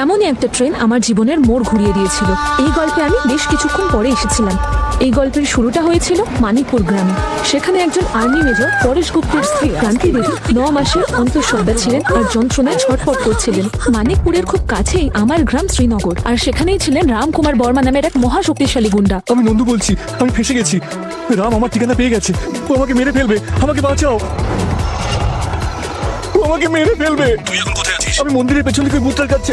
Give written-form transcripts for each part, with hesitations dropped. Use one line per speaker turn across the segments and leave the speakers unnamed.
এমনই একটা ট্রেন আমার জীবনের মোড় ঘুরিয়ে দিয়েছিল। এই গল্পে আমি বেশ কিছুক্ষণ পরে এসেছিলাম। এই গল্পের শুরুটা হয়েছিল মানিকপুর গ্রামে। সেখানে একজন আর্মি মেজর পরেশ গুপ্তের স্ত্রী ক্রান্তি দেবী 9 মাসের অন্তঃসত্ত্বা ছিলেন আর যন্ত্রণায় ছটফট করছিলেন। মানিকপুরের খুব কাছেই আমার গ্রাম শ্রীনগর, আর সেখানেই ছিলেন রামকুমার বর্মা নামের এক মহাশক্তিশালী গুন্ডা।
আমি নন্দু বলছি, আমি ফেসে গেছি। রাম আমার ঠিকানা পেয়ে গেছে। ও আমাকে মেরে ফেলবে, আমাকে বাঁচাও। ও আমাকে মেরে ফেলবে।
তুই এখন কোথায় আছিস?
আমি মন্দিরের পেছন দিকে ভূতটার কাছে।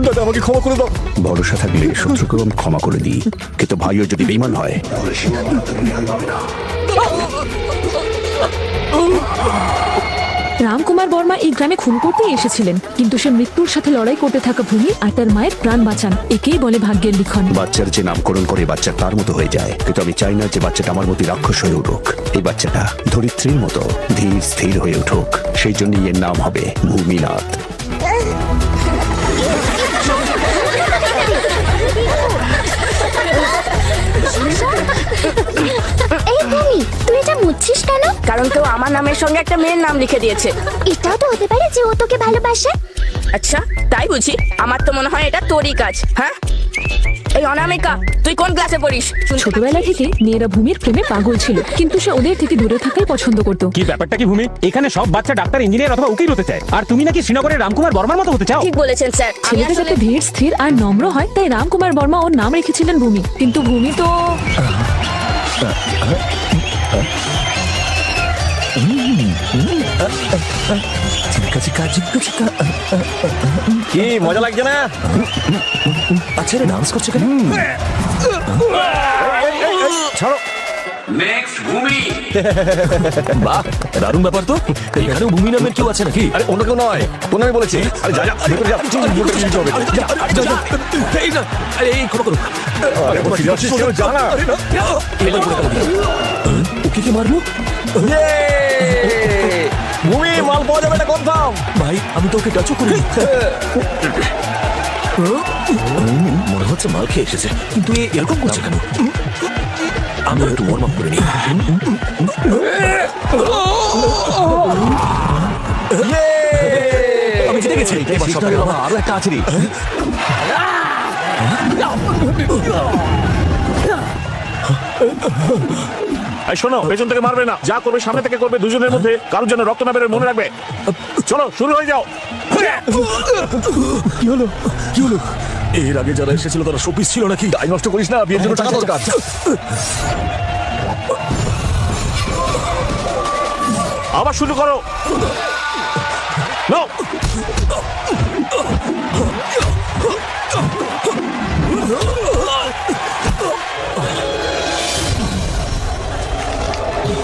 দাদা আমাকে ক্ষমা করে দাও।
ভরসা থাকলে শত্রুকেও আমি ক্ষমা করে দিই, কিন্তু ভাইও যদি বেঈমান হয়।
রামকুমার বর্মা এই গ্রামে খুন করতেই এসেছিলেন, কিন্তু সে মৃত্যুর সাথে লড়াই করতে থাকা ভূমি আর তার মায়ের প্রাণ বাঁচান। একেই বলে ভাগ্যের লিখন।
বাচ্চার যে নামকরণ করে বাচ্চা তার মতো হয়ে যায়, কিন্তু আমি চাই না যে বাচ্চাটা আমার মতো রাক্ষস হয়ে উঠুক। এই বাচ্চাটা ধরিত্রীর মতো ধীর স্থির হয়ে উঠুক। সেই জন্যই এর নাম হবে ভূমিনাথ।
এই ভূমি, তুই এটা মুচ্ছিস কেন?
কারণ কেউ আমার নামের সঙ্গে একটা মেয়ের নাম লিখে দিয়েছে।
এটাও তো হতে পারে যে ও তোকে ভালোবাসে।
আচ্ছা, তাই বুঝি? আমার তো মনে হয় এটা তোরই কাজ। হ্যাঁ, এই অনামিকা, তুই কোন ক্লাসে পড়িস?
ছোটবেলা থেকে মেয়েরা ভূমির প্রেমে পাগল ছিল, কিন্তু সে ওদের থেকে দূরে থাকাই পছন্দ করত।
কি ব্যাপারটা কি ভূমি? এখানে সব বাচ্চা ডাক্তার, ইঞ্জিনিয়ার অথবা উকিল হতে চায়, আর তুমি নাকি শ্রীনগরের রামকুমার বর্মার মতো হতে চাও?
ঠিক বলেছেন স্যার। আমি
ছেলেটা
আসলে
যাতে ধীর স্থির আর নম্র হয়, তাই রামকুমার বর্মা ওর নাম রেখেছিলেন ভূমি। কিন্তু ভূমি তো
কি মজা লাগছে না?
আচ্ছা রে, ডান্স করছে কেন?
ছাড়ো।
নেক্সট ভূমি।
বাহ, দারুণ ব্যাপার তো। এখানেও ভূমি নামের কেউ আছে নাকি?
আরে অন্য কেউ নয়, তোর আমি বলেছি। আরে যা যা, ভেতরে যা। ভেতরে যেতে হবে। যা, যা, যা।
এই না, আরে এই ক্ষমা করো।
আরে কোনো ফিরে আসছিস কেন? যা না।
ওকে কি মারলো?
ভূমি মাল পাওয়া যাবে না, কনফার্ম।
ভাই, আমি তো ওকে টাচও করিনি। মনে হচ্ছে মাল খেয়ে এসেছে, কিন্তু এরকম করছে কেন? আমি একটু ওয়ার্ম আপ করে নিই। আমি জিতে গেছি। আরো একটা আছে রে।
শোনো, পেছন থেকে মারবে না, যা করবে সামনে থেকে করবে। দুজনের মধ্যে কারোর জন্য রক্ত না বেরোয় মনে রাখবে। চলো, শুরু হয়ে যাও। কি হলো? কি হলো?
এর আগে যারা এসেছিল তারা শোপিস ছিল নাকি?
টাইম নষ্ট করিস না, বিয়ের জন্য টাকা দরকার। আবার শুরু করো। নাও।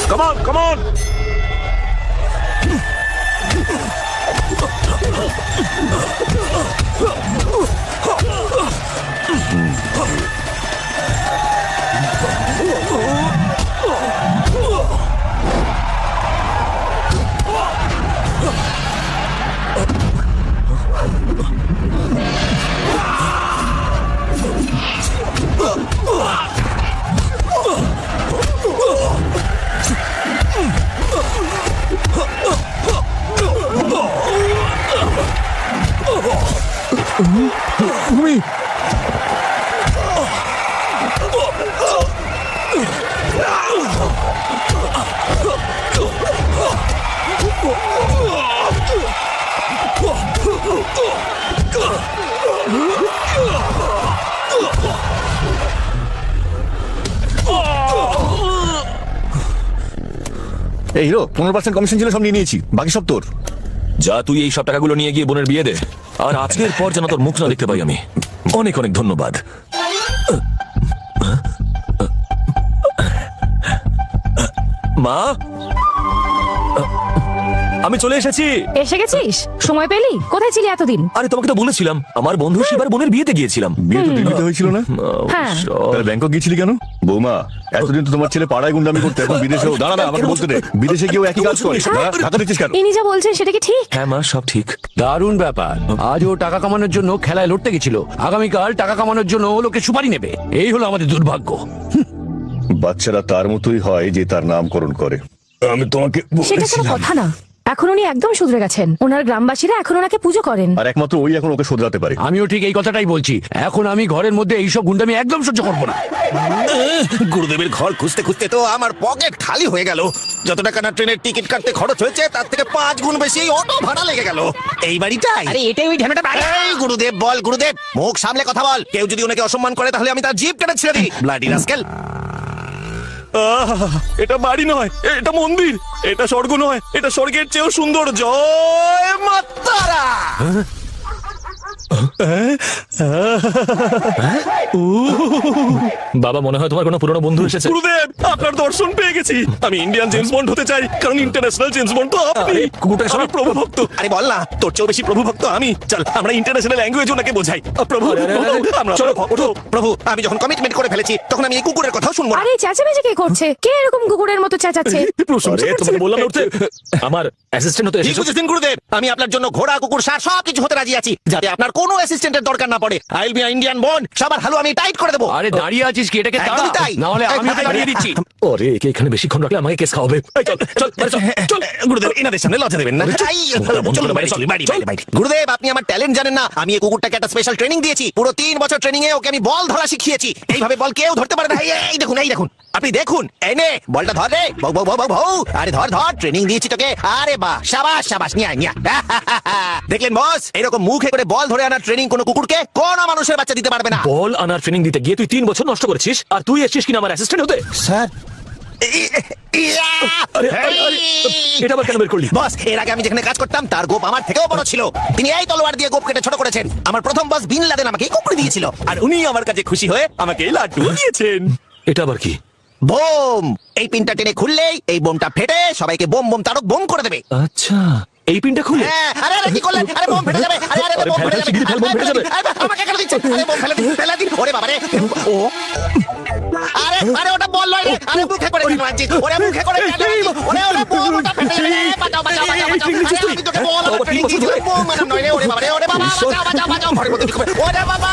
Come on, come on! ভূমি, এই হিরো, 15% কমিশন ছিল, সব নিয়ে নিয়েছি। বাকি সব তোর।
যা, তুই এই সব টাকাগুলো নিয়ে গিয়ে বোনের বিয়ে দে। আর আজকের পর যেন তোর মুখ না দেখতে পাই আমি। অনেক অনেক ধন্যবাদ। মা, আমি চলে এসেছি।
এসে গেছিস? সময় পেলি? কোথায় ছিলি এতদিন?
আরে তোমাকে তো বলেছিলাম, আমার বন্ধু শিবার বোনের বিয়েতে গিয়েছিলাম।
বিয়ে তো দিল্লিতে হয়েছিল না?
হ্যাঁ।
তাহলে ব্যাংকক গিয়েছিলি কেন? বৌমা, এতদিন তো তোমার ছেলে পাড়ায় গুন্ডামি করতে, এখন বিদেশেও। দাঁড়া না, আমাকে বলতে দে। বিদেশে কেউ একই কাজ করে। টাকা দিচ্ছিস কেন?
ইনি যা বলছেন সেটা কি ঠিক?
হ্যাঁ মা, সব ঠিক।
দারুণ ব্যাপার। আজ ও টাকা কামানোর জন্য খেলায় লড়তে গেছিল, আগামীকাল টাকা কামানোর জন্য ও লোকে সুপারি নেবে। এই হলো আমাদের দুর্ভাগ্য।
বাচ্চারা তার মতোই হয় যে তার নামকরণ করে। আমি তোমাকে
সেটা কোনো কথা না। এখন উনি একদম শুধরে গেছেন। ওনার গ্রামবাসীরা এখন ওনাকে পুজো করেন।
আর একমাত্র ওই এখন ওকে শোধরাতে পারে।
আমিও ঠিক এই কথাটাই বলছি। এখন আমি ঘরের মধ্যে এইসব গুন্ডামি একদম সহ্য করবো না।
গুরুদেবের ঘর খুঁজতে খুঁজতে তো আমার পকেট খালি হয়ে গেল। যত টাকা না ট্রেনের টিকিট কাটতে খরচ হয়েছে তার থেকে 5 গুণ বেশি এই অটো ভাড়া লেগে গেল। এই বাড়িটাই।
আরে এটাই ওই ঢেনাটা বাড়ি।
এই গুরুদেব বল, গুরুদেব মুখ সামলে কথা বল। কেউ যদি ওনাকে অসম্মান করে তাহলে আমি তার জিভ কেটে ছেড়ে দিই। Bloody rascal.
এটা বাড়ি নয়, এটা মন্দির। এটা স্বর্গ নয়, এটা স্বর্গের চেয়েও সুন্দর। জয় মা তারা।
বাবা, মনে হয় তোমার কোনো পুরনো বন্ধু এসেছে।
গুরুদেব, আপনার দর্শন পেয়ে গেছি। আমি ইন্ডিয়ান জেমস বন্ড হতে চাই, কারণ ইন্টারন্যাশনাল জেমস বন্ড তো আপনি।
কুকুরটাকে সরাও।
আমি প্রভু ভক্ত। আরে বল না, তোর চেয়েও বেশি প্রভু ভক্ত আমি। চল আমরা ইন্টারন্যাশনাল ল্যাঙ্গুয়েজ ওনাকে বোঝাই। প্রভু, আমরা
চলো
ভক্ত।
ওঠো। প্রভু, আমি যখন কমিটমেন্ট করে ফেলেছি তখন আমি এই কুকুরের কথাও শুনবো না।
আরে চেঁচামেচি কে করছে? কে এরকম কুকুরের মতো চেঁচাচ্ছে?
আরে তোমাকে বললাম না উঠতে। আমার অ্যাসিস্ট্যান্ট হতে
ঠিক
এসেছো।
বুঝেছেন গুরুদেব, আমি আপনার জন্য ঘোড়া কুকুর সার সবকিছু হতে রাজি আছি, যাতে আপনার কোনো অ্যাসিস্ট্যান্টের দরকার না পড়ে। I will be Indian bond. সবার হালু আমি টাইট করে দেবো।
আরে দাঁড়িয়ে আছিস কি? এটাকে
একদমই তাই।
না হলে আমি ওকে দাঁড়িয়ে দিচ্ছি।
ওরে, একে এখানে বেশিক্ষণ রাখলে আমাকে কেস খাওয়াবে। এই চল চল বাড়ি চল, চল।
গুরুদেব, এনাদের সামনে লজ্জা দেবেন না। আই, চলুন, বাড়ি চলুন, বাড়ি, বাড়ি, বাড়ি। গুরুদেব, আপনি আমার ট্যালেন্ট জানেন না। আমি এই কুকুরটাকে একটা স্পেশাল ট্রেনিং দিয়েছি। পুরো 3 বছর ট্রেনিং এ ওকে আমি বল ধরা শিখিয়েছি। এইভাবে বল কেউ ধরতে পারে না। এই দেখুন, এই দেখুন, আপনি দেখুন। এই নে, বলটা ধর রে। বউ বউ বউ বউ বউ। আরে ধর ধর, ট্রেনিং দিয়েছি তোকে। আরে বাহ, শাবাশ শাবাশ, নিয়া নিয়া। দেখলেন বস, এরকম মুখে করে বল ধরে আনার ট্রেনিং কোনো কুকুরকে কোনো মানুষের বাচ্চা দিতে পারবে না।
বল আনার ট্রেনিং দিতে গিয়ে তুই 3 বছর নষ্ট করেছিস, আর তুই এসেছিস কিনা আমার অ্যাসিস্ট্যান্ট হতে।
স্যার,
আরে, আরে, আরে, এটা আবার কেন বের করলি?
বস, এর আগে আমি যেখানে কাজ করতাম তার গোপ আমার থেকেও বড় ছিল। তিনি এই তলোয়ার দিয়ে গোপ কেটে ছোট করেছেন। আমার প্রথম বস বিন লাদেন আমাকে এই কুকুর দিয়েছিল, আর উনি আমার কাছে খুশি হয়ে আমাকে এই লাড্ডু দিয়েছেন।
এটা আবার কি?
বোম। এই পিনটা টেনে খুললেই এই বোমটা ফেটে সবাইকে বোম বোম তারক বোম করে দেবে।
আচ্ছা, এই পিনটা খুলে।
হ্যাঁ, আরে আরে কি করলেন? আরে বোম ফেটে যাবে। আরে আরে বোম ফেটে যাবে।
ফেল, বোম ফেটে যাবে।
আরে, আমাকে কেন দিচ্ছেন? আরে বোম ফেলে দিন, ফেলে দিন। ওরে বাবা রে। ও, আরে আরে ওটা বল নয় রে। আরে মুখে করে কেন মারছিস? ওরে মুখে করে কেন মারছিস? ওরে ওরে বোম, ওটা ফেটে যাবে। বাঁচাও বাঁচাও বাঁচাও বাঁচাও। আরে আমি তোকে বল ট্রেনিং দিয়েছিলাম, বোম মারাম নয় রে। ওরে বাবা রে, ওরে বাবা, বাঁচাও বাঁচাও বাঁচাও। ঘরের মধ্যে ঢুকবে। ওরে বাবা।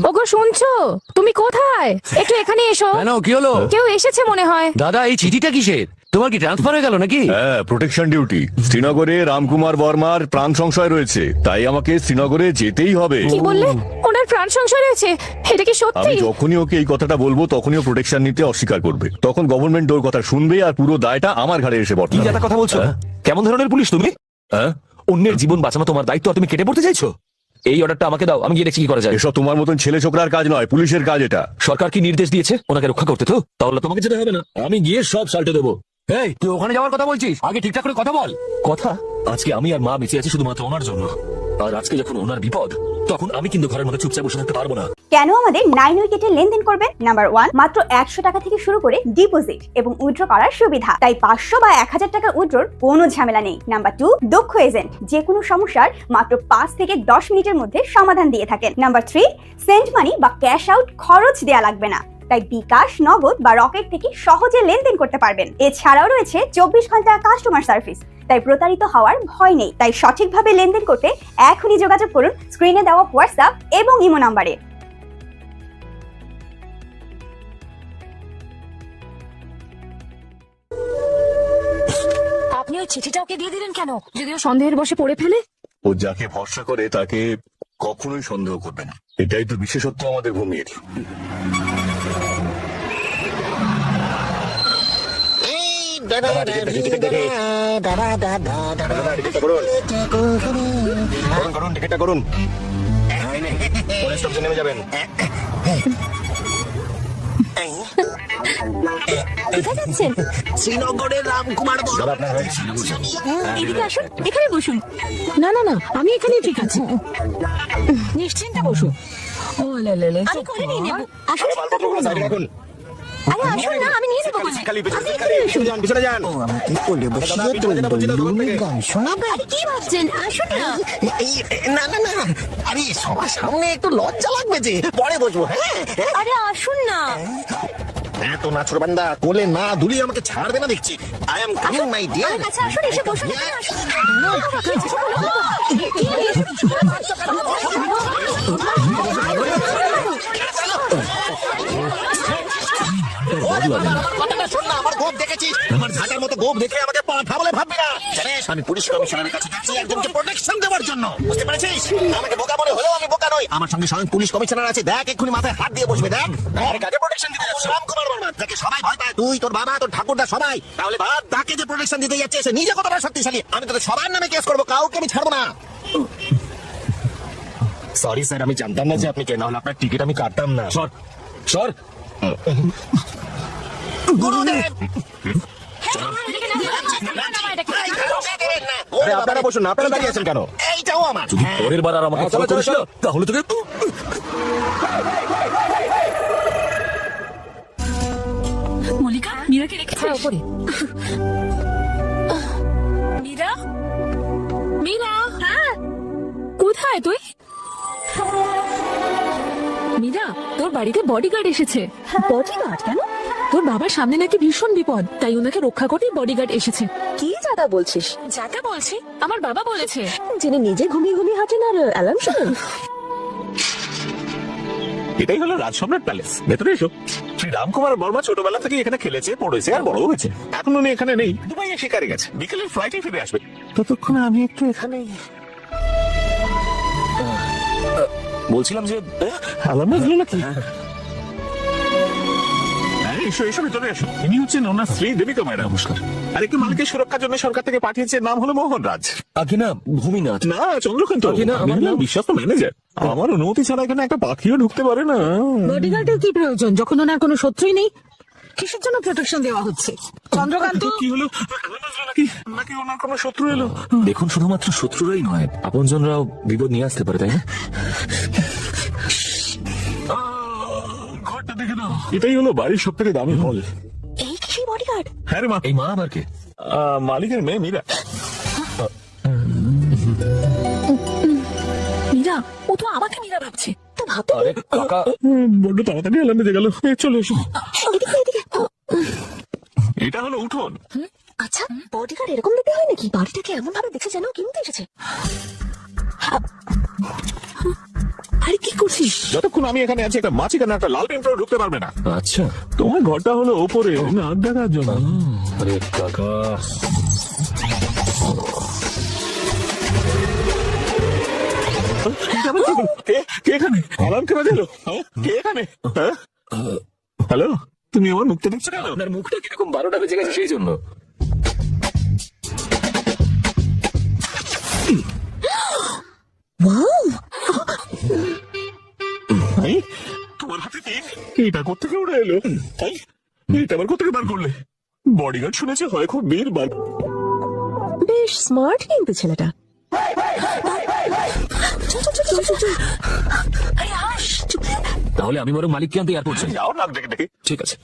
ওগো শুনছো? তুমি কোথায়? একটু এখানে এসো।
কেন, কি হলো?
কেউ এসেছে মনে হয়।
দাদা, এই চিঠিটা কিসের? তোমার কি ট্রান্সফার হয়ে গেল নাকি?
হ্যাঁ, প্রোটেকশন ডিউটি। শ্রীনগরে রামকুমার বর্মার প্রাণ সংশয় রয়েছে, তাই আমাকে শ্রীনগরে যেতেই হবে।
কি বললে? ওনার প্রাণ সংশয় রয়েছে? এটা কি সত্যি?
আমি যখনই ওকে এই কথাটা বলবো তখনই ও প্রোটেকশন নিতে অস্বীকার করবে। তখন গভর্নমেন্ট ওর কথা শুনবে আর পুরো দায়টা আমার ঘাড়ে এসে
কি
পড়বে।
যাতা কথা বলছো? কেমন ধরনের পুলিশ তুমি?
হ্যাঁ?
অন্যের জীবন বাঁচানো তোমার দায়িত্ব, আর তুমি কেটে পড়তে চাইছো? এই অর্ডারটা আমাকে দাও, আমি গিয়ে দেখছি কি করা যায়।
এসব তোমার মতন ছেলে ছোকরার কাজ নয়, পুলিশের কাজ এটা।
সরকার কি নির্দেশ দিয়েছে ওনাকে রক্ষা করতে? তো তাহলে তোমাকে যেতে হবে না, আমি গিয়ে সব সাল্টে দেবো।
এই, তুই ওখানে যাওয়ার কথা বলছিস? আগে ঠিকঠাক করে কথা বল।
কথা? আজকে আমি আর মা বেঁচে আছি শুধুমাত্র ওনার জন্য, আর আজকে যখন ওনার বিপদ, তখন আমি কিন্তু ঘরের মধ্যে চুপচাপ বসে থাকতে পারবো না।
কেন আমাদের 9 উইকেটে লেনদেন করবেন? নাম্বার 1, মাত্র 100 টাকা থেকে শুরু করে ডিপোজিট এবং উইথড্র করার সুবিধা, তাই 500 বা 1000 টাকার উইথড্রর কোনো ঝামেলা নেই। নাম্বার 2, দক্ষ এজেন্ট, যে কোনো সমস্যার মাত্র 5 থেকে 10 মিনিটের মধ্যে সমাধান দিয়ে থাকেন। নাম্বার 3, সেন্ড মানি বা ক্যাশ আউট খরচ দেয়া লাগবে না, তাই বিকাশ, নগদ বা রকেট থেকে সহজে লেনদেন করতে পারবেন। এছাড়াও রয়েছে 24 ঘন্টা কাস্টমার সার্ভিস, তাই প্রতারিত হওয়ার ভয় নেই। তাই সঠিকভাবে লেনদেন করতে এখনই যোগাযোগ করুন স্ক্রিনে দেওয়া হোয়াটসঅ্যাপ এবং ইমো নম্বরে।
আপনি ওই চিঠিটা ওকে দিয়ে দিলেন কেন? যদি ও সন্দেহের বশে পড়ে ফেলে?
ও যাকে ভরসা করে তাকে কখনোই সন্দেহ করবে না, এটাই তো বিশেষত্ব আমাদের ভূমির। করুন, নেমে যাবেন।
কোথায় যাচ্ছেন?
শ্রীনগরের রামকুমার
এদিকে আসুন, এখানে বসুন। না না না, আমি এখানে ঠিক আছি। নিশ্চিন্তে বসুন। ও লে লে লে, আমি করে নিয়ে নেব। আসুন,
রাখুন।
আরে আসুন না, আমি নিয়ে যাবো।
পিছনে যান।
আরে কি ভাবছেন? আসুন না।
না না না, আরে সবার সামনে একটু লজ্জা লাগবে যে, পরে বসবো। হ্যাঁ,
আরে আসুন না।
এত নাছর বান্দা কোলে না দুলিয়ে আমাকে ছাড়বে না দেখছি। I am coming my dear.
আচ্ছা আসুন এসে বসুন।
কথাটা শোন না, আমার গোপ দেখেছিস? আমার ঝাঁটার মতো গোপ দেখে আমাকে পাঠা বলে ভাববি না। জানিস আমি পুলিশ কমিশনারের কাছে যাচ্ছি একজনকে প্রোটেকশন দেওয়ার জন্য, বুঝতে পেরেছিস? আমাকে বোকা মনে হলেও আমি বোকা নই। আমার সঙ্গে স্বয়ং পুলিশ কমিশনার আছে, দেখ এক্ষুনি মাথায় হাত দিয়ে বসবে। দেখ আর কাকে প্রোটেকশন দিতে যাচ্ছে? রামকুমার বর্মা, যাকে সবাই ভয় পায়, তুই, তোর বাবা, তোর ঠাকুরদা, সবাই। তাহলে ভাব তাকে যে প্রোটেকশন দিতে যাচ্ছে সে নিজে কতটা শক্তিশালী। আমি তোদের সবার নামে কেস করবো, কাউকে আমি ছাড়বো না।
সরি স্যার, আমি জানতাম না যে আপনি কে, না হলে আপনার টিকিট আমি কাটতাম না। সর সর।
গুরুদেব
আপনারা বসুন, আপনারা দাঁড়িয়ে আছেন কেন?
এইটাও আমার।
যদি পরের বার আর আমাকে ফলো করিস না, তাহলে তোকে
মল্লিকা মীরাকে রেখেছে ওপরে। মীরা, মীরা, হ্যাঁ কোথায় তুই?
মীরা, তোর বাড়িতে বডিগার্ড এসেছে।
বডিগার্ড কেন?
তোর বাবার সামনে নাকি ভীষণ বিপদ, তাই ওনাকে রক্ষা করতেই বডিগার্ড এসেছে।
কি যাতা বলছিস?
যাকে বলছি আমার বাবা বলেছে।
যিনি নিজে ঘুমিয়ে ঘুমিয়ে হাঁটেন আর অ্যালার্ম শোনেন।
এটাই হলো রাজসম্রাট প্যালেস। ভেতরে এসো। শ্রী রামকুমার বর্মা ছোটবেলা থেকে এখানে খেলেছে, পড়েছে আর বড় হয়েছে। এখন উনি এখানে নেই, দুবাইয়ে শিকারে গেছে। বিকেলের ফ্লাইটে ফিরে আসবে। ততক্ষণে আমি একটু এখানে বলছিলাম যে অ্যালার্ম বাজলো নাকি? এসো এসো, ভেতরে এসো। ইনি হচ্ছেন ওনার স্ত্রী দেবিকা ম্যাডাম। নমস্কার। আর একটু মালিকের সুরক্ষার জন্য সরকার থেকে পাঠিয়েছে, নাম হলো মোহনরাজ।
আগে না ভূমিনাথ।
না চন্দ্রকান্ত,
আগে না, আমার নাম
বিশ্বস্ত ম্যানেজার। আমার অনুমতি ছাড়া এখানে একটা পাখিও ঢুকতে পারে না।
বডিগার্ডের কি প্রয়োজন যখন ওনার কোনো শত্রুই নেই? কিসের জন্য প্রোটেকশন দেওয়া হচ্ছে? চন্দ্রকান্ত,
কি হলো? নাকি নাকি ওনার কোনো শত্রু এলো?
দেখুন, শুধুমাত্র শত্রুরাই নয়, আপনজনরাও বিপদ নিয়ে আসতে পারে, তাই না?
ঘরটা দেখে নাও। এটাই হলো বাড়ির সব থেকে দামি হল।
এই কি বডিগার্ড?
হ্যাঁ রে মা,
এই মা আবার কে?
মালিকের মেয়ে মীরা।
মীরা, ও তো আমাকে মীরা ভাবছে।
তো ভাবতে
আরে কাকা,
বড্ড তাড়াতাড়ি এলাম বেজে গেল। চলে এসো।
এদিকে এদিকে।
এটা হলো উঠোন।
আচ্ছা, বডিগার্ড এরকম দেখতে হয় নাকি? বাড়িটাকে এমন ভাবে দেখছে যেন কিনতে এসেছে।
আরে কি করছিস?
যতক্ষণ আমি এখানে আছি একটা মাছি কেন একটা লাল পেন্টও ঢুকতে পারবে না।
আচ্ছা।
তোমার ঘরটা হলো ওপরে, নাক দেখার জন্য।
আরে কাকা,
কে এখানে? আলাম কে বাজালো? কে এখানে? হ্যালো, তুমি আমার মুখটা দেখছো কেন?
আপনার মুখটা কিরকম 12টা বেজে গেছে সেই জন্য।
এই, তোমার হাতে তীর? এটা কোথেকে উড়ে এলো? তাই এটা আবার কোথেকে বার করলে? বডিগার্ড শুনেছে হয় খুব বীর বার।
বেশ স্মার্ট কিন্তু ছেলেটা।
তাহলে আমি বরং মালিককে আনতে এয়ারপোর্ট যাই।
যাও নাক ডেকে ডেকে।
ঠিক আছে।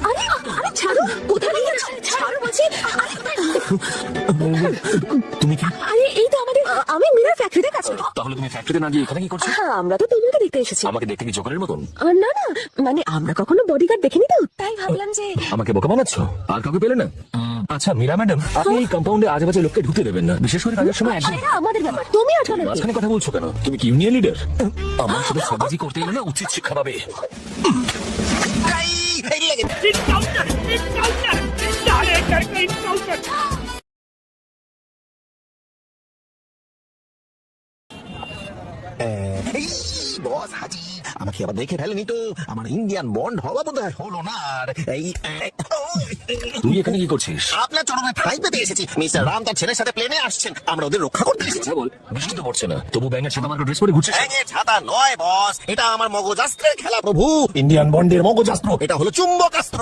আরে আরে ছাড়ো, কোথায় নিয়ে যাচ্ছ? ছাড়ো বলছি।
তুমি কি?
আরে এই তো আমাদের, আমি মীরার ফ্যাক্টরিতে কাজ করি।
তাহলে তুমি ফ্যাক্টরিতে না গিয়ে এখানে কি করছো?
হ্যাঁ, আমরা তো তোমাকে দেখতে এসেছি।
আমাকে দেখতে কি জোকারের মতন?
না না, মানে আমরা কখনো বডিগার্ড দেখিনি তো, তাই ভাবলাম যে।
আমাকে বোকা বানাচ্ছ? আর কাউকে পেলে না? আচ্ছা মীরা ম্যাডাম, আপনি এই কম্পাউন্ডে আজেবাজে লোককে ঢুকতে দেবেন না, বিশেষ করে কাজের সময় একদম।
এটা আমাদের ব্যাপার, তুমি আটকানো।
মাঝখানে কথা বলছো কেন? তুমি কি ইউনিয়ন লিডার? আমার সাথে সবাজি করতে এলে না উচিত শিক্ষা পাবে।
বস হাজি আমাকে আবার দেখে ফেলেনি তো? আমার ইন্ডিয়ান বন্ড হওয়া বোধ হয় হলো না। আর এই
তুই এখানে কি করছিস?
আপনার চরমে ঠাই পেতে এসেছি। মিস্টার রাম তার ছেলের সাথে প্লেনে আসছেন, আমরা ওদের রক্ষা করতে এসেছি।
কথা বল, বৃষ্টি তো পড়ছে না, তবু ব্যাঙের ছাতা মার্কা ড্রেস পরে ঘুরছিস।
ব্যাঙের ছাতা নয় বস, এটা আমার মগজাস্ত্রের খেলা প্রভু। ইন্ডিয়ান বন্ডের মগজাস্ত্র, এটা হলো চুম্বকাস্ত্র।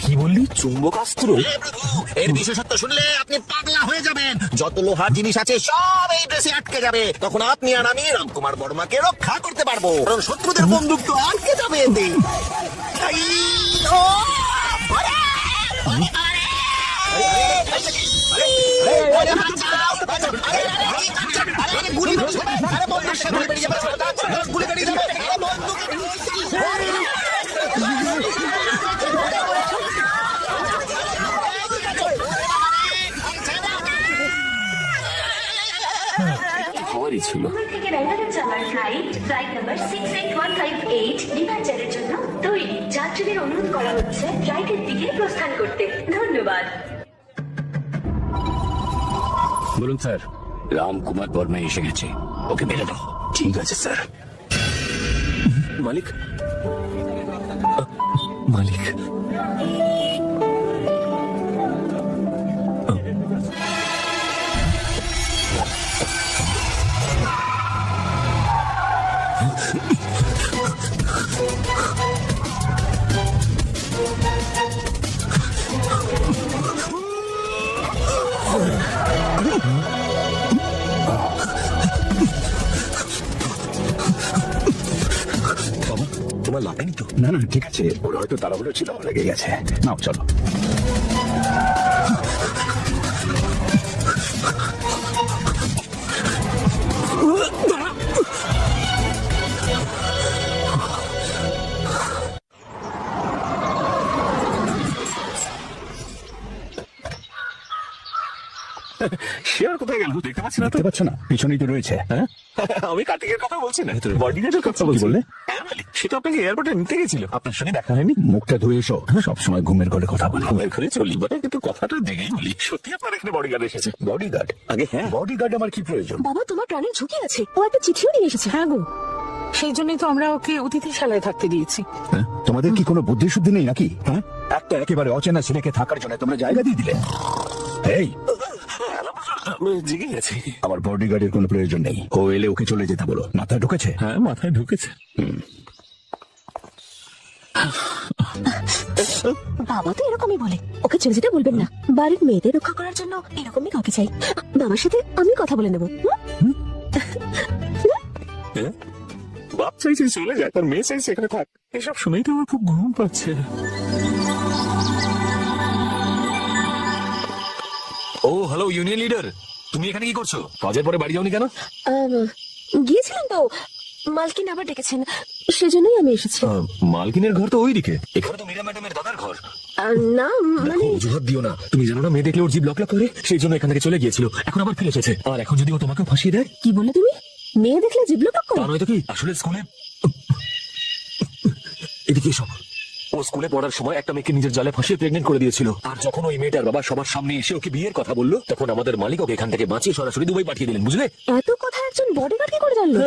কি বললি? চুম্বকাস্ত্র?
হ্যাঁ প্রভু, এর বিশেষত্ব শুনলে আপনি পাগলা হয়ে যাবেন। যত লোহার জিনিস আছে সব এই ড্রেসে আটকে যাবে, তখন আপনি আর আমি রামকুমার বর্মাকে রক্ষা করতে পারবো, কারণ শত্রুদের বন্দুক তো আটকে যাবে এতে। এই, ও, আরে, আরে, আরে, আরে, বাঁচাও, বাঁচাও, আরে, আরে, আরে, আরে, গুলি করছে, আরে, বন্দুক সে গুলি বেরিয়ে যাবে, গুলি বেরিয়ে যাবে, আরে, বন্দুক
ব্যাপারই ছিল।
মুম্বাই থেকে ব্যাঙ্গালোর যাওয়ার ফ্লাইট নাম্বার 68158 ডিপার্চারের জন্য তৈরি। যাত্রীদের অনুরোধ করা হচ্ছে ফ্লাইটের দিকে প্রস্থান করতে। ধন্যবাদ।
বলুন স্যার।
রামকুমার বর্মা এসে গেছে, ওকে মেরে দাও।
ঠিক আছে স্যার। মালিক, মালিক,
তোমার লাগেনি তো? না না ঠিক আছে, ওর হয়তো তাড়াহুড়ো ছিল, লেগে গেছে। নাও চলো।
সে আর কোথায় গেল দেখতে পাচ্ছি না তো।
দেখতে পাচ্ছ না? পিছনেই তো রয়েছে।
হ্যাঁ, আমি কার্তিকের কথা বলছি না, বডিগার্ডের কথা বলছি।
বললে?
হ্যাঁ, মালিক, সে তো আপনাকে এয়ারপোর্টে নিতে গেছিল, আপনার সঙ্গে দেখা হয়নি।
মুখটা ধুয়ে এসো, সবসময় ঘুমের ঘরে কথা বলো।
ঘুমের ঘরে চলি বটে, কিন্তু কথাটা দেখেই বলি, সত্যি আপনার এখানে বডিগার্ড এসেছে।
বডিগার্ড? আগে হ্যাঁ, বডিগার্ড আমার কি প্রয়োজন?
বাবা, তোমার প্রাণের ঝুঁকি আছে। ও একটা চিঠিও নিয়ে এসেছে।
হ্যাঁ গো, সেই জন্যই তো আমরা ওকে অতিথিশালায় থাকতে দিয়েছি।
হ্যাঁ? তোমাদের কি কোনো বুদ্ধি শুদ্ধি নেই নাকি? হ্যাঁ, একটা একেবারে অচেনা ছেলেকে থাকার জন্য তোমরা জায়গা দিয়ে দিলে। এই,
আমি জিগে গেছি।
আমার বডিগার্ডের কোনো প্রয়োজন নেই। ও এলে ওকে চলে যেতে বলো। মাথায় ঢুকেছে?
হ্যাঁ, মাথায় ঢুকেছে।
বাবা তো এরকমই বলে, ওকে চলে যেতে বলবেন না। বাড়ির মেয়েদের রক্ষা করার জন্য এরকমই কাউকে চাই। বাবার সাথে আমি কথা বলে নেবো।
হ্যাঁ? বাপ চাইছে চলে যায়, তার মেয়ে চাইছে এখানে থাক। এসব শুনেই তো আমার খুব ঘুম পাচ্ছে।
ও হ্যালো ইউনিয়ন লিডার, তুমি এখানে কি করছো? কাজের পরে বাড়ি যাওনি কেন?
গিয়েছিলাম তো, মালকিন আবার ডেকেছেন, সেজন্যই আমি এসেছি।
মালকিনের ঘর তো ওইদিকে, এখানে তো মীরা ম্যাডামের দাদার ঘর।
না মানে
অজুহাত দিও না, তুমি জানো না মেয়ে দেখলে ওর জিভ লক লক করে, সেই জন্য এখান থেকে চলে গিয়েছিল, এখন আবার ফিরে এসেছে। আর এখন যদি ও তোমাকেও ফাঁসিয়ে দেয়?
কি বললে তুমি? মেয়ে দেখলে জিবলো টক
তা নয় তো কি, আসলে স্কুলে এদিকে এসব, ও স্কুলে পড়ার সময় একটা মেয়েকে নিজের জালে ফাঁসিয়ে প্রেগনেন্ট করে দিয়েছিল। আর যখন ওই মেয়েটার বাবা সবার সামনে এসে ওকে বিয়ের কথা বললো, তখন আমাদের মালিক ওকে এখান থেকে বাঁচিয়ে সরাসরি দুবাই পাঠিয়ে দিলেন, বুঝলে?
এত কথা একজন বডিগার্ড কি করে জানলো?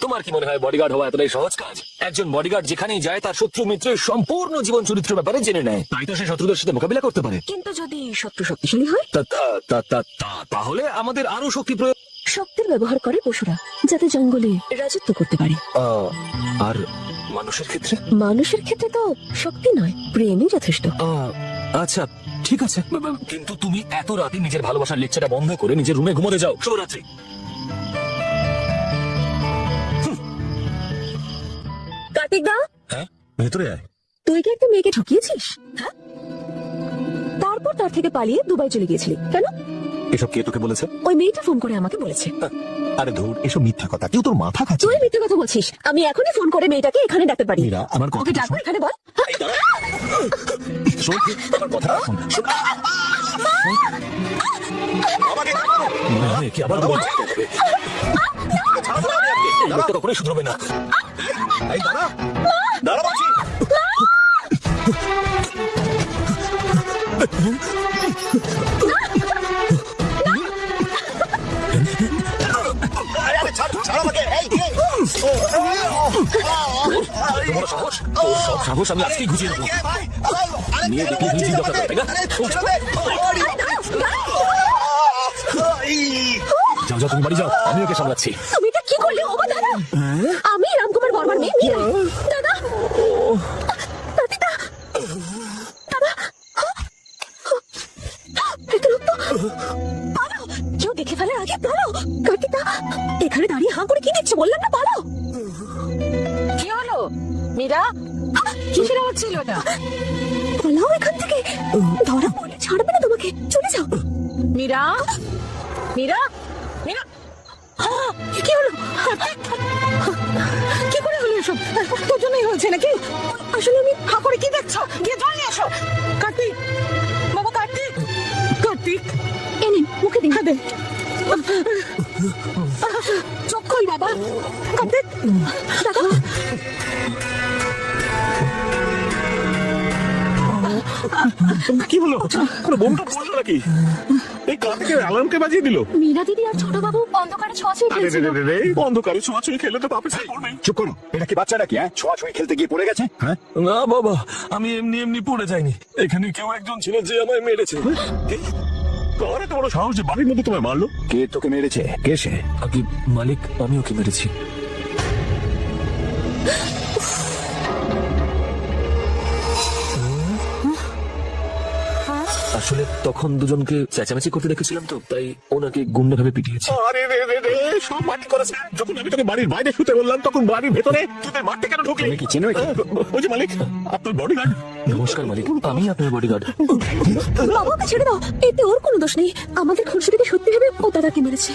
তোমার কি মনে হয় বডিগার্ড হওয়া এতটাই সহজ কাজ? একজন বডিগার্ড যেখানেই যায় তার শত্রু মিত্রের সম্পূর্ণ জীবন চরিত্রের ব্যাপারে জেনে নেয়, তাই তো সে শত্রুদের সাথে মোকাবিলা করতে পারে।
কিন্তু যদি শত্রু শক্তিশালী হয়?
তাহলে আমাদের আরো শক্তি প্রয়োগ।
শক্তির ব্যবহার করে পশুরা, যাতে জঙ্গলে রাজত্ব করতে পারে।
আর মানুষের ক্ষেত্রে?
মানুষের ক্ষেত্রে তো শক্তি নয়, প্রেমই যথেষ্ট।
আচ্ছা ঠিক আছে, কিন্তু তুমি এত রাতে নিজের ভালোবাসার লেকচারটা বন্ধ করে নিজের রুমে ঘুমোতে যাও। শুভরাত্রি।
কার্তিক দা,
হ্যাঁ ভেতরে আয়।
তুই কি একটা মেয়েকে ঠকিয়েছিস? হ্যাঁ, তারপর তার থেকে পালিয়ে দুবাই চলে গিয়েছিলি কেন?
এসব কে তোকে বলেছে?
ওই মেয়েটা ফোন করে আমাকে বলেছে।
আরে ধুর, এসব মিথ্যা কথা, কেউ তোর মাথা খাচ্ছে।
তুই মিথ্যে কথা বলছিস। আমি এখনই ফোন করে মেয়েটাকে এখানে ডাকতে পারি।
মীরা, আমার কথা
ওকে ডাকবো, এখানে বল।
শোন, আমার কথা শোন। কি আবার বলছিস? এই লোকটা কখনোই শুধরবে না।
এই দাঁড়া, দাঁড়া বলছি। ছাড় আমাকে।
তোমার সাহস, তোর সব সাহস আমি আজকেই ঘুচিয়ে দেবো। নিয়ে দেখি নিজেই দরকার, তাই না? যাও যাও, তুমি বাড়ি যাও, আমি ওকে সামলাচ্ছি।
তুমি এটা কি করলে? ও দাদা, আমি রামকুমার বর্মার মেয়ে মীরা। দাদা, দাদিদা, দাদা, এটা রক্ত। পালাও, কেউ দেখে ফেলে আগে পালাও। কার্তিকা, এখানে দাঁড়িয়ে হাঁ করে কি দেখছো? বললাম না পালাও।
কি হলো মীরা? কিসের আওয়াজ ছিল এটা?
পালাও এখান থেকে, ধরা পড়লে ছাড়বে না তোমাকে। চলে যাও।
মীরা, মীরা, মীরা,
কি হলো?
কি করে হলো এসব? তোর জন্যই হয়েছে নাকি?
আসলে আমি
হা করে কি দেখছো? গিয়ে জল নিয়ে আসো। কার্তিক, বাবা কার্তিক, কার্তিক,
এ নিন, মুখে দিন।
হ্যাঁ দে। চোখ খোল বাবা। কার্তিক, দেখো।
কি হলো? কোনো বোমটা পড়লো নাকি? এই কার্তিকের অ্যালার্মকে বাজিয়ে দিল।
মীরা দিদি আর ছোট বাবু অন্ধকারে ছোঁয়াছুঁই
আরে রে
খেলছিল।
রে রে, অন্ধকারে ছোঁয়াছুঁই খেলে তো বাপের সাথে পড়বে।
চুপ করো, এটা কি বাচ্চা নাকি? ছোঁয়াছুঁই খেলতে গিয়ে পড়ে গেছে? হ্যাঁ,
না বাবা, আমি এমনি এমনি পড়ে যাইনি। এখানে কেউ একজন ছিল যে আমায় মেরেছে।
তোর এত বড় সাহস যে বাড়ির মধ্যে তোমায় মারলো?
কে তোকে মেরেছে? কে সে?
আগে মালিক, আমি ওকে মেরেছি। আসলে তখন দুজনকে চেঁচামেচি করতে দেখেছিলাম তো, তাই ওনাকে গুন্ডা ভাবে পিটিয়েছি।
আরে রে রে রে, সব মাটি করেছে। যখন আমি তোকে বাড়ির বাইরে শুতে বললাম তখন বাড়ির ভেতরে তুই মাঠে কেন ঢুকলি?
তুমি কি চেনো একে?
ওই যে মালিক, আপনার বডিগার্ড।
নমস্কার মালিক, আমি আপনার বডিগার্ড।
বাবাকে ছেড়ে দাও, এতে ওর কোনো দোষ নেই। আমাদের খুনসুটিকে সত্যি ভেবে ও দাদাকে মেরেছে।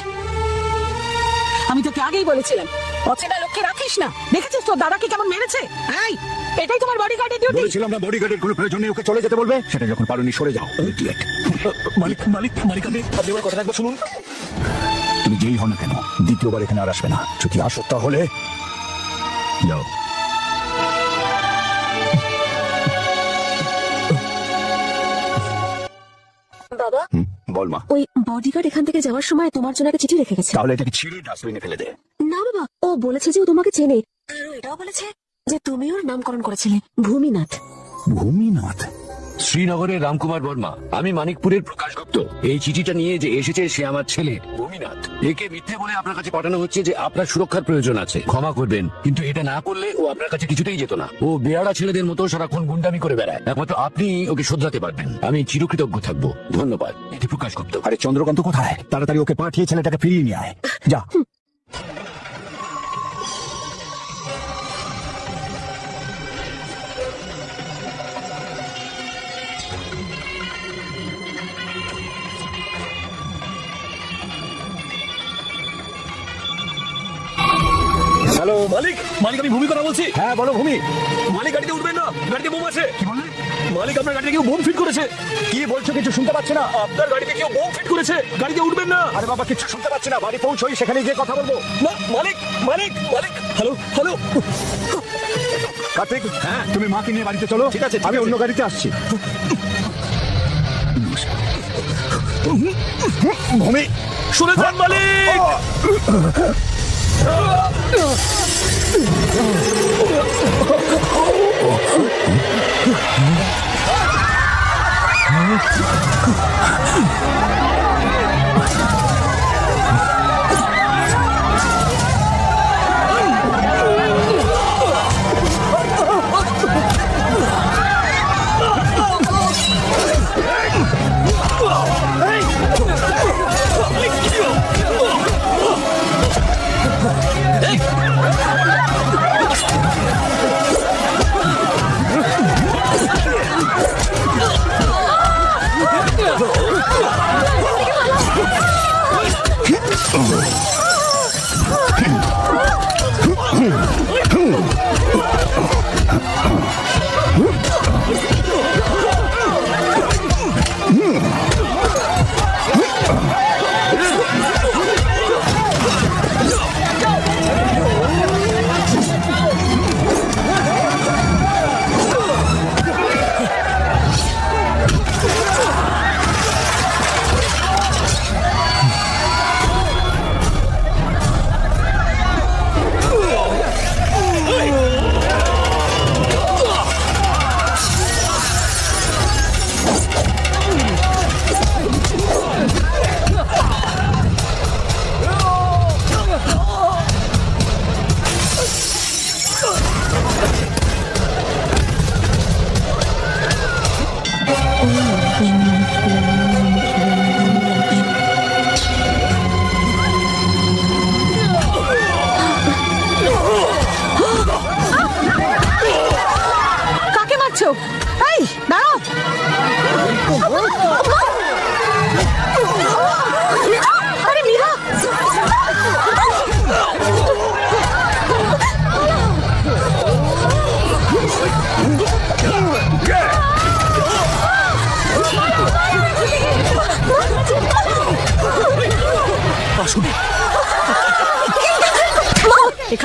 আমি তোকে আগেই বলেছিলাম অচেনা লোককে রাখিস না। দেখেছিস তোর দাদাকে কেমন মেরেছে? এই, এটাই তোমার বডিগার্ডের ডিউটি।
বলেছিলাম না বডিগার্ডের কোনো প্রয়োজন নেই, ওকে চলে যেতে বলবে। সেটা যখন পারোনি সরে যাও। Idiot।
মালিক মালিক মালিক, আপনি আমার কথা একবার শুনুন।
তুমি যেই হও না কেন, দ্বিতীয়বার এখানে আর আসবে না। যদি আসো তাহলে যাও।
বাবা,
বল মা।
ওই বডিগার্ড এখান থেকে যাওয়ার সময় তোমার জন্য একটা চিঠি রেখে গেছে।
তাহলে এটাকে ছিঁড়ে ডাস্টবিনে ফেলে দে।
না বাবা, ও বলেছে যে ও তোমাকে চেনে। আর ও এটাও বলেছে যে তুমি ওর নামকরণ করেছিলে ভূমিনাথ।
ভূমিনাথ?
শ্রীনগরের রামকুমার বর্মা। আমি মানিকপুরের প্রকাশ গুপ্ত। এই চিঠিটা নিয়ে যে এসেছে সে আমার ছেলে ভূমিনাথ। একে মিথ্যে বলে আপনার কাছে পাঠানো হচ্ছে যে আপনার সুরক্ষার প্রয়োজন আছে। ক্ষমা করবেন, কিন্তু এটা না করলে ও আপনার কাছে কিছুতেই যেত না। ও বেয়াড়া ছেলেদের মতো সারাক্ষণ গুন্ডামি করে বেড়ায়। একমাত্র আপনি ওকে শোধরাতে পারবেন। আমি চিরকৃতজ্ঞ থাকবো। ধন্যবাদ। এটি প্রকাশ গুপ্ত।
আরে চন্দ্রকান্ত কোথায়? তাড়াতাড়ি ওকে পাঠিয়ে ছেলেটাকে ফিরিয়ে নিয়ে আয়। যা।
হ্যালো মালিক, মালিক আমি ভূমি কথা বলছি।
হ্যাঁ বলো ভূমি।
মালিক গাড়িতে উঠবেন না, গাড়িতে বোম আছে। কি বললেন? মালিক আপনার গাড়িতে কেউ বোম ফিট করেছে।
কি বলছো? কিছু শুনতে পাচ্ছি না।
আপনার গাড়িতে কেউ বোম ফিট করেছে, গাড়িতে উঠবেন না।
আরে বাবা, কিছু শুনতে পাচ্ছি না। বাড়ি পৌঁছোই, সেখানে গিয়ে কথা বলবো।
না মালিক, মালিক মালিক, হ্যালো হ্যালো।
কার্তিক, হ্যাঁ তুমি মাকে নিয়ে বাড়িতে চলো। ঠিক আছে, আমি অন্য গাড়িতে আসছি। ভূমি,
শুনে যান মালিক।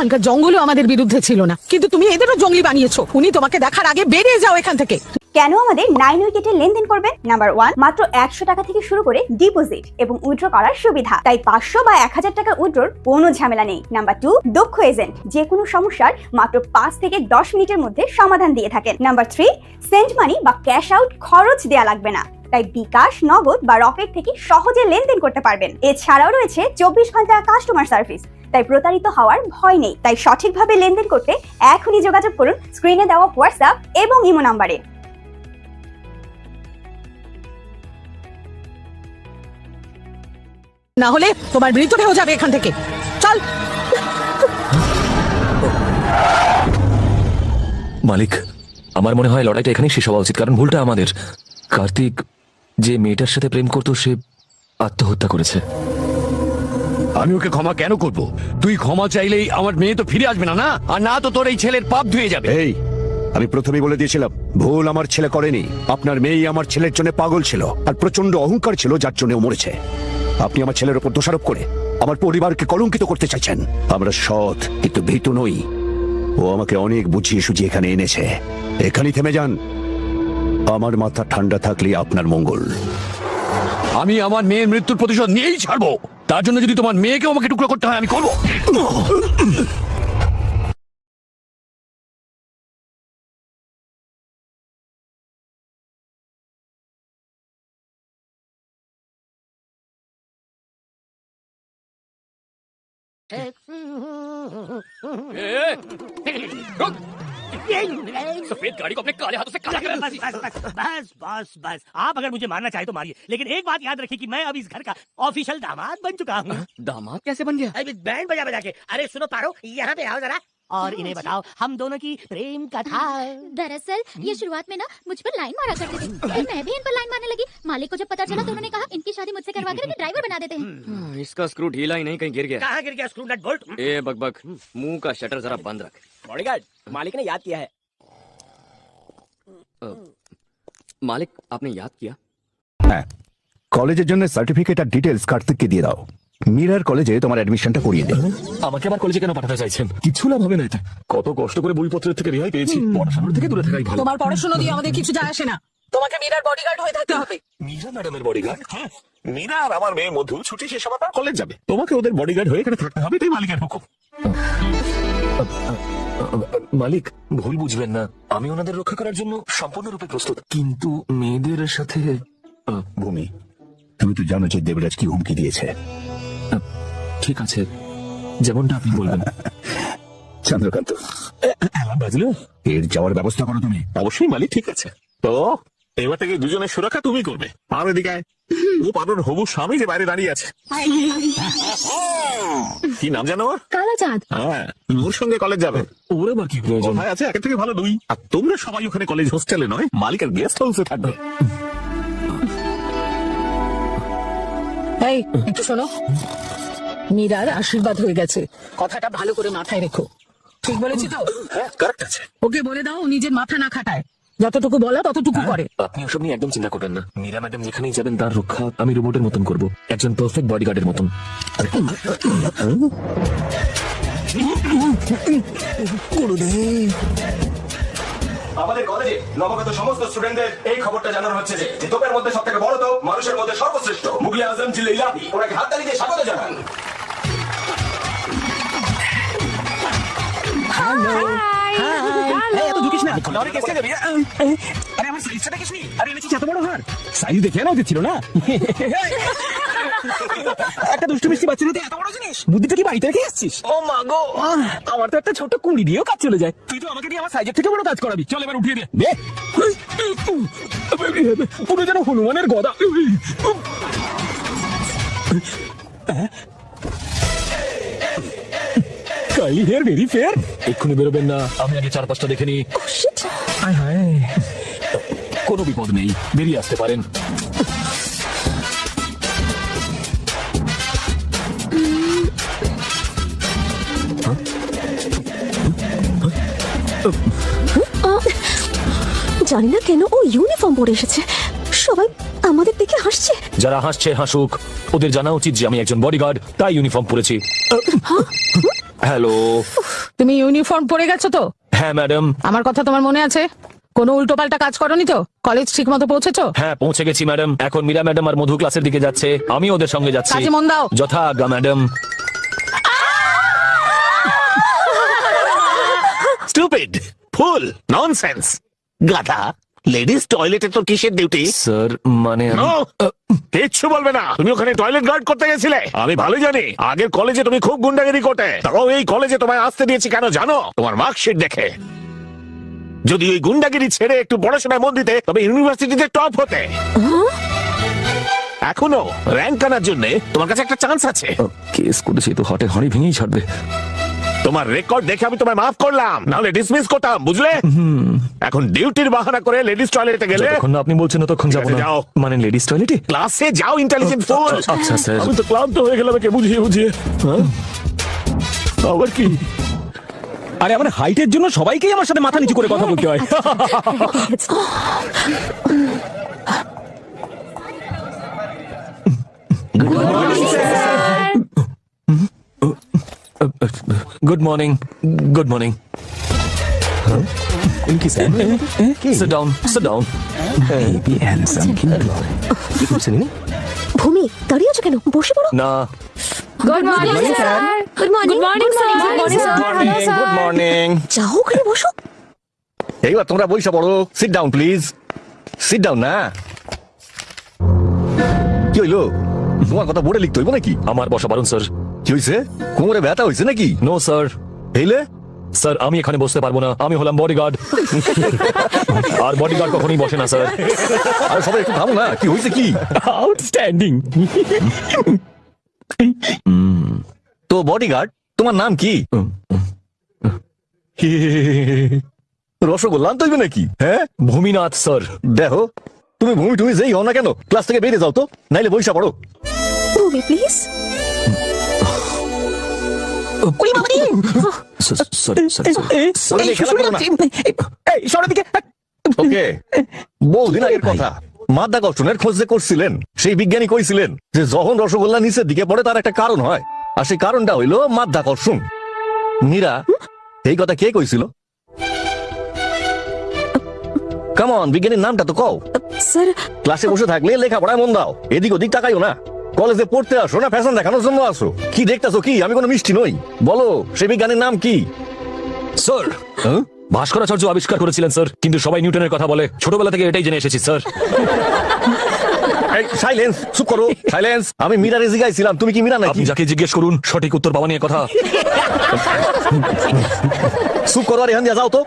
এখানকার জঙ্গলও আমাদের বিরুদ্ধে ছিল না, কিন্তু তুমি এদেরও জঙ্গলি বানিয়েছো। উনি তোমাকে দেখার আগে বেরিয়ে যাও এখান থেকে।
কেন আমাদের 9 উইকেটে লেনদেন করবেন? নাম্বার 1, মাত্র 100 টাকা থেকে শুরু করে ডিপোজিট এবং উইথড্র করার সুবিধা, তাই 500 বা 1000 টাকা উইথড্রর কোনো ঝামেলা নেই। নাম্বার 2, দক্ষ এজেন্ট, যে কোনো সমস্যার মাত্র 5 থেকে 10 মিনিটের মধ্যে সমাধান দিয়ে থাকেন। নাম্বার 3, সেন্ড মানি বা ক্যাশ আউট খরচ দেয়া লাগবে না, তাই বিকাশ, নগদ বা রকেট থেকে সহজে লেনদেন করতে পারবেন। এছাড়াও রয়েছে 24 ঘন্টা কাস্টমার সার্ভিস, তাই প্রতারিত হওয়ার ভয় নেই। তাই সঠিকভাবে লেনদেন করতে এখনই যোগাযোগ করুন স্ক্রিনে দেওয়া হোয়াটসঅ্যাপ এবং ইমো নাম্বারে।
না হলে তোমার মৃত্যু হয়ে যাবে এখান থেকে। চল।
মালিক, আমার মনে হয় লড়াইটা এখানেই শেষ হওয়া উচিত, কারণ ভুলটা আমাদের। কার্তিক যে মেয়েটার সাথে প্রেম করতো সে আত্মহত্যা করেছে।
আমি ওকে ক্ষমা কেন করব? তুই ক্ষমা চাইলেই আমার মেয়ে তো ফিরে আসবে না, না? আর না তো তোর এই ছেলের পাপ ধুয়ে যাবে।
এই, আমি প্রথমেই বলে দিয়েছিলাম, ভুল আমার ছেলে করেনি। আপনার মেয়ে আমার ছেলের জন্য পাগল ছিল আর প্রচন্ড অহংকার ছিল, যার জন্য ও মরেছে। আপনি আমার ছেলের উপর দোষারোপ করে আমার পরিবারকে কলঙ্কিত করতে চাইছেন। আমরা সৎ কিন্তু ভীতু নই। ও আমাকে অনেক বুঝিয়ে সুঝিয়ে এখানে এনেছে। এখানেই থেমে যান। আমার মাথা ঠান্ডা থাকলে আপনার মঙ্গল।
আমি আমার মেয়ের মৃত্যুর প্রতিশোধ নিয়েই ছাড়বো। তার জন্য যদি তোমার মেয়েকেও আমাকে টুকরো করতে হয় আমি করবো।
सफेद गाड़ी को अपने काले हाथों से काला कर। बस बस बस बस बस बस आप अगर मुझे मारना चाहे तो मारिए, लेकिन एक बात याद रखिए कि मैं अब इस घर का ऑफिशियल दामाद बन चुका हूँ।
दामाद कैसे बन गया?
अरे बैंड बजा बजा के। अरे सुनो पारो, यहाँ पे आओ जरा और इन्हें बताओ हम दोनों की प्रेम कथा।
दरअसल ये शुरुआत में ना मुझ पर लाइन मारा करते थे, फिर मैं भी इन पर लाइन मारने लगी। मालिक को जब पता चला तो उन्होंने कहा इनकी शादी मुझसे करवा कर इन्हें ड्राइवर बना देते हैं।
इसका स्क्रू ढीला ही नहीं, कहीं गिर गया।
कहाँ गिर गया स्क्रू नट बोल्ट?
ए बकबक, मुंह का शटर जरा बंद रख।
बॉडीगार्ड, मालिक ने याद किया है।
मालिक, आपने याद किया?
হ্যাঁ, কলেজের জন্য সার্টিফিকেট আর ডিটেলস কার্তিককে দিয়ে দাও। মিরার কলেজে তোমার অ্যাডমিশনটা করিয়ে দে।
আমাকে আবার কলেজে কেন পাঠাতে চাইছেন? কিছু লাভ হবে না এতে। কত কষ্ট করে বইপত্রের থেকে রেহাই পেয়েছি, পড়াশোনার থেকে দূরে থাকাই ভালো।
তোমার পড়াশোনা দিয়ে আমাদের কিছু যায় আসে না। তোমাকে মীরার বডিগার্ড হয়ে থাকতে হবে।
মীরা ম্যাডামের বডিগার্ড? হ্যাঁ, মীরা আর আমার মেয়ে মধু ছুটি শেষ হওয়ার পর কলেজ যাবে। তোমাকে ওদের বডিগার্ড হয়ে এখানে থাকতে হবে, এটাই মালিকের হুকুম।
মালিক, ভুল বুঝবেন না, আমি ওনাদের রক্ষা করার জন্য সম্পূর্ণরূপে প্রস্তুত, কিন্তু মেয়েদের সাথে।
ভূমি, তুমি তো জানো যে দেবরাজ কি হুমকি দিয়েছে।
ঠিক আছে, যেমনটা আপনি বলবেন।
চন্দ্রকান্ত,
অ্যালার্ম বাজলো?
এর যাওয়ার ব্যবস্থা করো তুমি।
অবশ্যই মালিক, ঠিক আছে। তো এবার থেকে দুজনের সুরক্ষা তুমি করবে। আর এদিকে আয়। ও পারোর হবু স্বামী যে বাইরে দাঁড়িয়ে আছে। কি নাম জানো ওর?
কালাচাঁদ।
হ্যাঁ, ওর সঙ্গে কলেজ যাবে।
ওর আবার কি প্রয়োজন?
কোথায় আছে? একের থেকে ভালো দুই। আর তোমরা সবাই ওখানে কলেজ হোস্টেলে নয়, মালিকের গেস্ট হাউসে থাকবে।
এই, একটু শোনো। মীরার আশীর্বাদ হয়ে গেছে, কথাটা ভালো করে মাথায় রেখো। ঠিক বলেছি তো?
হ্যাঁ, কারেক্ট আছে।
ওকে বলে দাও নিজের মাথা না খাটায়, যতটুকু বলা ততটুকু করে।
আপনি ওসব নিয়ে একদম চিন্তা করবেন না। মীরা ম্যাডাম যেখানেই যাবেন তার রক্ষা আমি রোবটের মতন করব, একজন পারফেক্ট বডিগার্ডের মতন।
আমাদের কলেজে নবাগত সমস্ত স্টুডেন্টদের এই খবরটা জানানো হচ্ছে যে তোপের মধ্যে সব থেকে বড় তো মানুষের মধ্যে সর্বশ্রেষ্ঠ মুগলে আজম জিল্লে ইলাহি, ওনাকে হাততালি দিয়ে স্বাগত জানান।
সাইজ দেখে না উচিত ছিল না। একটা দুষ্টু মিষ্টি বাচ্চা হাতে এত বড় জিনিস, বুদ্ধিটা কি বাড়িতে রেখে আসছিস? ও মা গো, আমার তো একটা ছোট কুড়ি দিয়েও কাজ চলে যায়। তুই তো আমাকে দিয়ে আমার সাইজের থেকে বড় কাজ করাবি। চল এবার উঠিয়ে দে। পুরো যেন হনুমানের গদা। কালি হেয়ার ভেরি ফেয়ার।
এক্ষুনি বেরোবেন না, আমি আগে 4-5টা দেখে নিই।
হায় হায়,
কোনো বিপদ নেই, বেরিয়ে আসতে পারেন।
জানি না কেন ও ইউনিফর্ম পরে এসেছে, সবাই আমাদের দেখে হাসছে।
যারা হাসছে হাসুক, ওদের জানা উচিত যে আমি একজন বডিগার্ড, তাই ইউনিফর্ম পরেছি। হ্যালো।
তুমি ইউনিফর্ম পরে গেছো তো?
হ্যাঁ ম্যাডাম।
আমার কথা তোমার মনে আছে? কোনো উল্টোপাল্টা কাজ করনি তো? কলেজ ঠিক মতো পৌঁছেছো?
হ্যাঁ পৌঁছে গেছি ম্যাডাম। এখন মীরা ম্যাডাম আর মধু ক্লাসের দিকে যাচ্ছে, আমি ওদের সঙ্গে যাচ্ছি।
কাজে মন দাও।
যথা আজ্ঞা ম্যাডাম।
স্টুপিড, ফুল, ননসেন্স, গাধা। লেডিস টয়লেটে তোর কিসের ডিউটি?
স্যার মানে
কিচ্ছু বলবে না। তুমি ওখানে টয়লেট গার্ড করতে গেছিলে? আমি ভালো জানি আগের কলেজে তুমি খুব গুন্ডাগিরি করতে। তাও এই কলেজে তোমায় আসতে দিয়েছি কেন জানো? তোমার মার্কশিট দেখে। যদি ওই গুন্ডাগিরি ছেড়ে একটু পড়াশোনায় মন দিতে তবে ইউনিভার্সিটিতে টপ হতে। এখনো র্যাঙ্ক আনার জন্য তোমার কাছে একটা চান্স আছে।
কেস করেছি তো হাটে হাঁড়ি ভেঙেই ছাড়বে।
তোমার রেকর্ড দেখে আমি তোমায় মাফ করলাম, নাহলে ডিসমিস করতাম, বুঝলে? এখন ডিউটির বাহানা করে লেডিস টয়লেটে গেলে।
যতক্ষণ না আপনি বলছেন ততক্ষণ যাবো না।
যাও।
মানে লেডিস টয়লেটে?
ক্লাসে যাও, ইন্টেলিজেন্ট ফুল।
আচ্ছা স্যার।
আমি তো ক্লান্ত হয়ে গেলাম একে বুঝিয়ে বুঝিয়ে। আবার কি?
আরে আমার হাইটের জন্য সবাইকেই আমার সাথে মাথা নিচু করে কথা বলতে হয়।
Good morning. Good morning. Sit down. Sit down.
ভূমি দাঁড়িয়ে আছো কেন? বসে পড়ো।
না।
Good morning sir. Good morning. Good morning sir.
Good morning.
যাও ওখানে বসো।
এইবার তোমরা বইসা পড়ো। Sit down please. Sit down না। কি হইলো? তোমার কথা বোর্ডে লিখতে হইব নাকি?
আমার বসা পারুন স্যার।
কি হইছে? কোমরে ব্যথা হইছে নাকি?
No sir.
এইলে
স্যার আমি এখানে বসতে পারবো না, আমি হলাম বডিগার্ড। আর বডিগার্ড কখনোই বসে না স্যার।
আর সবাই একটু থামো না। কি হইছে কি?
আউটস্ট্যান্ডিং।
তো বডিগার্ড তোমার নাম কি? রসগোল্লা আনতে হইবে নাকি? হ্যাঁ
ভূমিনাথ স্যার।
দেখো তুমি ভূমি টুমি যেই হও না কেন ক্লাস থেকে বেরিয়ে যাও তো, নাইলে বইসা পড়ো।
ভূমি প্লিজ।
ওকে, বহুদিন আগের কথা। মাধ্যাকর্ষণের খোঁজ যে করছিলেন সেই বিজ্ঞানী কইছিলেন যে যখন রসগোল্লা নিচের দিকে পড়ে তার একটা কারণ হয়, আর সেই কারণটা হইল মাধ্যাকর্ষণ। মীরা, এই কথা কে কইছিল? কামন, বিজ্ঞানীর নামটা তো কও।
স্যার
ক্লাসে বসে থাকলে লেখাপড়ায় মন দাও, এদিক ওদিক তাকাইও না। কলেজে পড়তে আসো না ফ্যাশন দেখানোর জন্য আসো? কি দেখতেছো কি? আমি কোনো মিষ্টি নই। বলো সেই বিজ্ঞানীর নাম কি?
স্যার ভাস্করাচার্য আবিষ্কার করেছিলেন স্যার, কিন্তু সবাই নিউটনের কথা বলে। ছোটবেলা থেকে এটাই জেনে এসেছি স্যার।
সাইলেন্স, চুপ করো, সাইলেন্স। আমি মীরারে জিজ্ঞাসিলাম, তুমি কি মীরা নাকি?
আপনি যাকে জিজ্ঞেস করুন সঠিক উত্তর পাওয়া নিয়ে কথা।
চুপ করো আর এখান দিয়ে যাও তো।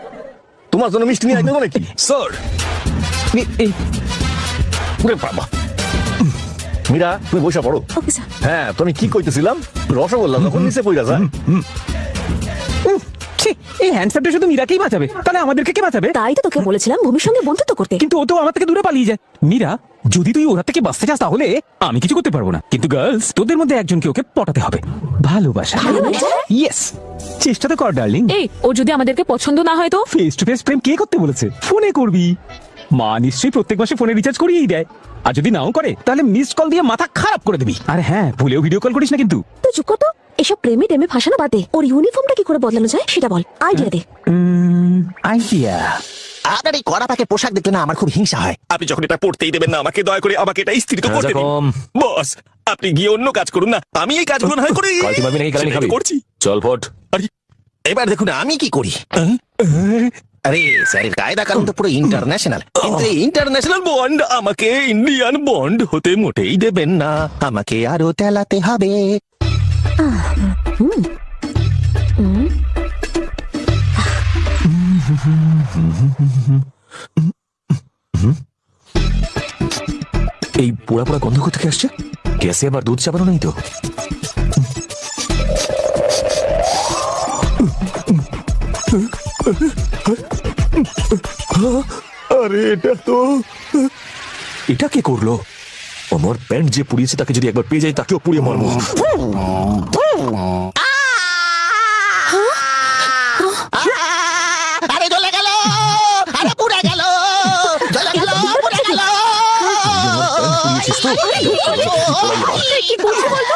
তোমার জন্য মিষ্টি নিয়ে আসবো নাকি?
স্যার
বাবা, মীরা তুমি বসে পড়ো।
Okay sir.
হ্যাঁ তুমি কি কইতেছিলাম? রসগোল্লা যখন নিচে পড়া যায়।
এই হ্যান্ডসাপটা শুধু মীরাকেই বাঁচাবে, তাহলে আমাদেরকে কে বাঁচাবে?
তাই তো তোকে বলেছিলাম ভূমির সঙ্গে বন্ধুত্ব করতে।
কিন্তু ও তো আমার থেকে দূরে পালিয়ে যায়। মীরা, যদি তুই ওরা থেকে বাঁচতে চাস তাহলে আমি কিছু করতে পারবো না, কিন্তু গার্লস তোদের মধ্যে একজনকে ওকে পটাতে হবে। ভালোবাসা। ইয়েস, চেষ্টা তো কর ডার্লিং।
এই ও যদি আমাদেরকে পছন্দ না হয় তো?
ফেস টু ফেস প্রেম কে করতে বলেছে? ফোনে করবি। মা নিশ্চয়ই প্রত্যেক মাসে ফোনে রিচার্জ করিয়েই দেয়, আর যদি নাও করে তাহলে মিসড কল দিয়ে মাথা খারাপ করে দিবি। আর হ্যাঁ, ভুলেও ভিডিও কল করিস না কিন্তু।
তুই চুপ কর তো। এসব প্রেমে টেমে ফাঁসানো বাদে ওর ইউনিফর্মটা কি করে বদলানো যায় সেটা বল, আইডিয়া দে।
আইডিয়া।
আপনার এই কড়া পাকে পোশাক দেখলে না আমার খুব হিংসা হয়।
আপনি যখন এটা পড়তেই দেবেন না আমাকে, দয়া করে আমাকে এটা ইস্ত্রি তো করতে দিন।
কম।
বস আপনি গিয়ে অন্য কাজ করুন না, আমি এই কাজগুলো না হয় করি।
কালকে পাবি নাকি কালকে খাবি?
করছি।
চল ফট।
এবার দেখুন আমি কি করি। আরে স্যারের কায়দা কারণ তো পুরো ইন্টারন্যাশনাল, কিন্তু এই
ইন্টারন্যাশনাল বন্ড আমাকে ইন্ডিয়ান বন্ড হতে মোটেই দেবেন না।
আমাকে আরো তেলাতে হবে।
এই পোড়া পোড়া গন্ধ কোথা থেকে আসছে? গ্যাসে আবার দুধ চাপানো নেই তো?
আরে এটা তো,
এটা কে করলো? আমার প্যান্ট যে পুড়িয়েছে তাকে যদি একবার পেয়ে যাই তাকেও পুড়িয়ে মারবো।
আরে জ্বলে গেল, আরে পুড়ে গেল, জ্বলে গেল, পুড়ে গেল।
আছিস তো?
কি করছো বলতো?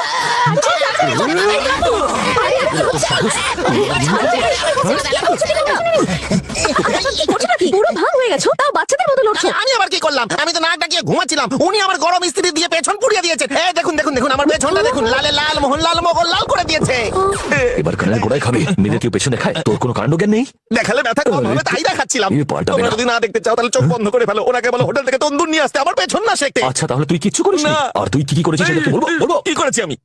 পুরো ভাগ হয়ে গেছো, তাও বাচ্চাদের মতো লড়ছো।
আমি আবার কি করলাম? আমি তো নাক ডাকিয়ে ঘুমাচ্ছিলাম, উনি আমার গরম ইস্ত্রি দিয়ে পেছন পুড়িয়ে দিয়েছেন। এই দেখুন দেখুন দেখুন, আমার পেছনটা দেখুন, লালে লাল মোহনলাল মোগল লাল করে দিয়েছে।
এবার কানের গোড়ায় খাবে, মেয়েদের কেউ পেছনে খায়, তোর কোনো কাণ্ড জ্ঞান নেই।
দেখালে ব্যথা কম হবে তাই দেখাচ্ছিলাম।
এ পাল্টাবে
তোমরা
না।
যদি না দেখতে চাও তাহলে চোখ বন্ধ করে ফেলো, ওনাকে বলো হোটেল থেকে তন্দুর নিয়ে আসতে, আমার পেছন না শেখতে।
আচ্ছা তাহলে তুই কিচ্ছু করিস না?
না।
আর তুই কি কি করেছিস সেটা একটু বলবো? বলবো
কি করেছি আমি?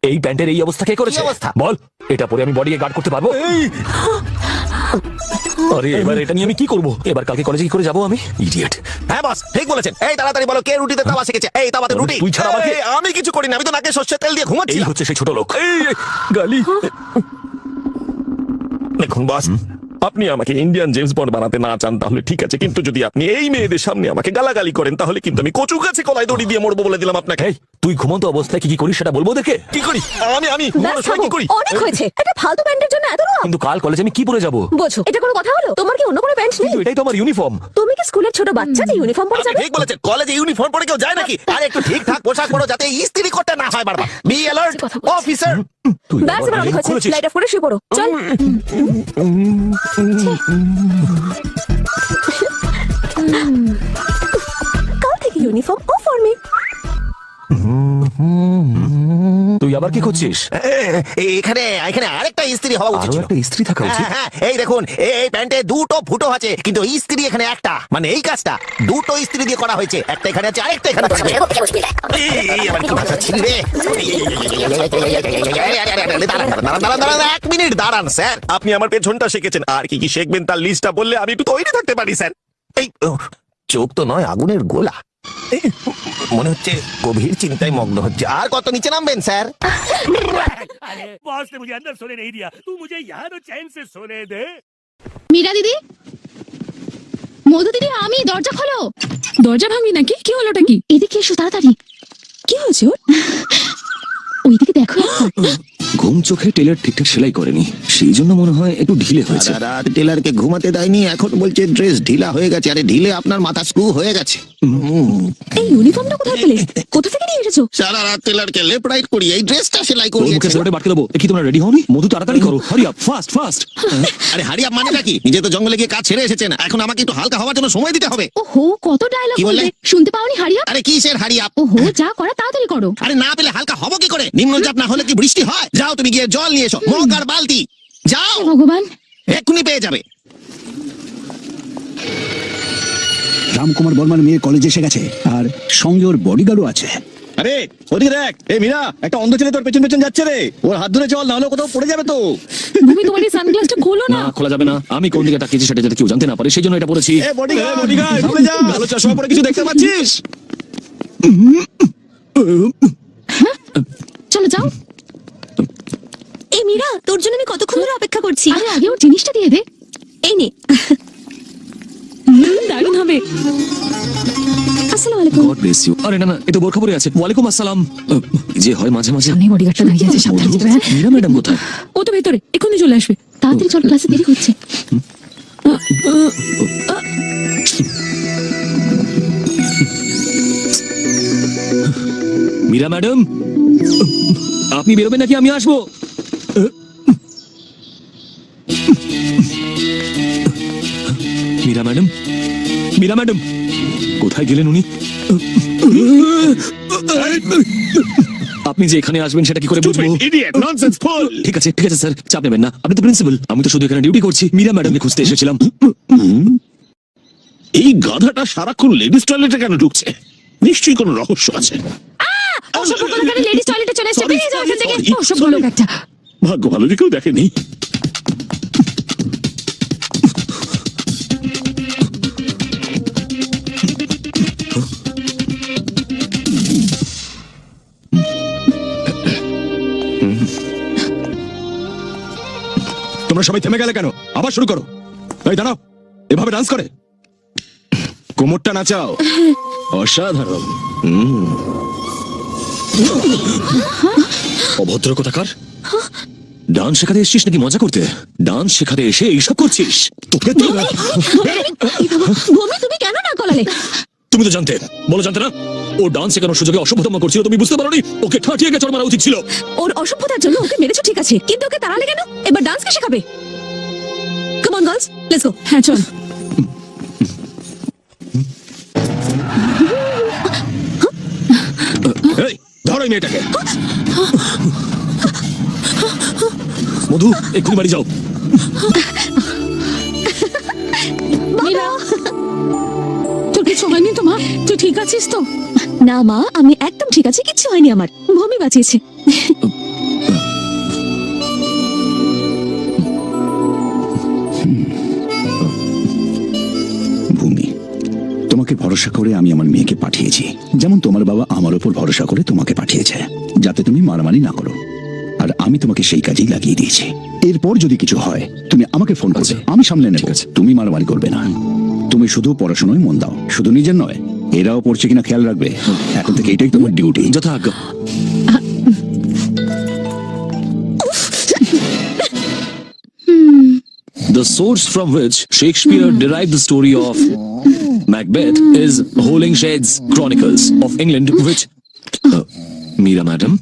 এই প্যান্টের এই অবস্থা কে করেছে?
কি অবস্থা?
বল, এটা পরে আমি বডিকে গার্ড করতে পারবো? আরে এবার এটা নিয়ে আমি কি করবো? এবার কালকে কলেজে কি করে যাবো আমি? ইডিয়েট।
হ্যাঁ বস, ঠিক বলেছেন। এই তাড়াতাড়ি বলো কে রুটিতে তাওয়া শিখেছে? এই তাওয়াতে রুটি।
তুই ছাড়া আমাকে-
এই, আমি কিছু করিনি, আমি তো নাকে সর্ষের তেল দিয়ে
এই
ঘুমাচ্ছিলাম।
হচ্ছে সেই ছোট লোক। গালি।
দেখুন বস, আপনি আমাকে ইন্ডিয়ান জেমস বন্ড বানাতে না চান তাহলে ঠিক আছে, কিন্তু যদি আপনি এই মেয়েদের সামনে আমাকে গালাগালি করেন তাহলে কিন্তু আমি কচু গাছে কলাই দড়ি দিয়ে মরবো বলে দিলাম আপনাকে।
এই, তুই ঘুমন্ত অবস্থায় কি কি করিস সেটা বলবো দেখে?
কি করি আমি
ব্যাস,
ঘুমানোর সময় কি
থামো।
করি?
অনেক হয়েছে, একটা ফালতু প্যান্টের জন্য এত রকম।
কিন্তু কাল কলেজে আমি কি পরে যাবো?
বোঝো, এটা কোনো কথা হলো? তোমার কি অন্য কোনো প্যান্ট নেই?
কিন্তু এটাই তো আমার ইউনিফর্ম।
তুমি কি স্কুলের ছোট বাচ্চা যে ইউনিফর্ম পরে
আপনি
যাবে?
ঠিক বলেছেন, কলেজে ইউনিফর্ম পরে কেউ যায় নাকি? আর একটু ঠিকঠাক পোশাক পরো যাতে ইস্ত্রি করতে না হয় বারবার। বি অ্যালার্ট
কথা বলছি।
অফিসার।
তুই
ব্যাস,
আবার
এবার অনেক
মুখ
হয়েছে,
খুলেছিস।
লাইট অফ করে শুয়ে পড়ো। চল। কাল থেকে ইউনিফর্ম ও ফর্মে।
তুই আবার কি করছিস?
এখানে এখানে আরেকটা ইস্ত্রি হওয়া উচিত
আরো
ছিল।
একটা ইস্ত্রি থাকা উচিত।
হ্যাঁ, এই দেখুন, এই প্যান্টে দুটো ফুটো আছে কিন্তু ইস্ত্রি এখানে একটা। মানে এই কাজটা দুটো ইস্ত্রি দিয়ে করা হয়েছে, একটা এখানে আছে আরেকটা এখানে থাকবে। এই, আবার কি ভাষা ছিল রে? দাঁড়ান, 1 মিনিট দাঁড়ান স্যার।
আপনি আমার পেছনটা শিখেছেন, আর কি কি শিখবেন তার লিস্টটা বললে আমি একটু তৈরি থাকতে পারি স্যার।
এই চোখ তো নয়, আগুনের গোলা। মনে হচ্ছে গভীর চিন্তায় মগ্ন হচ্ছে। আর কত নিচে নামবেন স্যার?
बॉस ने मुझे अंदर सोने नहीं दिया, तू मुझे यहाँ तो चैन से सोने दे।
মীরা দিদি, মধু দিদি, আমি দরজা খোলো। দরজা ভাঙবি নাকি? কি হলোটা কি? এদিকে এসো তাড়াতাড়ি। কি হয়েছে ওর? ওইদিকে দেখো।
ঘুম চোখে টেলার ঠিকঠাক সেলাই করেনি, সেই জন্য মনে হয় একটু ঢিলে হয়েছে।
রাত টেলারকে ঘুমাতে দেয়নি, এখন বলছে ড্রেস ঢিলা হয়ে গেছে। আরে ঢিলে আপনার মাথা স্ক্রু হয়ে গেছে।
এই ইউনিফর্মটা কোথায় পেলে? কোথা থেকে নিয়ে এসেছো?
সারা রাত টেলারকে লেফট রাইট করি, এই ড্রেসটা সেলাই
তোর মুখে
করিয়েছে।
সেলাইটা বাটকে দেবো। কি তোমরা রেডি হওনি? মধু তাড়াতাড়ি করো, হারি আপ, ফাস্ট ফাস্ট।
আরে হারিয়া মানেটা কি? নিজে তো জঙ্গলে গিয়ে কাজ ছেড়ে এসেছেন, এখন আমাকে একটু হালকা হওয়ার জন্য সময় দিতে হবে।
ওহো, কত ডায়লগ
কি বললে?
বলবে, শুনতে পাওনি হারিয়া?
আরে কিসের হারিয়া?
ওহো, যা করা তাড়াতাড়ি করো।
আরে না পেলে হালকা হবো কি করে? নিম্নচাপ না হলে কি বৃষ্টি হয়? যাও তুমি গিয়ে জল নিয়ে এসো, মগ আর বালতি। যাও,
ভগবান।
এক্ষুনি পেয়ে যাবে।
রামকুমার বর্মার মেয়ে কলেজে এসে গেছে, আর সঙ্গে ওর বডিগার্ডও আছে।
আরে ওদিকে দেখ, এই মীরা, একটা অন্ধ ছেলে তোর পেছন পেছন যাচ্ছে রে। ওর হাত ধরে চল, না হলে কোথাও পড়ে যাবে তো।
তুমি তোমার এই সানগ্লাসটা খোলো না।
না, খোলা যাবে না। আমি কোন দিকে তাকিয়েছি সেটা যাতে কেউ জানতে না পারে, সেই জন্য এটা পড়েছি।
এ বডিগার্ড, বডিগার্ড, ভুলে যা। ভালো চশমা পরে কিছু দেখতে পাচ্ছিস?
চলো যাও।
এই মীরা, তোর জন্য আমি কতক্ষণ ধরে অপেক্ষা করছি।
আরে আগে ওর জিনিসটা দিয়ে দে।
এই নে। দারুণ হবে। আসসালামু আলাইকুম।
God bless you. আরে না না, এ তো বোরখা পরে আছে। ওয়ালাইকুম আসসালাম। যে হয় মাঝে মাঝে।
সামনে বডিগার্ডটা দাঁড়িয়ে আছে, সাবধানে যেতে হবে।
মীরা ম্যাডাম কোথায়?
ও তো ভেতরে, এক্ষুনি চলে আসবে।
তাড়াতাড়ি চল, ক্লাসে দেরি হচ্ছে।
মীরা ম্যাডাম, আপনি বেরোবেন নাকি আমি আসবো? মীরা ম্যাডাম, মীরা ম্যাডাম, কোথায় গেলেন উনি? আপনি যে এখানে আসবেন সেটা কি করে বুঝবো?
ইডিয়েট, ননসেন্স ফুল।
ঠিক আছে ঠিক আছে স্যার, চাপ নেবেন না। আপনি তো প্রিন্সিপাল, আমি তো শুধু এখানে ডিউটি করছি। মীরা ম্যাডামকে খুঁজতে এসেছিলাম।
এই গাধাটা সারাক্ষণ লেডিস টয়লেটে কেন ঢুকছে? নিশ্চয়ই কোনো রহস্য আছে।
অসভ্য কোথাকারে লেডিস টয়লেটে চলে এসেছে, বেরিয়ে যাও এখান থেকে।
Sorry,
অসভ্য লোক একটা।
ভাগ্য ভালো যে কেউ দেখেনি।
তোমরা সবাই থেমে গেলে কেন? আবার শুরু করো। এই দাঁড়াও, এভাবে ডান্স করে কোমরটা নাচাও।
অসাধারণ। অভদ্র কোথাকার। ডান্স শেখাতে এসেছিস নাকি মজা করতে? ডান্স শেখাতে এসে এইসব করছিস? তোকে তো
ভূমি, তুমি কেন না গলালে?
তুমি তো জানতে, বলো জানতে না? ও ডান্স শেখানোর সুযোগে অসভ্যতম করছিল, তুমি বুঝতে পারোনি? ওকে ঠাঁটিয়ে চড় মারা উচিত ছিল।
ওর অসভ্যতার জন্য ওকে মেরেছো ঠিক আছে, কিন্তু ওকে তাড়ালে কেন? এবার ডান্স কে শেখাবে? Come on girls, let's go. হ্যাঁ চল।
এই, ধরো এই মেয়েটাকে। মধু, এক্ষুনি বাড়ি যাও।
মীরা, তোর কিছু হয়নি তো মা? তুই ঠিক আছিস তো? না মা, আমি একদম ঠিক আছি, কিচ্ছু হয়নি আমার। ভূমি বাঁচিয়েছে।
ভূমি, তোমাকে ভরসা করে আমি আমার মেয়েকে পাঠিয়েছি, যেমন তোমার বাবা আমার উপর ভরসা করে তোমাকে পাঠিয়েছে, যাতে তুমি মারামারি না করো। আর আমি তোমাকে সেই কাজেই লাগিয়ে দিয়েছি। এরপর যদি কিছু হয় তুমি আমাকে ফোন করবে, আমি সামলে নেব। তুমি মারামারি করবে না। তুমি শুধু পড়াশোনায় মন দাও, শুধু নিজের নয়, এরাও পড়ছে কিনা খেয়াল রাখবে। এখন থেকে এটাই তোমার duty.
যথাজ্ঞা। The source from which Shakespeare derived the story of Macbeth is Holinshed's Chronicles of England, which Meera madam,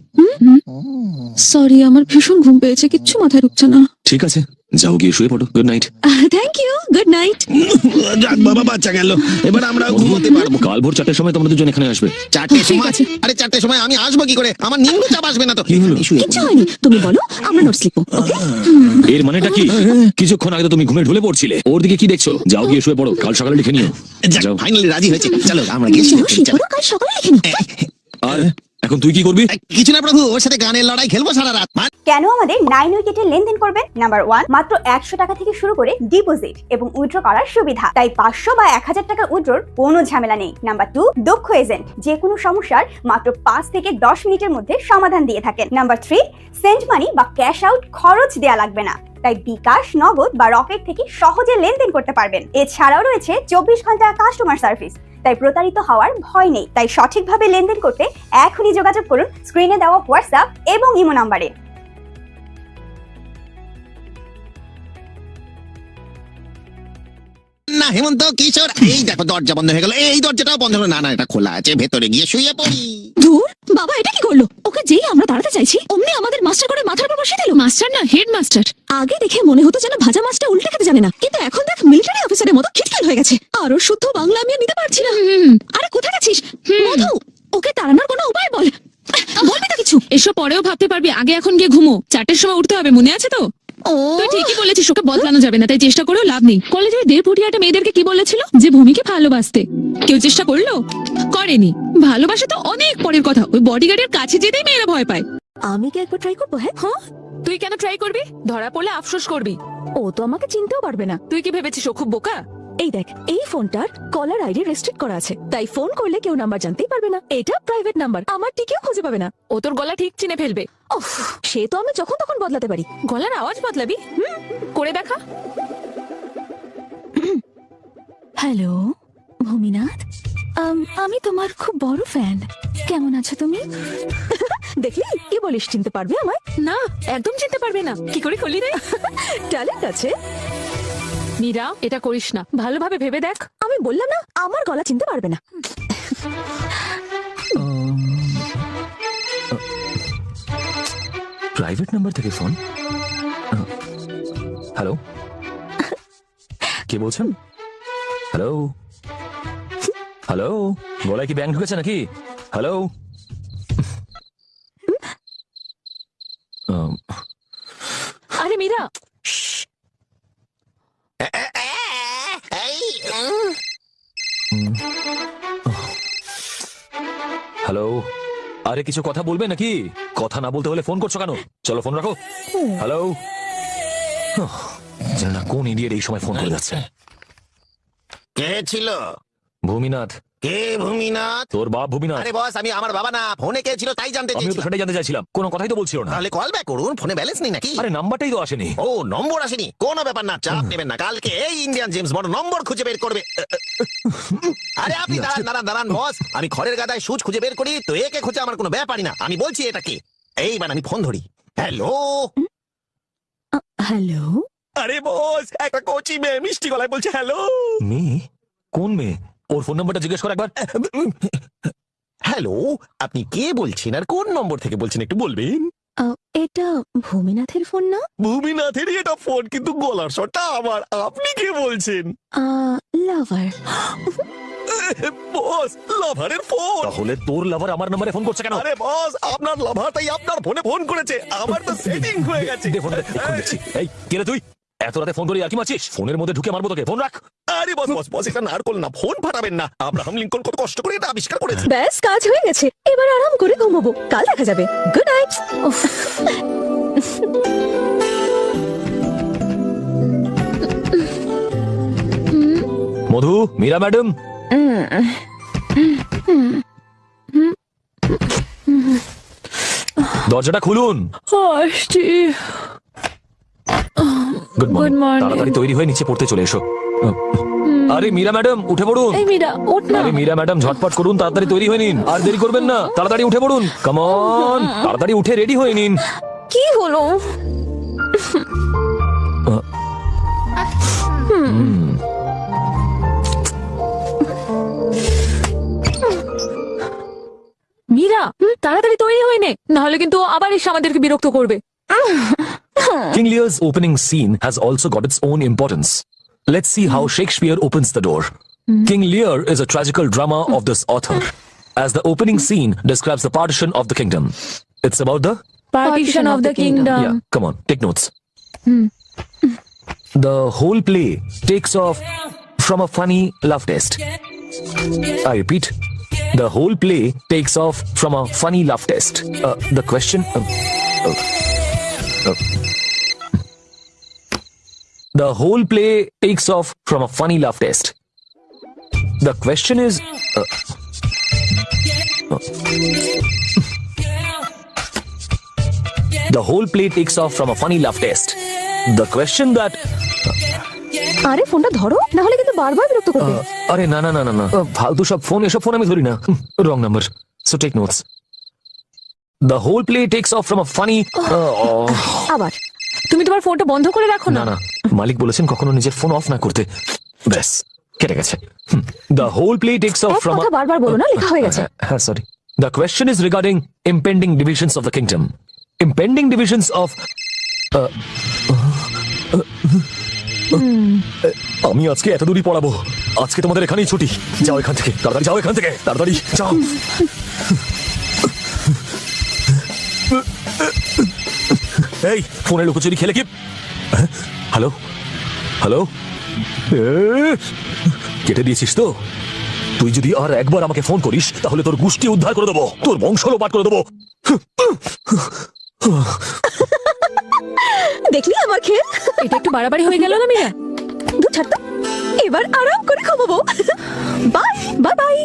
sorry, আমার ভীষণ ঘুম পেয়েছে, কিচ্ছু মাথায় ঢুকছে না।
ঠিক আছে, যাও গিয়ে শুয়ে পড়ো। Good night.
Thank you, good night.
যাক বাবা, বাচ্চা গেল, এবার আমরা ঘুমোতে পারবো।
কাল ভোর 4টার সময় তোমরা দুজন এখানে আসবে।
4টের সময়? আরে 4টের সময় আমি আসবো কি করে? আমার নিম্ন চাপ আসবে না তো?
কি হলো?
কিচ্ছু হয়নি, তুমি বলো, আমরা নোটস লিখবো। ওকে?
এর মানেটা কি? কিছুক্ষণ আগে তো তুমি ঘুমে ঢলে পড়ছিলে, ওর দিকে কি দেখছো? যাও গিয়ে শুয়ে পড়ো, কাল সকালে লিখে নিও। যাও।
ফাইনালি রাজি হয়েছে, চলো আমরা গিয়ে
যাও, শুয়ে পড়ো, কাল সকালে লিখে নিও।
আর এখন তুই কি করবি?
কিছু না প্রভু, ওর সাথে গানের লড়াই খেলবো সারা রাত।
কেন আমাদের 9 উইকেটে লেনদেন করবেন? নাম্বার 1, মাত্র 100 টাকা থেকে শুরু করে ডিপোজিট এবং উইথড্র করার সুবিধা, তাই 500 বা 1000 টাকার উইথড্রর কোনো ঝামেলা নেই। নাম্বার 2, দক্ষ এজেন্ট, যে কোনো সমস্যার মাত্র 5 থেকে 10 মিনিটের মধ্যে সমাধান দিয়ে থাকেন। নাম্বার 3, সেন্ড মানি বা ক্যাশ আউট খরচ দেয়া লাগবে না, তাই বিকাশ, নগদ বা রকেট থেকে সহজে লেনদেন করতে পারবেন। এছাড়াও রয়েছে 24 ঘন্টা কাস্টমার সার্ভিস, তাই প্রতারিত হওয়ার ভয় নেই। তাই সঠিকভাবে লেনদেন করতে এখনই যোগাযোগ করুন স্ক্রিনে দেওয়া হোয়াটসঅ্যাপ এবং ইমো নাম্বারে।
না হেমন্ত, কিশোর, এই দেখো দরজা বন্ধ হয়ে গেল। এই দরজাটাও বন্ধ হলো না। না, এটা খোলা আছে, ভেতরে গিয়ে শুয়ে পড়ি।
ধুর, বাবা এটা কি করলো? ওকে যেই আমরা তাড়াতে চাইছি অমনি আমাদের মাস্টার করে মাথার উপর বসিয়ে দিল। মাস্টার না, হেড মাস্টার। আগে দেখে মনে হতো যেন ভাজা মাছটা উল্টে খেতে জানে না, কিন্তু এখন দেখ মিলিটারি অফিসারের মতো খিটখিল হয়ে গেছে। আরো শুদ্ধ বাংলা আমি নিতে পারছি না। আরে কোথায় গেছিস মধু? ওকে তাড়ানোর কোনো উপায় বল, বলবি তো কিছু?
এসব পরেও ভাবতে পারবি, আগে এখন গিয়ে ঘুমো। 4টের সময় উঠতে হবে, মনে আছে তো? তুই ঠিকই বলেছিস, ওকে বদলানো যাবে না, তাই চেষ্টা করেও লাভ নেই। কলেজে ওই দেড়পুটিয়াটা মেয়েদেরকে কি বলেছিল? যে ভূমিকে ভালোবাসতে। কেউ চেষ্টা করলো? করেনি। ভালোবাসা তো অনেক পরের কথা, ওই বডিগার্ডের কাছে যেতেই মেয়েরা ভয় পায়।
আমি কি একবার ট্রাই করবো? হ্যাঁ,
তুই কেন ট্রাই করবি? ধরা পড়লে আফসোস করবি।
ও তো আমাকে চিনতেও পারবে না।
তুই কি ভেবেছিস ও খুব বোকা?
এই দেখ, এই ফোনটার কলার আইডি রেস্ট্রিক্ট করা আছে, তাই ফোন করলে কেউ নাম্বার জানতেই পারবে না। এটা প্রাইভেট নাম্বার, আমার টিকেও খুঁজে পাবে না।
ও তোর গলা ঠিক চিনে ফেলবে।
ওফ, সে তো আমি যখন তখন বদলাতে পারি।
গলার আওয়াজ বদলাবি? করে দেখা।
হ্যালো ভূমিনাথ, আমি তোমার খুব বড় ফ্যান। কেমন আছো তুমি? দেখলি, কি বলিস, চিনতে পারবে আমায়?
না, একদম চিনতে পারবে না। কি করে করলি রে?
ট্যালেন্ট আছে।
মীরা, এটা করিস না, ভালোভাবে ভেবে দেখ।
আমি বললাম না, আমার গলা চিনতে পারবে না।
প্রাইভেট নাম্বার থেকে ফোন। হ্যালো, কে বলছেন? হ্যালো হ্যালো, গলায় কি ব্যাংক ঢুকেছে নাকি? হ্যালো।
আরে মীরা,
হ্যালো। আরে কিছু কথা বলবে নাকি? কথা না বলতে হলে ফোন করছো কেন? চলো ফোন রাখো। হ্যালো। জানি না কোন ইডিয়েট এই সময় ফোন করে যাচ্ছে।
কে ছিল?
ভূমিনাথ।
কে ভূমিনাথ?
তোর বাপ ভূমিনাথ।
আরে বস, আমি আমার বাবা না, ফোনে কে ছিল তাই জানতে
আমিও তো
চাইছি।
সেটাই জানতে চাইছিলাম, কোনো কথাই তো বলছিল না।
তাহলে কল ব্যাক করুন, ফোনে ব্যালেন্স নেই নাকি?
আরে নাম্বারটাই তো আসেনি।
ও, নম্বর আসেনি, কোনো ব্যাপার না, চাপ নেবেন না, কালকে এই ইন্ডিয়ান জেমস বড় নম্বর খুঁজে বের করবে। আরে আপনি দাঁড়ান বস, আমি খড়ের গাদায় সুচ খুঁজে বের করি, তো একে খুঁজে আমার কোনো ব্যাপারই না। আমি বলছি এটা কে। এইবার আমি ফোন ধরি। Hello
hello.
আরে বস, একটা কোচি মেয়ে মিষ্টি গলায় বলছে হ্যালো।
মেয়ে? কোন মেয়ে? ওর ফোন নাম্বারটা জিজ্ঞেস কর একবার।
হ্যালো, আপনি কে বলছেন আর কোন নম্বর থেকে বলছেন একটু বলবেন?
এটা ভূমিনাথের ফোন না?
ভূমিনাথেরই এটা ফোন, কিন্তু গলার স্বরটা আমার। আপনি কে বলছেন?
লাভার।
বস, লাভারের ফোন?
তাহলে তোর লাভার আমার নম্বরে ফোন করছে কেন?
আরে বস, আপনার লাভার তাই আপনার ফোনে ফোন করেছে। আমার তো সেটিং হয়ে গেছে।
দে ফোন দে, এক্ষুনি দেখছি। এই কে রে তুই? এত রাতে ফোন করি আর কি মারছিস? ফোনের মধ্যে ঢুকে মারবো তোকে। ফোন রাখ।
আরে বস বস বস, এটা নারকল না, ফোন ফাটাবেন না। আব্রাহাম লিঙ্কন কত কষ্ট করে এটা আবিষ্কার করেছে।
ব্যাস, কাজ হয়ে গেছে, এবার আরাম করে ঘুমাবো, কাল দেখা যাবে। Good night.
Madhu, Meera madam. দরজাটা খুলুন।
আসছি।
Good morning.
morning.
তাড়াতাড়ি তৈরি হয়ে নিচে পড়তে চলে এসো। আরে মীরা ম্যাডাম, উঠে পড়ুন।
এই মীরা, ওঠ না।
আরে মীরা ম্যাডাম, ঝটপট করুন, তাড়াতাড়ি তৈরি হয়ে নিন, আর দেরি করবেন না। তাড়াতাড়ি উঠে পড়ুন, কাম অন, তাড়াতাড়ি উঠে রেডি হয়ে নিন।
কি হলো? মীরা, তাড়াতাড়ি তৈরি হয়ে নে, নাহলে কিন্তু ও আবার এসে আমাদেরকে বিরক্ত করবে।
King Lear's opening scene has also got its own importance. Let's see how Shakespeare opens the door. King Lear is a tragical drama of this author, as the opening scene describes the partition of the kingdom. It's about the
Partition of the kingdom.
Yeah, come on, take notes. The whole play takes off from a funny love test. I repeat, the whole play takes off from a funny love test. The question. The whole play takes off from a funny love test. The question is. The whole play takes off from a funny love test. The question that.
আরে ফোনটা ধরো, না হলে কিন্তু বারবার বিরক্ত করবে।
আরে না না না না না, ফালতু সব ফোন, এসব ফোন আমি ধরি না। Wrong number, so take notes. The whole play takes off from a funny.
আবার
তুমি তোমার ফোনটা বন্ধ করে রাখো
না
না।
না, মালিক বলেছেন কখনো নিজের ফোন অফ না করতে। ব্যাস, কেটে গেছে। The whole play takes off
এক
from
কথা বারবার বলো না, লেখা হয়ে গেছে।
হ্যাঁ, sorry. The question is regarding impending divisions of the kingdom. Impending divisions of. আমি আজকে এত দূরই পড়াবো। আজকে তোমাদের এখানেই ছুটি। যাও এখান থেকে, তাড়াতাড়ি যাও এখান থেকে, তাড়াতাড়ি যাও। এই ফোনে লুকোচুরি খেলে কি? হ্যালো হ্যালো, কেটে দিয়েছিস তো? তুই যদি আর একবার আমাকে ফোন করিস তাহলে তোর গোষ্ঠী উদ্ধার করে দেবো, তোর বংশ লোপাট করে দেবো।
দেখলি আমার খেল?
এটা একটু বাড়াবাড়ি হয়ে গেল না মীরা?
দু ছাড় তো, এবার আরাম করে ঘুমাবো। Bye bye bye.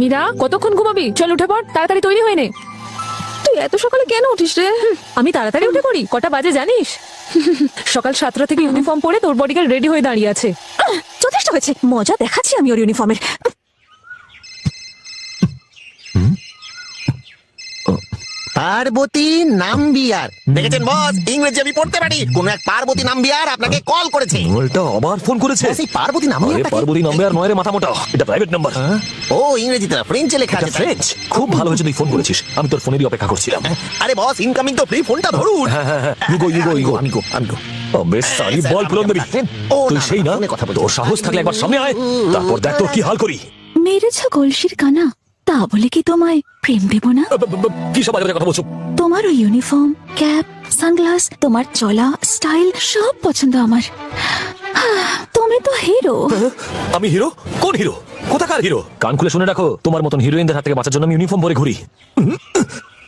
মীরা, কতক্ষণ ঘুমাবি? চল উঠে পড়, তাড়াতাড়ি তৈরি হয়ে নে।
তুই এত সকালে কেন উঠিস রে?
আমি তাড়াতাড়ি উঠে পড়ি। কটা বাজে জানিস? সকাল 7টা থেকে ইউনিফর্ম পরে তোর বডিগার্ড রেডি হয়ে দাঁড়িয়ে আছে।
যথেষ্ট হয়েছে, মজা দেখাচ্ছি আমি ওর ইউনিফর্মের।
পার্বতী নাম্বিয়ার, দেখেছেন বস, ইংরেজি আমি পড়তে পারি। কোন এক পার্বতী নাম্বিয়ার আপনাকে কল করেছে।
ওটা আবার ফোন করেছে?
বস, এই পার্বতী
আরে
নাম্বিয়ার
পার্বতী নাম্বার নয় রে, মাথা মোটা। এটা প্রাইভেট নাম্বার।
ও ইংরেজিতে না, ফ্রেঞ্চে লেখা
এটা
আছে।
ফ্রেঞ্চ। খুব ভালো হয়েছে তুই ফোন করেছিস, আমি তোর ফোনেরই অপেক্ষা করছিলাম।
আরে বস, ইনকামিং তো ফ্রি, ফোনটা ধরুন।
হ্যাঁ হ্যাঁ হ্যাঁ, ইগো আমি গো। বেশ সারি বল পুরন দেবী।
ও,
তুই
না,
সেই না?
ফোনে কথা বলছি।
তোর সাহস থাকলে একবার সামনে আয়, তারপর দেখ তোর কি হাল করি।
মেরেছ গলসির কানা, তা বলে কি তোমায় প্রেম দেব না?
কি সব বাজে বাজে কথা বলছো?
তোমার ওই ইউনিফর্ম, ক্যাপ, সানগ্লাস, তোমার চলা স্টাইল সব পছন্দ আমার। তুমি তো হিরো।
আমি হিরো? কোন হিরো? কোথাকার হিরো? কান খুলে শুনে রাখো, তোমার মতন হিরোইনদের হাত থেকে বাঁচার জন্য আমি ইউনিফর্ম পরে ঘুরি।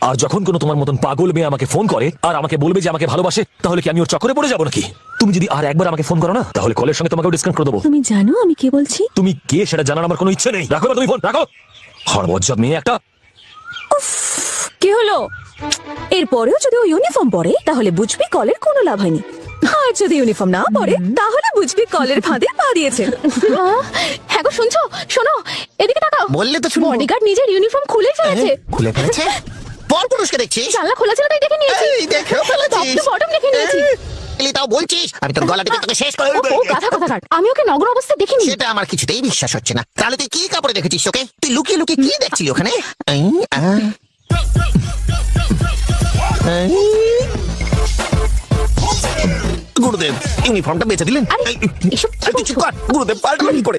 আর যখন কোনো তোমার মতন পাগল মেয়ে আমাকে ফোন করে আর আমাকে বলবে যে আমাকে ভালোবাসে, তাহলে কি আমি ওর চক্করে পড়ে যাবো নাকি? তুমি যদি আর একবার আমাকে ফোন করো না, তাহলে কলের সঙ্গে তোমাকে ডিসকানেক্ট করে দেবো।
তুমি জানো আমি কে বলছি?
তুমি কে সেটা জানার আমার কোনো ইচ্ছে নেই। রাখো না তুমি ফোন, রাখো। হড়বজ্জাব মেয়ে একটা।
কি হলো?
এরপরেও যদি ও ইউনিফর্ম পরে তাহলে বুঝবি কলের কোনো লাভ হয়নি, আর যদি ইউনিফর্ম না পরে তাহলে বুঝবি কলের ফাঁদে পা দিয়েছে। হ্যাঁ গো, শুনছো? শোনো, এদিকে তাকাও।
বললে তো শুনবো।
বডিগার্ড নিজের ইউনিফর্ম খুলে ফেলেছে।
খুলে ফেলেছে? পর পুরুষকে দেখছি।
জানলা খোলা ছিল তাই দেখে নিয়েছি।
এই, দেখেও ফেলেছিস?
টপ টু বটম দেখে নিয়েছি।
এলি তাও বলছিস আমি তোর গলা টিপে তোকে শেষ করে
ও গাধা কথাকার, আমি ওকে নগ্ন অবস্থায় দেখিনি।
সেটা আমার কিছুতেই বিশ্বাস হচ্ছে না। তাহলে তুই কি কাপড়ে দেখেছিস ওকে? তুই লুকিয়ে লুকিয়ে কি দেখছিলি ওখানে? গুরুদেব ইউনিফর্মটা বেঁচে দিলেন।
আরে, এসব কি
কিছু কর গুরুদেব, পাল্টালো কি করে?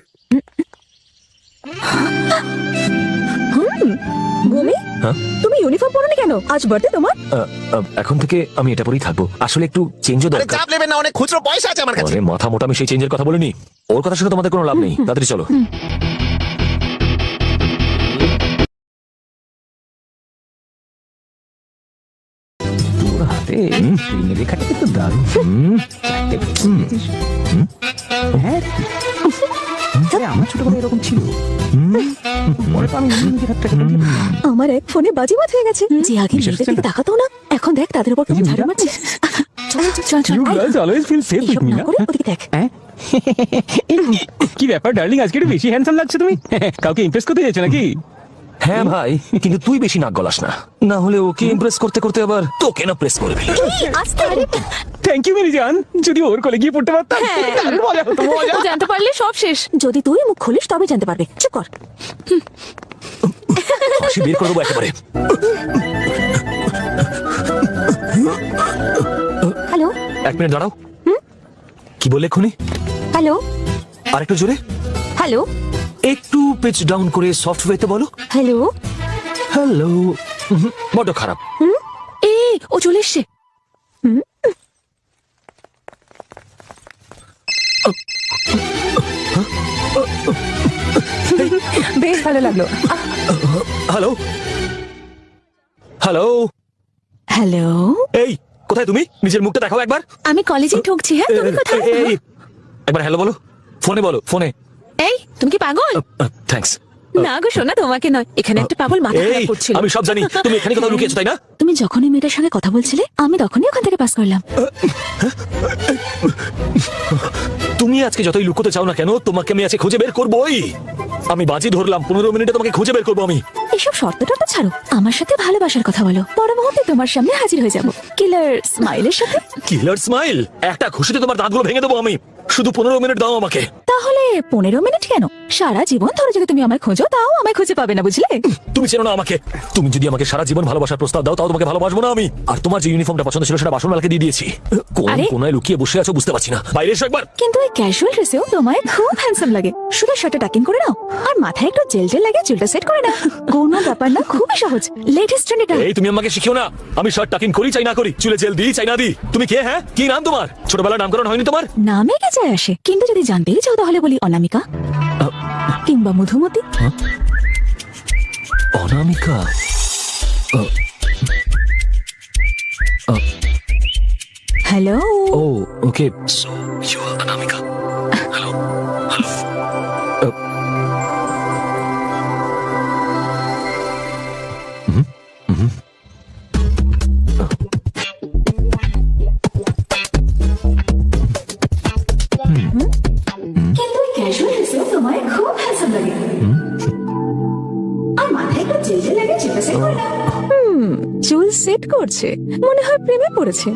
ভূমি,
হ্যাঁ?
তুমি ইউনিফর্ম পরোনি কেন? আজ বার্থডে তোমার?
এখন থেকে আমি এটা পরেই থাকবো। আসলে একটু চেঞ্জও
আরে
দরকার।
চাপ নেবেন না, অনেক খুচরো পয়সা আছে আমার কাছে।
আরে মাথা মোটা, আমি সেই চেঞ্জের কথা বলিনি। ওর কথা শুনে তোমাদের কোনো লাভ নেই। তাড়াতাড়ি চলো।
তোর হাতে লেখাটা কিন্তু দারুণ। হ্যাঁ আরে, আমার ছোটবেলায় এরকম ছিল। পরে তো আমি নিজের হাতটাকে
আমার এক ফোনে বাজিমাত হয়ে গেছে। যে আগে মেয়েদের দিকে তাকাতো না, এখন দেখ তাদের উপর কেমন ঝাড়ু মারছে। চল চল চল চল,
You
আয়।
girls always feel safe with
এসব
me,
না
না?
করে ওদিকে দেখ।
হ্যাঁ? কি ব্যাপার ডার্লিং, আজকে একটু বেশি হ্যান্ডসাম লাগছে তুমি। কাউকে ইমপ্রেস করতে যাচ্ছ নাকি?
হ্যাঁ ভাই, কিন্তু তুই বেশি নাক গলাস না, না হলে ওকে ইমপ্রেস করতে করতে আবার তোকে না প্রেস করবি।
আস্তে আরে,
থ্যাংক ইউ মেরি জান। যদি ওর কোলে গিয়ে পড়তে পারতাম দারুণ মজা হতো, মজা।
ও জানতে পারলে সব শেষ। যদি তুই মুখ খুলিস তবে জানতে পারবে। চুপ কর।
হাসি বের করে দেবো একেবারে।
হ্যালো
1 মিনিট দাঁড়াও। কি বললে এক্ষুনি?
হ্যালো
আরেকটু জোরে,
হ্যালো
একটু পিচ ডাউন করে সফট ওয়েতে বলো।
হ্যালো।
হ্যালো। বড্ড খারাপ।
এ ও চলে এসছে। বেশ ভালো লাগলো।
হ্যালো হ্যালো
হ্যালো,
এই কোথায় তুমি? নিজের মুখটা দেখাও একবার।
আমি কলেজে ঢুকছি। হ্যাঁ, তুমি কোথায়?
এই, একবার হ্যালো বলো, ফোনে বলো, ফোনে।
এই তুমি কি পাগল?
থ্যাঙ্কস।
না গো শোনা, তোমাকে নয়, এখানে একটা পাগল মাথা
এই
খারাপ করছিল।
আমি সব জানি, তুমি এখানে কোথাও লুকিয়েছো তাই না?
তুমি যখনই মেয়েটার সঙ্গে কথা বলছিলে, আমি তখনই ওখান থেকে পাস করলাম।
তুমি আজকে যতই লুকোতে চাও না কেন, তোমাকে আমি আজকে খুঁজে বের করবোই। আমি বাজি ধরলাম 15 মিনিটে তোমাকে খুঁজে বের করবো আমি।
এসব শর্তটা তো ছাড়ো, আমার সাথে ভালোবাসার কথা বলো। পর মুহূর্তে তোমার সামনে হাজির হয়ে যাব কিলার স্মাইলের সাথে।
কিলার স্মাইল? একটা খুশিতে তোমার দাঁতগুলো ভেঙে দেবো আমি। শুধু 15 মিনিট দাও আমাকে।
তাহলে 15 মিনিট কেন? সারা জীবন ধরে যদি তুমি আমায় খোঁজো, তাও আমায় খুঁজে পাবে না, বুঝলে?
তুমি চেনো না আমাকে। তুমি যদি আমাকে সারা জীবন ভালোবাসার প্রস্তাব দাও, তাও তোমাকে ভালোবাসবো না আমি। আর তোমার যে ইউনিফর্মটা পছন্দ ছিল সেটা বাসনওয়ালাকে দিয়ে দিয়েছি। কোন
আরে?
কোনায় লুকিয়ে বসে আছো বুঝতে পারছি না। বাইরে এসো একবার।
কিন্তু এই ক্যাজুয়াল ড্রেসেও তোমায় খুব হ্যান্ডসাম লাগে। শুধু শার্টটা টাকিং করে নাও আর মাথায় একটু জেল জেল লাগে, চুলটা সেট করে নাও। কোনো ব্যাপার না, খুবই সহজ। লেটেস্ট ট্রেন্ড এটা।
এই তুমি আমাকে শিখিও না। আমি শার্ট টাকিং করি চাই না করি, চুলে জেল দিই চাই না দিই। তুমি কে? হ্যাঁ, কি নাম তোমার? ছোটবেলার নামকরণ হয়নি তোমার?
নামে কে যায় আসে, কিন্তু যদি জানতেই চাও তাহলে বলি অনামিকা কিংবা মধুমতি।
অনামিকা?
হ্যালো।
ও okay, so you are Anamika. Hello hello.
কিন্তু এই ক্যাজুয়াল ড্রেসেও তোমায় খুব হ্যান্ডসাম লাগে। আর মাথায় একটু জেল জেল লাগে, চুলটা সেট করে নাও। চুল সেট করছে, মনে হয় প্রেমে পড়েছে।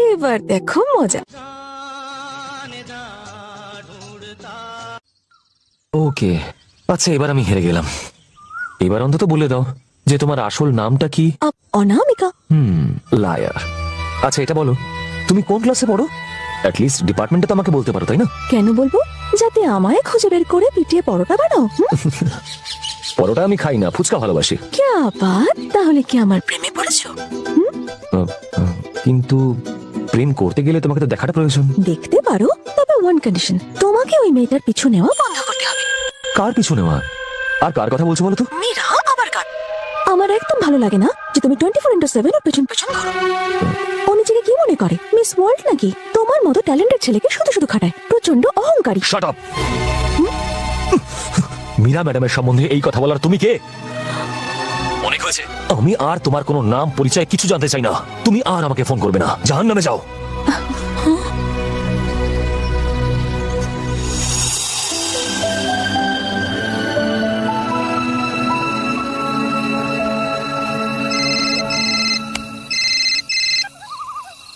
এবার দেখো মজা।
ওকে, আচ্ছা এবার আমি হেরে গেলাম। এবার অন্তত বলে দাও যে তোমার আসল নামটা কি?
অনামিকা।
লায়ার। আচ্ছা এটা বলো, তুমি কোন ক্লাসে পড়ো? অ্যাটলিস্ট ডিপার্টমেন্টে তো আমাকে বলতে পারো তাই না?
কেন বলবো? যাতে আমায় খুঁজে বের করে পিটিয়ে পরোটা বানাও।
পরোটা আমি খাই না, ফুচকা ভালোবাসি।
ক্যা বাত, তাহলে কি আমার প্রেমে পড়েছো?
কিন্তু প্রেম করতে গেলে তোমাকে তো দেখাটা প্রয়োজন।
দেখতে পারো, তবে ওয়ান কন্ডিশন, তোমাকে ওই মেয়েটার পিছু নেওয়া বন্ধ করতে হবে।
কার পিছু নেওয়া? আর কার কথা বলছো বলো তো?
মীরা আবার কার? আমার একদম ভালো লাগে না যে তুমি 24/7 ওর পেছন পেছন ঘোরো। ও নিজেকে কি মনে করে, মিস ওয়ার্ল্ড নাকি? তোমার মতো ট্যালেন্টেড ছেলেকে শুধু শুধু খাটায়, প্রচন্ড অহংকারী।
Shut up. মীরা ম্যাডামের সম্বন্ধে এই কথা বলার তুমি কে? অনেক হয়েছে। আমি আর তোমার কোনো নাম পরিচয় কিছু জানতে চাই না। তুমি আর আমাকে ফোন করবে না, জাহান্নামে যাও।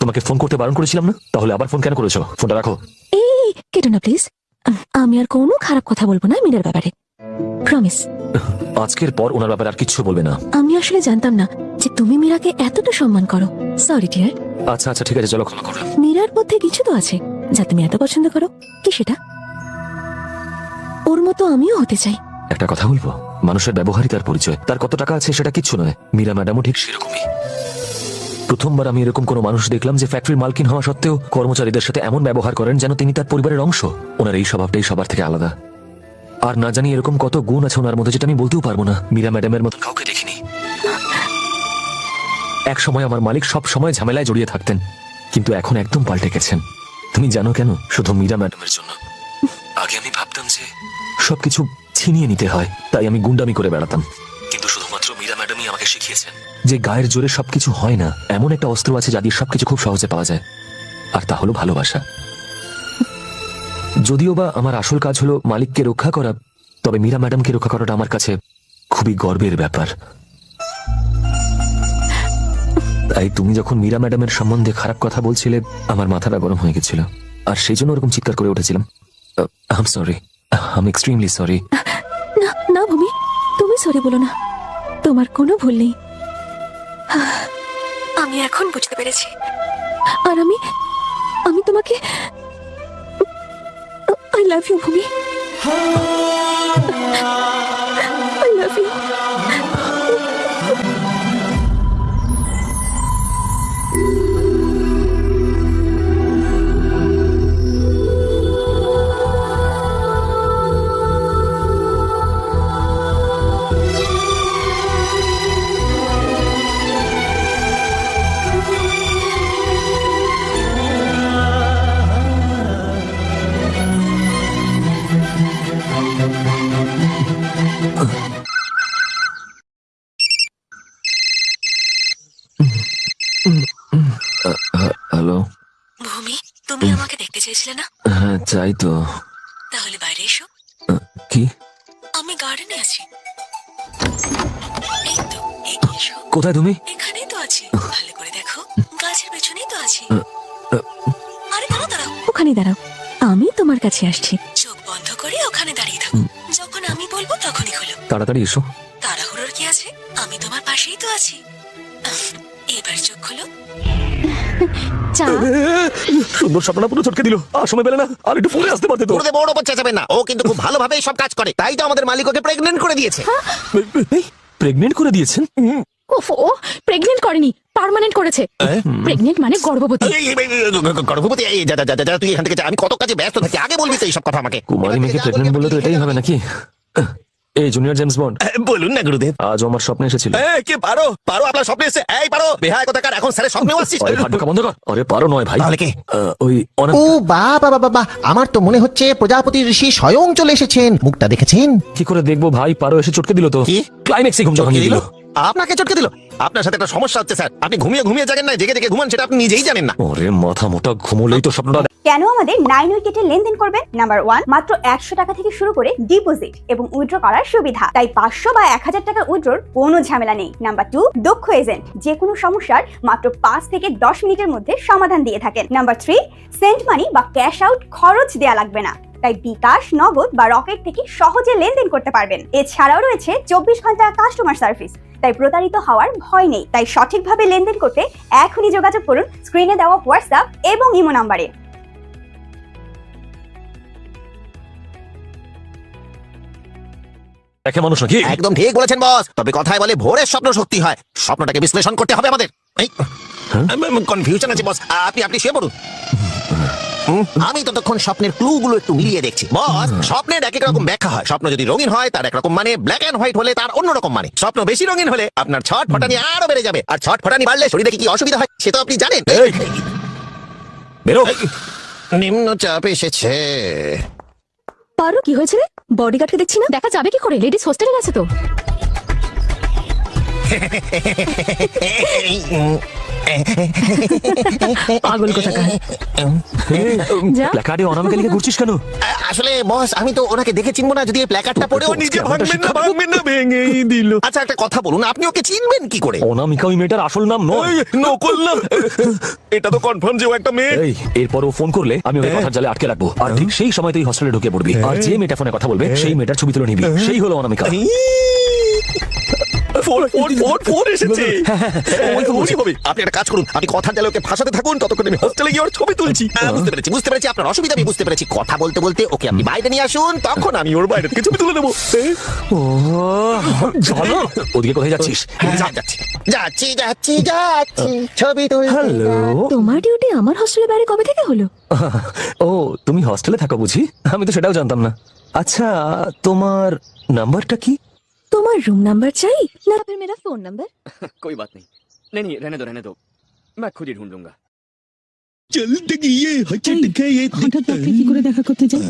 তোমাকে ফোন করতে বারণ করেছিলাম না? তাহলে আবার ফোন কেন করেছো? ফোনটা রাখো।
এই কেটো না প্লিজ। আমি আর কোনো খারাপ কথা বলবো না মীরার ব্যাপারে, প্রমিস।
আজকের পর ওনার ব্যাপারে আর কিচ্ছু বলবে না।
আমি আসলে জানতাম না যে তুমি মীরাকে এতটা সম্মান করো। Sorry dear.
আচ্ছা আচ্ছা ঠিক আছে, চলো ক্ষমা করো।
মীরার মধ্যে কিছু তো আছে যা তুমি এত পছন্দ করো। কি সেটা? ওর মতো আমিও হতে চাই।
একটা কথা বলবো, মানুষের ব্যবহারই তার পরিচয়। তার কত টাকা আছে সেটা কিচ্ছু নয়। মীরা ম্যাডামও ঠিক সেরকমই। প্রথমবার আমি এরকম কোনো মানুষ দেখলাম যে ফ্যাক্টরির মালকিন হওয়া সত্ত্বেও কর্মচারীদের সাথে এমন ব্যবহার করেন যেন তিনি তার পরিবারের অংশ। ওনার এই স্বভাবটাই সবার থেকে আলাদা। আর না জানি এরকম কত গুণ আছে ওনার মধ্যে যেটা আমি বলতেও পারবো না। মীরা ম্যাডামের মতো কাউকে দেখিনি। এক সময় আমার মালিক সব সময় ঝামেলায় জড়িয়ে থাকতেন, কিন্তু এখন একদম পাল্টে গেছেন। তুমি জানো কেন? শুধু মীরা ম্যাডামের জন্য। আগে আমি ভাবতাম যে সবকিছু ছিনিয়ে নিতে হয়, তাই আমি গুন্ডামি করে বেড়াতাম। কিন্তু শুধুমাত্র মীরা ম্যাডামই আমাকে শিখিয়েছেন যে গায়ের জোরে সবকিছু হয় না। এমন একটা অস্ত্র আছে যা দিয়ে সবকিছু খুব সহজে পাওয়া যায়, আর তা হলো ভালোবাসা। যদিও বা আমার আসল কাজ হলো মালিককে রক্ষা করা, তবে মীরা ম্যাডামকে রক্ষা করাটা আমার কাছে খুবই গর্বের ব্যাপার। তাই তুমি যখন মীরা ম্যাডামের সম্বন্ধে খারাপ কথা বলছিলে, আমার মাথাটা গরম হয়ে গেছিল, আর সেই জন্য ওরকম চিৎকার করে উঠেছিলাম। I am sorry, I am extremely sorry.
না না ভূমি, তুমি সরি বলো না, তোমার কোনো ভুল নেই। আমি এখন বুঝতে পেরেছি। আর আমি তোমাকে আই লাভ ইউ ভূমি, আই লাভ ইউ।
হ্যালো
ভূমি, তুমি আমাকে দেখতে চেয়েছিলে না?
হ্যাঁ চাই তো।
তাহলে বাইরে এসো।
কি?
আমি গার্ডেনে আছি। এই তো, এগিয়ে এসো।
কোথায় তুমি?
এখানেই তো আছি, ভালো করে দেখো, গাছের পেছনেই তো আছি। আরে দাঁড়াও দাঁড়াও, ওখানে দাঁড়াও, আমি তোমার কাছে আসছি। চোখ বন্ধ করে ওখানে দাঁড়িয়ে থাকো, যখন আমি বলবো তখনই হলো।
তাড়াতাড়ি এসো।
তাড়াহুড়োর কি আছে? আমি তোমার পাশেই তো আছি। এবার চোখ খোলো।
সুন্দর স্বপ্নটা পুরো চটকে দিল। আর সময় পেলে না, আর একটু ফোনে আসতে পারতে তো।
গুরুদেব বড় বাচ্চা যাবেন না, ও কিন্তু খুব ভালোভাবে সব কাজ করে, তাই তো আমাদের মালিক ওকে প্রেগনেন্ট করে দিয়েছে।
প্রেগনেন্ট করে দিয়েছেন?
ওফো, প্রেগনেন্ট করেনি, পার্মানেন্ট করেছে। প্রেগনেন্ট মানে গর্ভবতী।
গর্ভবতী? তুই এখান থেকে যা, আমি কত কাজে ব্যস্ত থাকি, আগে বলবি তো এইসব কথা আমাকে।
কুমারী মেয়েকে প্রেগনেন্ট বললে তো এটাই হবে নাকি? এই জুনিয়র জেমস বন্ড,
বলুন না গুরুদেব।
আজ আমার স্বপ্নে এসেছিল।
কে পারো? পারো আপনার স্বপ্নে এসে? এই পারো বেহায় কোথাকার, এখন স্যারের স্বপ্নেও আসছিস?
আরে ফাটকা বন্ধ কর। আরে পারো নয় ভাই।
তাহলে কে?
ওই
ও বাবা বাবা বাবা, আমার তো মনে হচ্ছে প্রজাপতি ঋষি স্বয়ং চলে এসেছেন। মুখটা দেখেছেন?
কি করে দেখবো ভাই, পারো এসে চটকে দিল তো।
কি?
ক্লাইম্যাক্সে ঘুম যখন দিল।
আপনাকে চটকে দিল? আপনার সাথে একটা সমস্যা হচ্ছে স্যার, আপনি ঘুমিয়ে ঘুমিয়ে জানেন না, জেগে জেগে ঘুমান, সেটা আপনি নিজেই জানেন না।
ওরে মাথা মোটা, ঘুমোলেই তো স্বপ্নটা।
কেন আমাদের 9 উইকেটে লেনদেন করবেন? নাম্বার 1, মাত্র 100 টাকা থেকে শুরু করে ডিপোজিট এবং উইথড্র করার সুবিধা, তাই 500 বা 1000 টাকার উইথড্রর কোনো ঝামেলা নেই। নাম্বার 2, দক্ষ এজেন্ট, যে কোনো সমস্যার মাত্র 5 থেকে 10 মিনিটের মধ্যে সমাধান দিয়ে থাকেন। নাম্বার 3, সেন্ট মানি বা ক্যাশ আউট খরচ দেয়া লাগবে না, তাই বিকাশ, নগদ বা রকেট থেকে সহজে লেনদেন করতে পারবেন। এছাড়াও রয়েছে 24 ঘন্টা কাস্টমার সার্ভিস, তাই প্রতারিত হওয়ার ভয় নেই। তাই সঠিকভাবে লেনদেন করতে এখনই যোগাযোগ করুন স্ক্রিনে দেওয়া হোয়াটসঅ্যাপ এবং ইমো নাম্বারে।
দেখে মানুষ নাকি?
একদম ঠিক বলেছেন বস, তবে কথায় বলে ভোরের স্বপ্ন সত্যি হয়। স্বপ্নটাকে বিশ্লেষণ করতে হবে আমাদের। কনফিউশন আছে বস, আপনি শুয়ে পড়ুন। আমি ততক্ষণ স্বপ্নের ক্লু গুলো একটু মিলিয়ে দেখছি। বস, স্বপ্নের এক এক রকম ব্যাখ্যা হয়। স্বপ্ন যদি রঙিন হয় তার একরকম মানে, ব্ল্যাক এন্ড হোয়াইট হলে তার অন্যরকম মানে। স্বপ্ন বেশি রঙিন হলে আপনার ছটফটানি আরো বেড়ে যাবে, আর ছটফটানি বাড়লে শরীরে কি অসুবিধা হয় সে তো আপনি জানেন।
বেরো।
নিম্নচাপ এসেছে।
পারো, কি হয়েছে রে? বডিগার্ডকে দেখছি না, দেখা যাবে কি করে? লেডিস হোস্টেলে গেছে তো। পাগল কোথাকার। যা।
প্ল্যাকার্ডে অনামিকা লিখে ঘুরছিস কেন?
আসলে বস আমি তো ওনাকে দেখে চিনবো না যদি এই প্ল্যাকার্ডটা পড়ে ও নিজে ভাঙবেন না ভেঙেই দিল। আচ্ছা একটা কথা বলুন, আপনি ওকে চিনবেন কি করে?
অনামিকা ওই মেয়েটার আসল নাম নয়।
নকল না, এটা তো কনফার্ম যে ও একটা মেয়ে।
এই এরপর ও ফোন করলে আমি ওকে কথার জালে আটকে রাখবো, আর ঠিক সেই সময় তুই হস্টেলে ঢুকে পড়বি, আর যে মেয়েটা ফোনে কথা বলবে সেই মেয়েটার ছবি তুলে নিবি, সেই হলো অনামিকা।
ফোন এসেছে। ওই হবে। আপনি একটা কাজ করুন, আপনি কথার জালে ওকে ফাঁসাতে থাকুন, ততক্ষণ আমি হোস্টেলে গিয়ে ওর ছবি তুলছি।
বুঝতে পেরেছি আপনার অসুবিধা, আমি বুঝতে পেরেছি। কথা বলতে বলতে ওকে আপনি বাইরে নিয়ে আসুন, তখন আমি ওর বাইরে থেকে ছবি তুলে নেবো।
চলো, ওদিকে কোথায় যাচ্ছিস?
যাচ্ছি যাচ্ছি যাচ্ছি ছবি তুল।
হ্যালো,
তোমার ডিউটি আমার হস্টেলের বাইরে কবে থেকে হলো?
ও তুমি হস্টেলে থাকো বুঝি? আমি তো সেটাও জানতাম না। আচ্ছা তোমার নাম্বারটা কি?
তোমার রুম নাম্বার চাই না फिर मेरा फोन नंबर?
कोई बात नहीं, नहीं रहने दो, मैं खुद ही ढूंढ लूंगा।
চলতে গিয়ে
হঠাৎ রাতে কি করে দেখা করতে যাই?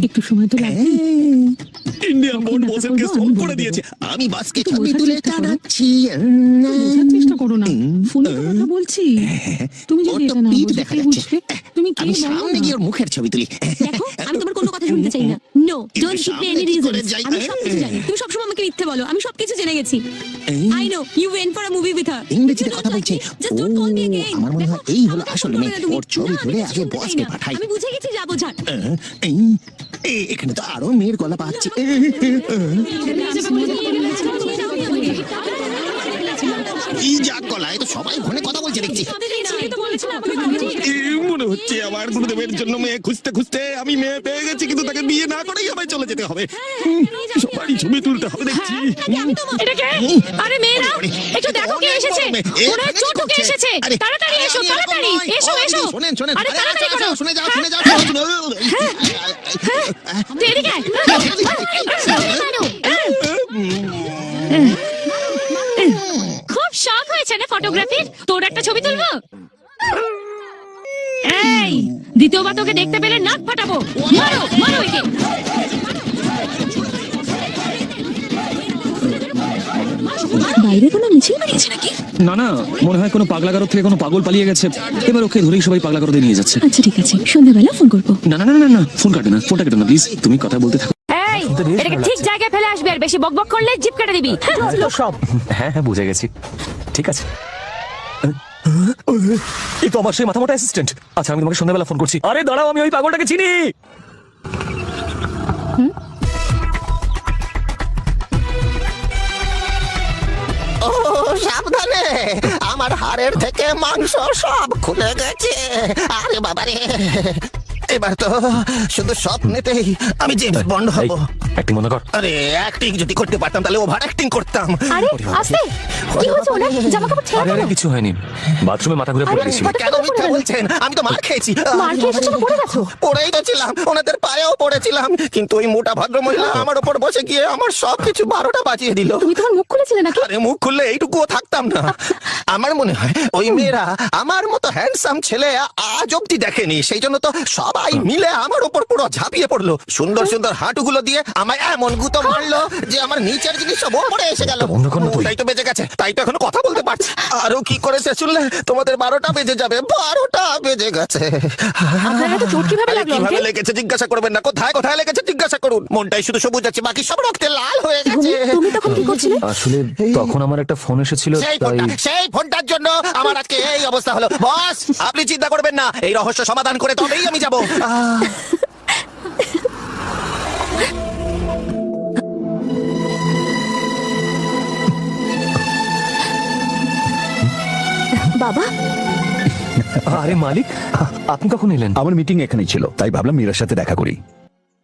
একটু সময় তো লাগবে।
ইন্ডিয়ান বোর্ড বসের কে সলভ করে দিয়েছে। আমি বাসকে ছবি তুলে টানাচ্ছি।
বোঝার চেষ্টা করো না, ফোনে তো কথা বলছি। তুমি যদি এটা না বুঝো কে বুঝবে? তুমি কি
আমি সামনে গিয়ে ওর মুখের ছবি তুলি।
দেখো আমি তোমার কোনো কথা শুনতে চাই না। No don't give me any reason. আমি সবকিছু জানি, তুমি সবসময় আমাকে মিথ্যে বলো, আমি সবকিছু জেনে গেছি। I know you went for a movie with her.
ইংরেজিতে কথা বলছে। আমার মনে হয় এই হলো আসল মেয়ে। ওর ছবি তুলে আগে বসকে পাঠাই।
আমি বুঝে গেছি যাবো ঝাড়।
এখানে তো আরো মেয়ের গলা পাচ্ছি। এই যা গলায় তো সবাই ফোনে কথা বলছে দেখছি। মনে হচ্ছে আমার গুরুদেবের জন্য মেয়ে খুঁজতে খুঁজতে আমি মেয়ে পেয়ে গেছি, কিন্তু তাকে বিয়ে না করেই আমায় চলে যেতে হবে। সবাই ছবি তুলতে হবে দেখছি।
এটা কে? আরে মেয়েরা একটু দেখো কে এসেছে। ওরা চোটু কে এসেছে। তাড়াতাড়ি এসো, তাড়াতাড়ি এসো এসো।
শোনেন শোনেন,
আরে তাড়াতাড়ি করো।
শুনে যাও।
দেরি কে? খুব শখ হয়েছে না ফটোগ্রাফির? তোর একটা ছবি তুলবো? এই দ্বিতীয়বার তোকে দেখতে পেলে নাক ফাটাবো। মারো মারো একে।
বাইরে কোনো মিছিল বেরিয়েছে নাকি?
না না, মনে হয় কোনো পাগলাগারদ থেকে কোনো পাগল পালিয়ে গেছে, এবার ওকে ধরেই সবাই পাগলাগারদে নিয়ে যাচ্ছে।
আচ্ছা ঠিক আছে, সন্ধ্যাবেলা ফোন করবো।
না না না না না, ফোন কাটে না, ফোনটা কেটে না প্লিজ, তুমি কথা বলতে থাকো।
এই এটাকে ঠিক জায়গায় ফেলে আসবে, আর বেশি বকবক করলে জিপ কেটে দিবি।
সব হ্যাঁ হ্যাঁ বুঝে গেছি, ঠিক আছে। এই তো আমার সেই মাথা মোটা অ্যাসিস্ট্যান্ট। আচ্ছা আমি তোমাকে সন্ধ্যাবেলা ফোন করছি। আরে দাঁড়াও, আমি ওই পাগলটাকে চিনি।
ও সাবধানে, আমার হাড়ের থেকে মাংস সব খুলে গেছে। আরে বাবারে, এবার তো শুধু স্বপ্নেতেই আমি জেমস বন্ড হব।
অ্যাক্টিং বন্ধ কর।
আরে অ্যাক্টিং যদি করতে পারতাম তাহলে ওভার অ্যাক্টিং করতাম।
আরে আস্তে, কি হয়েছে ওনার? জামা কাপড় ছেঁড়া
আরে
কেন?
কিছু হয়নি, বাথরুমে মাথা ঘুরে পড়ে গেছিল।
কেন মিথ্যা বলছেন? আমি তো মার খেয়েছি।
মার খেয়ে এসেছো তো পড়ে গেছো?
পড়েই তো ছিলাম, ওনাদের পায়েও পড়েছিলাম, কিন্তু ওই মোটা ভদ্র মহিলা আমার উপর বসে গিয়ে আমার সবকিছু 12টা বাজিয়ে দিল।
তুমি তোমার মুখ খুলেছিলে নাকি?
আরে মুখ খুললে এইটুকুও থাকতাম না। আমার মনে হয় ওই মেয়েরা আমার মতো হ্যান্ডসাম ছেলে আজ অব্দি দেখেনি, সেই জন্য তো সবাই মিলে আমার উপর পুরো ঝাঁপিয়ে পড়লো। সুন্দর সুন্দর হাঁটুগুলো দিয়ে আমায় এমন গুঁতো মারলো যে আমার নিচের জিনিস সব ওপরে এসে গেল। তাই তো বেঁচে গেছে, তাই তো এখনো কথা বলতে পারছি। আরো কি করেছে শুনলে তোমাদের 12টা বেজে যাবে। 12টা বেজে গেছে।
আপনার এত চোট কিভাবে লাগলো?
কিভাবে লেগেছে জিজ্ঞাসা করবেন না, কোথায় কোথায় লেগেছে জিজ্ঞাসা করুন। মনটাই শুধু সবুজ আছে, বাকি সব রক্তে লাল হয়ে গেছে।
তুমি তখন কি করছিলে?
আসলে তখন আমার একটা ফোন এসেছিল,
সেই ফোনটার জন্য আমার আজকে এই অবস্থা হলো। বস আপনি চিন্তা করবেন না, এই রহস্য সমাধান করে তবেই আমি যাব।
বাবা,
আরে মালিক আপনি কখন এলেন?
আমার মিটিং এখানেই ছিল, তাই ভাবলাম মীরার সাথে দেখা করি।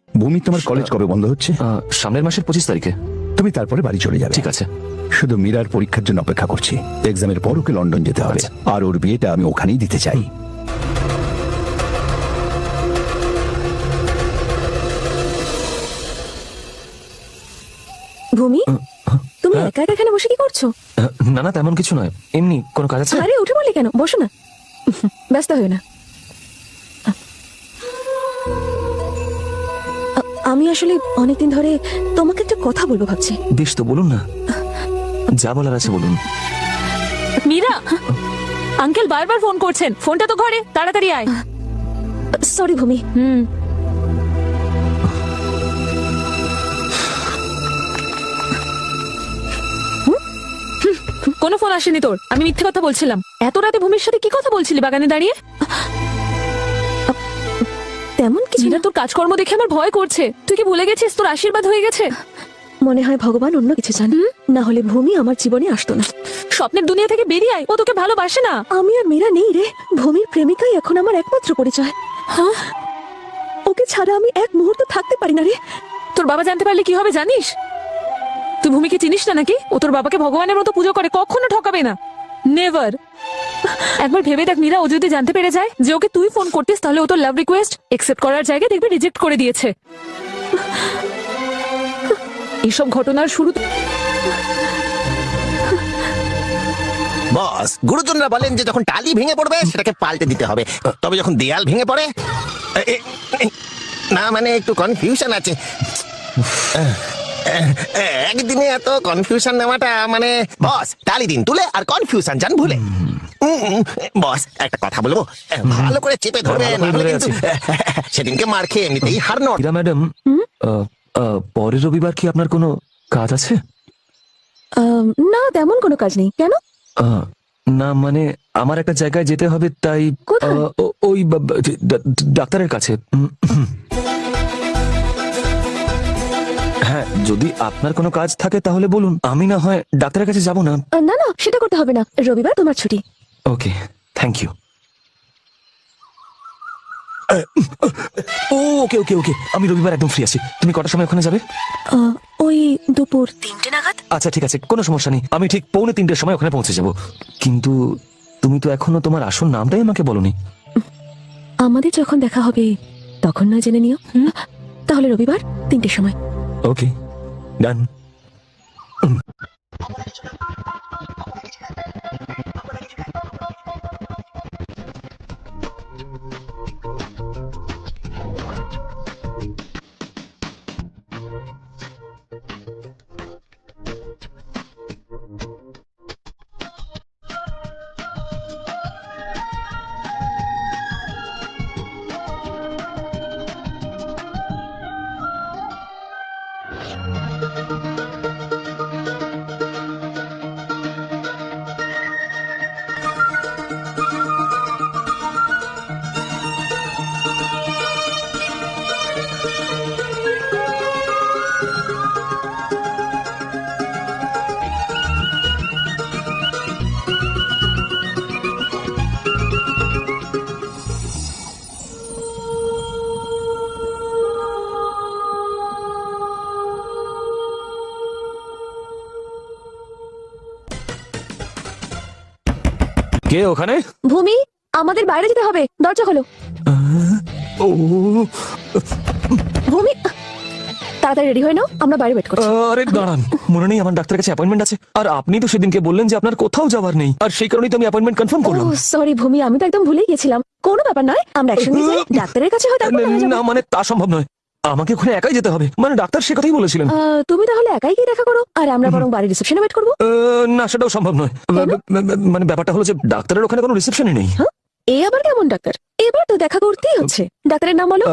ভূমি, তোমার কলেজ কবে বন্ধ হচ্ছে?
সামনের মাসের 25 তারিখে।
তুমি তারপরে বাড়ি চলে যাবে।
ঠিক আছে।
শুধু মীরার পরীক্ষার জন্য অপেক্ষা করছি। এক্সামের পর ওকে লন্ডন যেতে হবে, আর ওর বিয়েটা আমি ওখানেই দিতে চাই।
ভূমি, তুমি একা একা এখানে বসে কি করছো?
না না তেমন কিছু নয়, এমনি কোনো কাজ আছে?
আরে উঠে বলে কেন, বসো না, ব্যস্ত হয়ে না। আমি আসলে অনেকদিন ধরে তোমাকে একটা কথা বলবো ভাবছি।
বেশ তো বলুন না, যা বলার আছে বলুন।
মীরা, আঙ্কেল বারবার ফোন করছেন, ফোনটা তো ঘরে, তাড়াতাড়ি আয়।
সরি ভূমি। কোনো ফোন আসেনি তোর, আমি মিথ্যে কথা বলছিলাম। এত রাতে ভূমির সাথে কি কথা বলছিলি বাগানে দাঁড়িয়ে?
তেমন কিছু
নীরা, তোর কাজকর্ম দেখে আমার ভয় করছে। তুই কি ভুলে গেছিস তোর আশীর্বাদ হয়ে গেছে?
মনে হয় ভগবান অন্য কিছু চান, না হলে ভূমি আমার জীবনে আসতো না।
স্বপ্নের দুনিয়া থেকে বেরিয়ে আয়, ও তোকে ভালোবাসে না।
আমি আর মীরা নেই রে, ভূমির প্রেমিকাই এখন আমার একমাত্র পরিচয়।
হ্যাঁ,
ওকে ছাড়া আমি এক মুহূর্ত থাকতে পারি না রে।
তোর বাবা জানতে পারলে কি হবে জানিস? তুই ভূমিকে চিনিস না নাকি? ও তোর বাবাকে ভগবানের মতো পুজো করে, কখনো ঠকাবে না, নেভার। একবার ভেবে দেখ নীরা, ও যদি জানতে পেরে যায় যে ওকে তুই ফোন করতিস, তাহলে ও তোর লাভ রিকোয়েস্ট একসেপ্ট করার জায়গায় দেখবি রিজেক্ট করে দিয়েছে। এইসব ঘটনার শুরু
বস, গুরুজনরা বলেন যে যখন টালি ভেঙে পড়বে সেটাকে পাল্টে দিতে হবে, তবে যখন দেয়াল ভেঙে পড়ে না, মানে একটু কনফিউশন আছে। একদিনে এত কনফিউশন নেওয়াটা মানে, বস টালি দিন তুলে আর কনফিউশন যান ভুলে। বস একটা কথা বলবো, ভালো করে চেপে ধরবে, নাহলে কিন্তু সেদিনকে মার খেয়ে এমনিতেই হার নট।
মীরা ম্যাডাম, পরের রবিবার কি আপনার কোনো কাজ আছে?
না, তেমন কোনো কাজ নেই। কেন?
না মানে আমার একটা জায়গায় যেতে হবে, তাই
কোথায়?
ওই ডাক্তারের কাছে। হ্যাঁ, যদি আপনার কোনো কাজ থাকে তাহলে বলুন, আমি না হয় ডাক্তারের কাছে যাব না।
না না, সেটা করতে হবে না, রবিবার তোমার ছুটি।
ওকে, থ্যাংক ইউ। ওকে ওকে ওকে, আমি রবিবার একদম ফ্রি আছি। তুমি কটার সময় ওখানে যাবে?
ওই দুপুর 3টে নাগাদ।
আচ্ছা ঠিক আছে, কোনো সমস্যা নেই, আমি ঠিক 2:45-র সময় ওখানে পৌঁছে যাব। কিন্তু তুমি তো এখনো তোমার আসল নামটাই আমাকে বলনি।
আমাদের যখন দেখা হবে তখন না জেনে নিও। তাহলে রবিবার 3টের সময়।
ওকে, ডান। কে ওখানে?
ভূমি, আমাদের বাইরে যেতে হবে, দরজা খোলো। ভূমি, তাড়াতাড়ি রেডি হয়ে নাও, আমরা বাইরে ওয়েট করছি।
আরে দাঁড়ান, মনে নেই আমার ডাক্তারের কাছে অ্যাপয়েন্টমেন্ট আছে? আর আপনি তো সেদিনকে বললেন যে আপনার কোথাও যাওয়ার নেই, আর সেই কারণেই তো আমি অ্যাপয়েন্টমেন্ট কনফার্ম করলাম।
সরি ভূমি, আমি তো একদম ভুলেই গেছিলাম। কোনো ব্যাপার নয়, আমরা একসঙ্গে যাই, ডাক্তারের কাছে হয় তারপর আমরা যাবো।
না মানে তা সম্ভব নয়, আমাকে ওখানে একাই যেতে হবে, মানে ডাক্তার সে কথাই বলেছিলেন।
তুমি তাহলে একাই গিয়ে দেখা করো, আর আমরা বরং বাড়ির রিসেপশনে ওয়েট করবো।
না সেটাও সম্ভব নয়, মানে ব্যাপারটা হলো যে ডাক্তারের ওখানে কোনো রিসেপশনই নেই।
এ আবার কেমন ডাক্তার? এবার তো দেখা করতেই হচ্ছে। ডাক্তারের নাম বলো।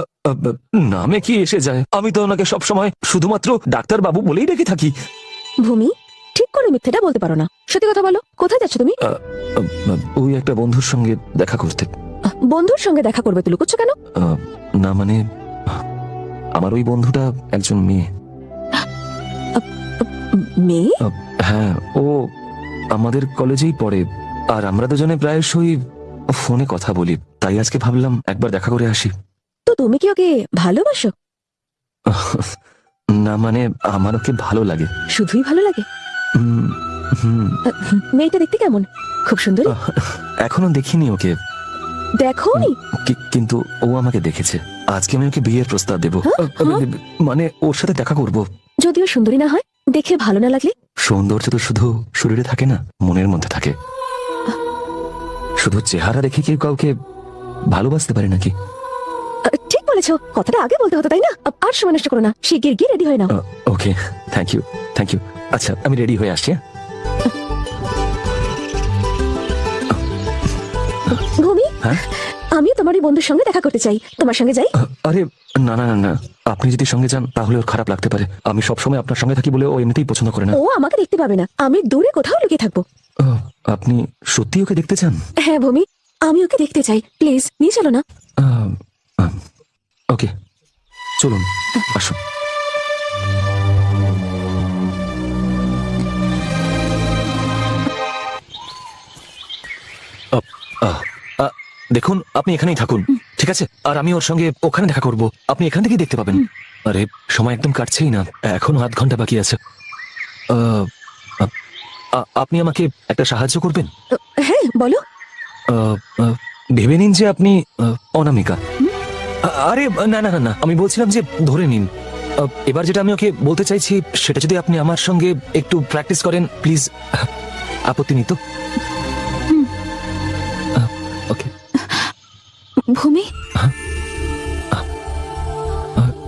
নামে কি এসে যায়? আমি তো ওনাকে সবসময় শুধুমাত্র ডাক্তার বাবু বলেই ডেকে থাকি।
ভূমি, ঠিক করে মিথ্যেটা বলতে পারো না, সত্যি কথা বলো, কোথায় যাচ্ছ তুমি?
ওই একটা বন্ধুর সঙ্গে দেখা করতে।
বন্ধুর সঙ্গে দেখা করবে তো লুকোচ্ছ কেন?
না মানে আমার ওই বন্ধুটা একজন মেয়ে।
মেয়ে?
হ্যাঁ, ও আমাদের কলেজেই পড়ে, আর আমরা দুজনে প্রায়শই ফোনে কথা বলি, তাই আজকে ভাবলাম একবার দেখা করে আসি।
তো তুমি কি ওকে ভালোবাসো?
না মানে আমার ওকে ভালো লাগে।
শুধুই ভালো লাগে? মেয়েটা দেখতে কেমন? খুব সুন্দর?
এখনো দেখিনি ওকে।
দেখোনি?
কিন্তু ও আমাকে দেখেছে। আজকে আমি ওকে বিয়ের প্রস্তাব দেব, মানে ওর সাথে দেখা করব।
যদিও সুন্দরী না হয়, দেখে ভালো না লাগলে?
সৌন্দর্য তো শুধু শরীরে থাকে না, মনের মধ্যে থাকে। শুধু চেহারা দেখে কেউ কাউকে ভালোবাসতে পারে নাকি?
ঠিক বলেছো, কথাটা আগে বলতে হতো, তাই না? আর সময় নষ্ট করো না, শিগগির গিয়ে রেডি হয়ে নাও।
ওকে, থ্যাংক ইউ থ্যাংক ইউ। আচ্ছা আমি রেডি হয়ে আসছি।
ভূমি,
হ্যাঁ,
আমিও তোমার এই বন্ধুর সঙ্গে দেখা করতে চাই, তোমার সঙ্গে যাই?
আরে না না না না, আপনি যদি সঙ্গে যান তাহলে ওর খারাপ লাগতে পারে। আমি সবসময় আপনার সঙ্গে থাকি বলে ও এমনিতেই পছন্দ করে না।
ও আমাকে দেখতে পাবে না, আমি দূরে কোথাও লুকিয়ে থাকবো।
আপনি সত্যি ওকে দেখতে চান?
হ্যাঁ ভূমি, আমি ওকে দেখতে চাই, প্লিজ নিয়ে চলো না।
ওকে, চলুন, আসুন। দেখুন, আপনি এখানেই থাকুন, ঠিক আছে? আর আমি ওর সঙ্গে ওখানে দেখা করব, আপনি এখান থেকেই দেখতে পাবেন। আরে সময় একদম কাটছেই না, এখনো আধ ঘন্টা বাকি আছে। আপনি আমাকে একটা সাহায্য করবেন?
হ্যাঁ বলো।
ভেবে নিন যে আপনি অনামিকা। আরে না না না না, আমি বলছিলাম যে ধরে নিন। এবার যেটা আমি ওকে বলতে চাইছি সেটা যদি আপনি আমার সঙ্গে একটু প্র্যাকটিস করেন প্লিজ। আপত্তি নেই তো? ওকে।
ভূমি,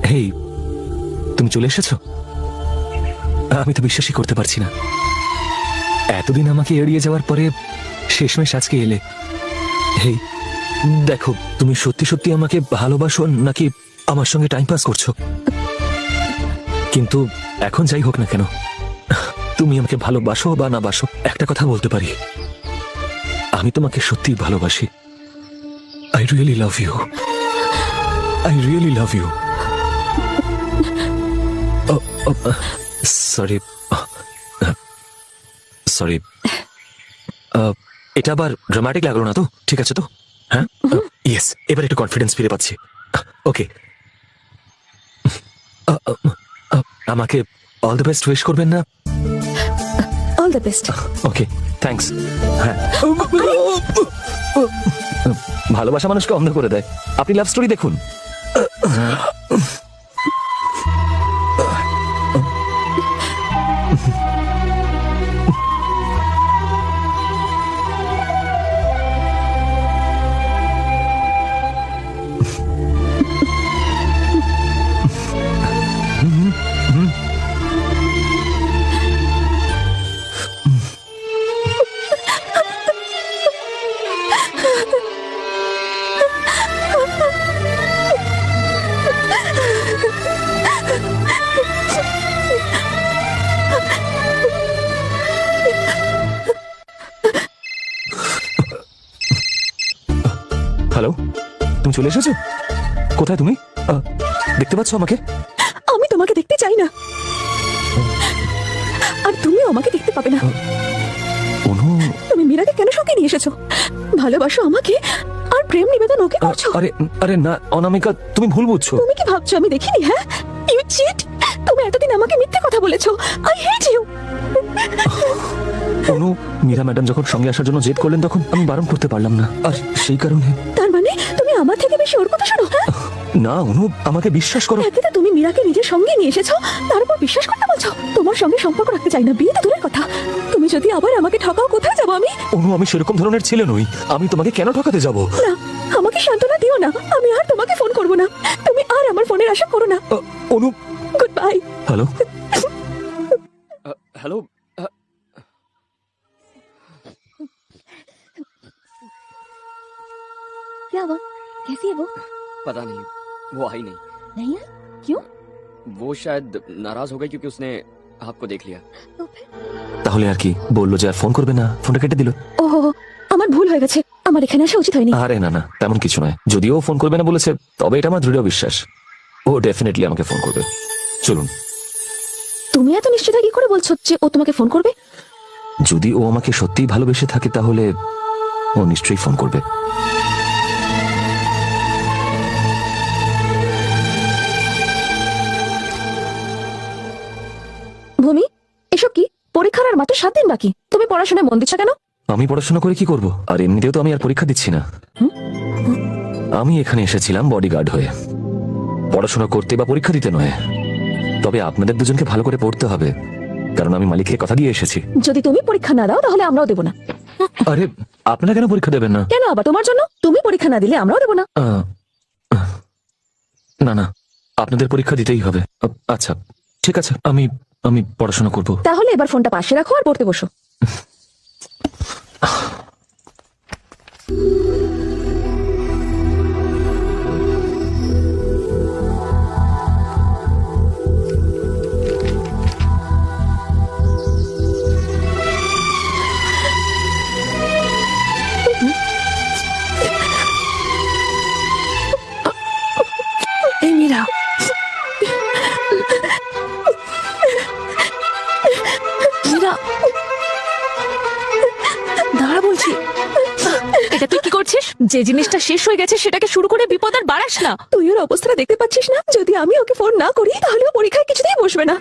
হেই, তুমি চলে এসেছো? আমি তো বিশ্বাসই করতে পারছি না, এতদিন আমাকে এড়িয়ে যাওয়ার পরে শেষমেশ আজকে এলে। হেই দেখো, তুমি সত্যি সত্যি আমাকে ভালোবাসো নাকি আমার সঙ্গে টাইম পাস করছো? কিন্তু এখন যাই হোক না কেন, তুমি আমাকে ভালোবাসো বা না বাসো, একটা কথা বলতে পারি, আমি তোমাকে সত্যি ভালোবাসি। I really love you, I really love you. Sorry sorry, এটা আবার ড্রামাটিক লাগলো না তো? ঠিক আছে তো? হ্যাঁ, ইয়েস, এবার একটু কনফিডেন্স ফিরে পাচ্ছি। ওকে, আমাকে অল দ্য বেস্ট উইশ করবেন না?
All the best.
Okay, thanks. হ্যাঁ, ভালোবাসা মানুষকে অন্ধ করে দেয়। আপনি লাভ স্টোরি দেখুন। হ্যালো, তুমি চলে এসেছো? কোথায় তুমি? দেখতে পাচ্ছ আমাকে?
আমি তোমাকে দেখতে চাই না, আর তুমিও আমাকে দেখতে পাবে না।
অনু,
তুমি মীরাকে কেন সঙ্গে নিয়ে এসেছো? ভালোবাসো আমাকে আর প্রেম নিবেদন ওকে করছো?
আরে আরে না অনামিকা, তুমি ভুল বুঝছো।
তুমি কি ভাবছো আমি দেখিনি? হ্যাঁ, ইউ চিট। তুমি এতদিন আমাকে মিথ্যে কথা বলেছো। I hate you.
Anu, Meera madam যখন সঙ্গে আসার জন্য জেদ করলেন তখন আমি বারণ করতে পারলাম না, আর সেই কারণে।
তার মানে তুমি আমার থেকে বেশি ওর কথা শোনো? হ্যাঁ?
না অনু, আমাকে বিশ্বাস করো।
একে তো তুমি মীরাকে নিজের সঙ্গে নিয়ে এসেছো, তার উপর বিশ্বাস করতে বলছো? তোমার সঙ্গে সম্পর্ক রাখতে চাই না, বিয়ে তো দূরের কথা। তুমি যদি আবার আমাকে ঠকাও, কোথায় যাবো আমি?
অনু, আমি সেরকম ধরনের ছেলে নই, আমি তোমাকে কেন ঠকাতে যাব?
না, আমাকে সান্ত্বনা দিও না, আমি আর তোমাকে ফোন করব না। তুমি আর আমার ফোনের আশা করো না।
অনু,
গুড বাই।
হ্যালো
हेलो
क्या हुआ? कैसी है वो?
पता नहीं, वो आई नहीं।
नहीं है? क्यों?
वो शायद नाराज हो गई क्योंकि उसने आपको देख लिया।
तो फिर?
তাহলে আর কি, বললো যে আর ফোন করবে না, ফোনটা কেটে দিল।
ওহো, আমার ভুল হয়ে গেছে, আমার এখানে আসা উচিত হয়নি।
আরে না না, তেমন কিছু নয়। যদিও ও ফোন করবে না বলেছে, তবে এটা আমার দৃঢ় বিশ্বাস ও ডেফিনেটলি আমাকে ফোন করবে। চলুন।
তুমি এত নিশ্চিত কি করে বলছো যে ও তোমাকে ফোন করবে?
যদি ও আমাকে সত্যিই ভালোবেসে থাকে তাহলে ও নিশ্চয়ই ফোন করবে।
ভূমি, এসব কি? পরীক্ষার আর মাত্র 7 দিন বাকি, তুমি পড়াশোনায় মন দিচ্ছ কেন?
আমি পড়াশোনা করে কি করব? আর এমনিতেও তো আমি আর পরীক্ষা দিচ্ছি না। আমি এখানে এসেছিলাম বডিগার্ড হয়ে, পড়াশোনা করতে বা পরীক্ষা দিতে নয়। তবে আপনাদের দুজনকে ভালো করে পড়তে হবে, কারণ আমি মালিককে কথা দিয়ে এসেছি।
যদি তুমি পরীক্ষা না দাও তাহলে আমরাও দেব না।
আরে আপনারা কেন পরীক্ষা দেবেন না?
কেন আবার তোমার জন্য? তুমি পরীক্ষা না দিলে আমরাও দেব না।
না না, আপনাদের পরীক্ষা দিতেই হবে। আচ্ছা ঠিক আছে, আমি আমি পড়াশোনা করব।
তাহলে এবার ফোনটা পাশে রাখো আর পড়তে বসো। দাঁড়া বলছি। এটা তুই কি করছিস? যে জিনিসটা শেষ হয়ে গেছে সেটাকে শুরু করে বিপদ আর বাড়াস না। তুই ওর অবস্থাটা দেখতে পাচ্ছিস না? যদি আমি ওকে ফোন না করি তাহলে ও পরীক্ষায় কিছুতেই বসবে না।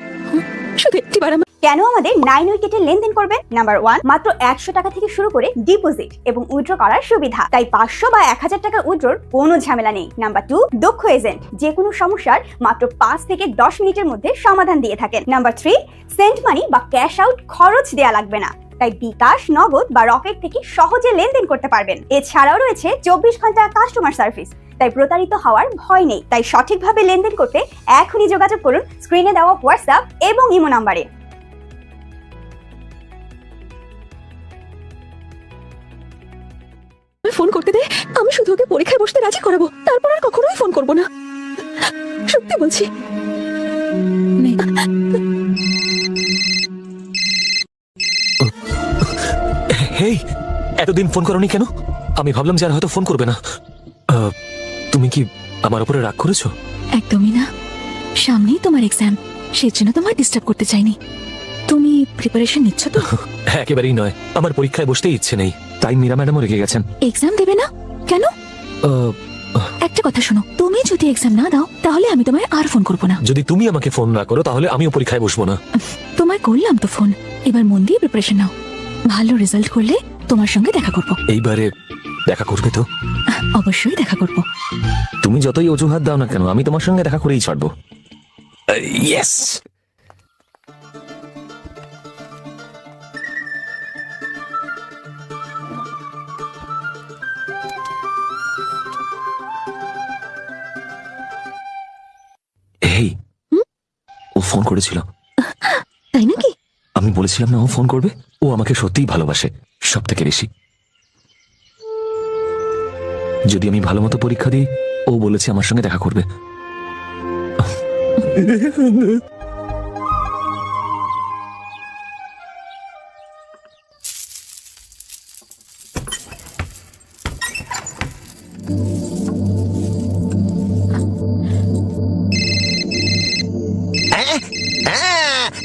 শুধু একটিবার
কেন আমাদের 9 উইকেটে লেনদেন করবেন? নাম্বার 1, মাত্র 100 টাকা থেকে শুরু করে ডিপোজিট এবং উইথড্র করার সুবিধা, তাই 500 বা 1000 টাকার উইথড্রর কোনো ঝামেলা নেই। নাম্বার 2, দক্ষ এজেন্ট, যে কোনো সমস্যার মাত্র 5 থেকে 10 মিনিটের মধ্যে সমাধান দিয়ে থাকেন। নাম্বার 3, সেন্ট মানি বা ক্যাশ আউট খরচ দেয়া লাগবে না, তাই বিকাশ, নগদ বা রকেট থেকে সহজে লেনদেন করতে পারবেন। এছাড়াও রয়েছে 24 ঘন্টা কাস্টমার সার্ভিস, তাই প্রতারিত হওয়ার ভয় নেই। তাই সঠিকভাবে লেনদেন করতে এখনই যোগাযোগ করুন স্ক্রিনে দেওয়া হোয়াটসঅ্যাপ এবং ইমো নাম্বারে।
ফোন করতে দে, আমি শুধু ওকে পরীক্ষায় বসতে রাজি করাবো, তারপর আর কখনোই ফোন করবো না। সত্যি বলছি।
হেই, এতদিন ফোন করনি কেন? আমি ভাবলাম যে আর হয়তো ফোন করবে না। তুমি কি আমার উপরে রাগ করেছো?
একদমই না, সামনেই তোমার এক্সাম, সেজন্য তোমার ডিস্টার্ব করতে চাইনি। তুমি প্রিপারেশন নিচ্ছ তো?
একেবারেই নয়, আমার পরীক্ষায় বসতেই ইচ্ছে নেই, তাই মীরা ম্যাডামও রেগে গেছেন।
এক্সাম দেবে না কেন? একটা কথা শোনো, তুমি যদি এক্সাম না দাও তাহলে আমি তোমায় আর ফোন করবো না।
যদি তুমি আমাকে ফোন না করো তাহলে আমিও পরীক্ষায় বসবো না।
তোমায় করলাম তো ফোন, এবার মন দিয়ে প্রিপারেশন নাও। ভালো রেজাল্ট করলে তোমার সঙ্গে দেখা করব।
এইবারে দেখা করবে তো?
অবশ্যই দেখা করব।
তুমি যতই অজুহাত দাও না কেন, আমি তোমার সঙ্গে দেখা করেই ছাড়বো। ইয়েস। এই, ও ফোন করেছিল।
তাই নাকি?
আমি বলেছিলাম না ও ফোন করবে। ও আমাকে সত্যিই ভালোবাসে, সব থেকে বেশি। যদি আমি ভালো মতো পরীক্ষা দিই, ও বলেছে আমার সঙ্গে দেখা করবে।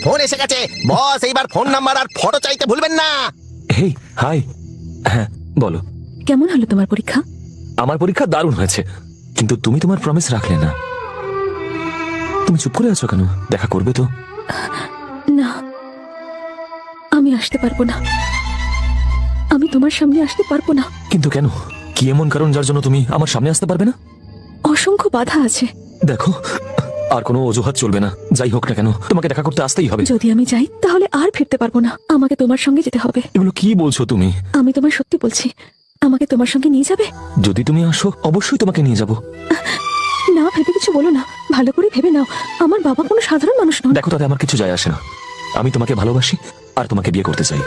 ফোন এসে গেছে বস, এইবার ফোন নাম্বার আর ফটো চাইতে ভুলবেন না।
হেই, হাই। হ্যাঁ বলো।
কেমন হলো তোমার পরীক্ষা?
আমার পরীক্ষা দারুণ হয়েছে, কিন্তু তুমি তোমার প্রমিস রাখলে না। তুমি চুপ করে আছো কেন? দেখা করবে তো?
না, আমি আসতে পারবো না, আমি তোমার সামনে আসতে পারবো না।
কিন্তু কেন? কি এমন কারণ যার জন্য তুমি আমার সামনে আসতে পারবে না?
অসংখ্য বাধা আছে।
দেখো, আর কোনো অজুহাত চলবে না। যাই হোক না কেন, তোমাকে দেখা করতে আসতেই হবে।
যদি আমি যাই তাহলে আর ফিরতে পারবো না, আমাকে তোমার সঙ্গে যেতে হবে।
এগুলো কি বলছো তুমি?
আমি তোমায় সত্যি বলছি, আমাকে তোমার সঙ্গে নিয়ে যাবে?
যদি তুমি আসো অবশ্যই তোমাকে নিয়ে যাব।
না ভেবে কিছু বলো না, ভালো করে ভেবে নাও, আমার বাবা কোনো সাধারণ মানুষ নয়।
দেখো, তাতে আমার কিছু যায় আসে না। আমি তোমাকে ভালোবাসি আর তোমাকে বিয়ে করতে চাই।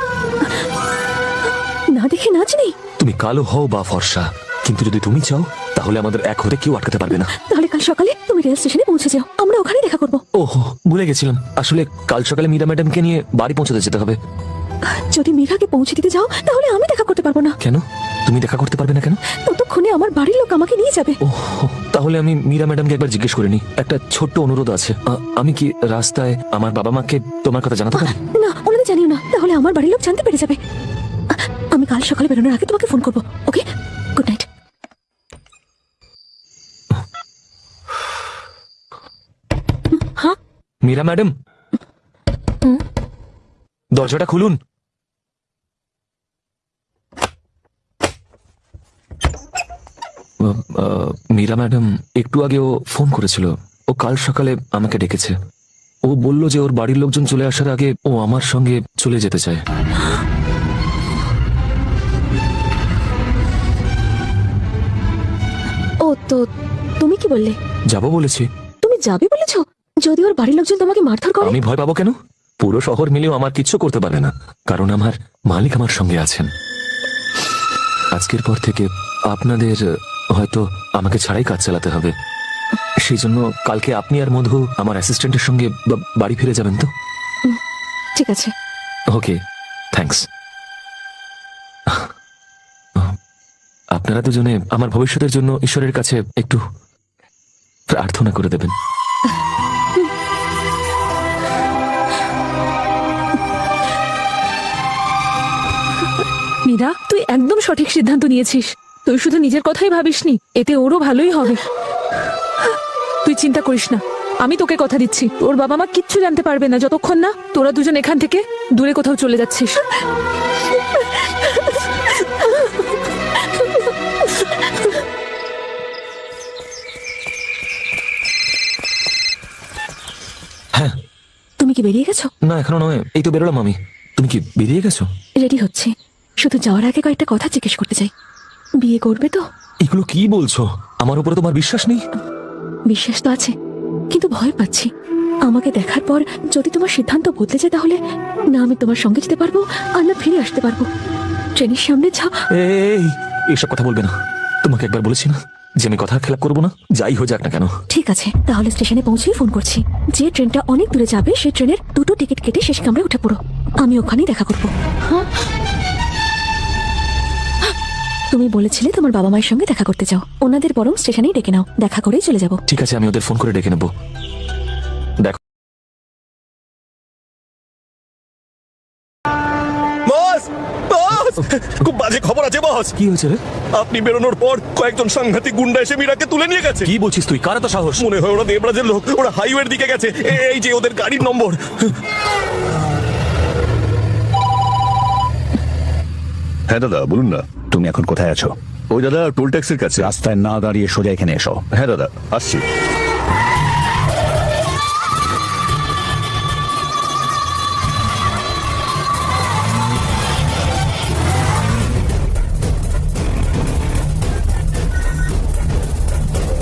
না দেখে নাচ নেই।
তুমি কালো হও বা ফর্সা, কিন্তু যদি তুমি চাও তাহলে আমাদের এক হতে কেউ আটকাতে পারবে না।
তাহলে কাল সকালে তুমি রেল স্টেশনে পৌঁছে যাও, আমরা ওখানে দেখা করবো।
ওহো, ভুলে গেছিলাম। আসলে কাল সকালে মীরা ম্যাডামকে নিয়ে বাড়ি পৌঁছাতে যেতে হবে।
যদি মীরাকে পৌঁছে দিতে যাও তাহলে আমি দেখা করতে পারবো না।
কেন? তুমি দেখা করতে পারবে না কেন?
ততক্ষণে আমার বাড়ির লোক আমাকে নিয়ে যাবে।
ওহ, তাহলে আমি মীরা ম্যাডামকে একবার জিজ্ঞেস করে নি। একটা ছোট্ট অনুরোধ আছে। আমি কি রাস্তায় আমার বাবা মাকে তোমার কথা জানাতে পারি?
না, ওনাদের জানিও না, তাহলে আমার বাড়ির লোক জানতে পেরে যাবে। আমি কাল সকালে বেরোনোর আগে তোমাকে ফোন করবো। ওকে, গুড নাইট।
হ্যাঁ মীরা ম্যাডাম, দরজাটা খুলুন। মীরা ম্যাডাম, একটু আগে ও ফোন করেছিল। ও কাল সকালে আমাকে ডেকেছে। ও বলল যে ওর বাড়ির লোকজন চলে আসার আগে ও আমার সঙ্গে চলে যেতে চায়।
ও তো, তুমি কি বললে?
যাবো বলেছি।
তুমি যাবে বলেছো? যদি ওর বাড়ির লোকজন তোমাকে মারধর করে?
আমি ভয় পাবো কেন? পুরো শহর মিলেও আমার কিচ্ছু করতে পারবে না, কারণ আমার মালিক আমার সঙ্গে আছেন। আজকের পর থেকে আপনাদের হয়তো আমাকে ছাড়াই কাজ চালাতে হবে। সেই জন্য কালকে আপনি আর মধু আমার অ্যাসিস্ট্যান্টের সঙ্গে বাড়ি ফিরে যাবেন তো?
ঠিক আছে।
ওকে, থ্যাঙ্কস। আপনারা দুজনে আমার ভবিষ্যতের জন্য ঈশ্বরের কাছে একটু প্রার্থনা করে দেবেন।
মীরা, তুই একদম সঠিক সিদ্ধান্ত নিয়েছিস। তুই শুধু নিজের কথাই ভাবিসনি, এতে ওরও ভালোই হবে। তুই চিন্তা করিস না, আমি তোকে কথা দিচ্ছি, তোর বাবা মা কিচ্ছু জানতে পারবে না যতক্ষণ না তোরা দুজন এখান থেকে দূরে কোথাও চলে যাচ্ছিস।
হ্যাঁ।
তুমি কি বেরিয়ে গেছো?
না এখনো নয়, এই তো বেরোলাম আমি। তুমি কি বেরিয়ে গেছো?
রেডি হচ্ছে, শুধু যাওয়ার আগে কয়েকটা কথা জিজ্ঞেস করতে চাই। বিয়ে করবে তো?
এগুলো কি বলছো? আমার উপরে তোমার বিশ্বাস নেই?
বিশ্বাস তো আছে, কিন্তু ভয় পাচ্ছি। আমাকে দেখার পর যদি তোমার সিদ্ধান্ত বদলে যায়, তাহলে না আমি তোমার সঙ্গে যেতে পারবো, আর না ফিরে আসতে পারবো। ট্রেনের সামনে
এই এইসব কথা বলবে না। তোমাকে একবার বলেছি না যে আমি কথা খেলাপ করবো না, যাই হয়ে যাক না কেন।
ঠিক আছে, তাহলে স্টেশনে পৌঁছেই ফোন করছি। যে ট্রেনটা অনেক দূরে যাবে সেই ট্রেনের 2টো টিকিট কেটে শেষ কামরায় উঠে পড়ো, আমি ওখানেই দেখা করবো। হ্যাঁ, তুমি বলেছিলে তোমার বাবা মায়ের সঙ্গে দেখা করতে চাও, ওনাদের বরং স্টেশনেই ডেকে নাও, দেখা করেই চলে যাবো।
ঠিক আছে, আমি ওদের ফোন করে ডেকে নেবো।
বস, বস, খুব বাজে খবর আছে বস।
কি হয়েছে রে?
আপনি বেরোনোর পর কয়েকজন সাংঘাতিক গুন্ডা এসে মীরাকে তুলে নিয়ে গেছে।
কি বলছিস তুই? কারা তো সাহস?
মনে হয় ওরা দেবরাজের লোক, ওরা হাইওয়ের দিকে গেছে। এই যে ওদের গাড়ির নম্বর। হ্যাঁ দাদা, বলুন না।
তুমি এখন কোথায় আছো?
ওই দাদা টোল ট্যাক্সির কাছে।
রাস্তায় না দাঁড়িয়ে সোজা এখানে এসো।
হ্যাঁ দাদা, আসছি।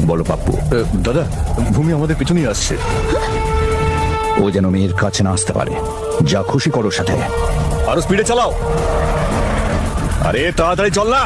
বলো পাপ্পু।
দাদা, ভূমি আমাদের পিছনেই আসছে।
ও যেন মেয়ের কাছে না আসতে পারে। যা খুশি করো সাথে।
আরো স্পিডে চালাও। আরে তাড়াতাড়ি চল না।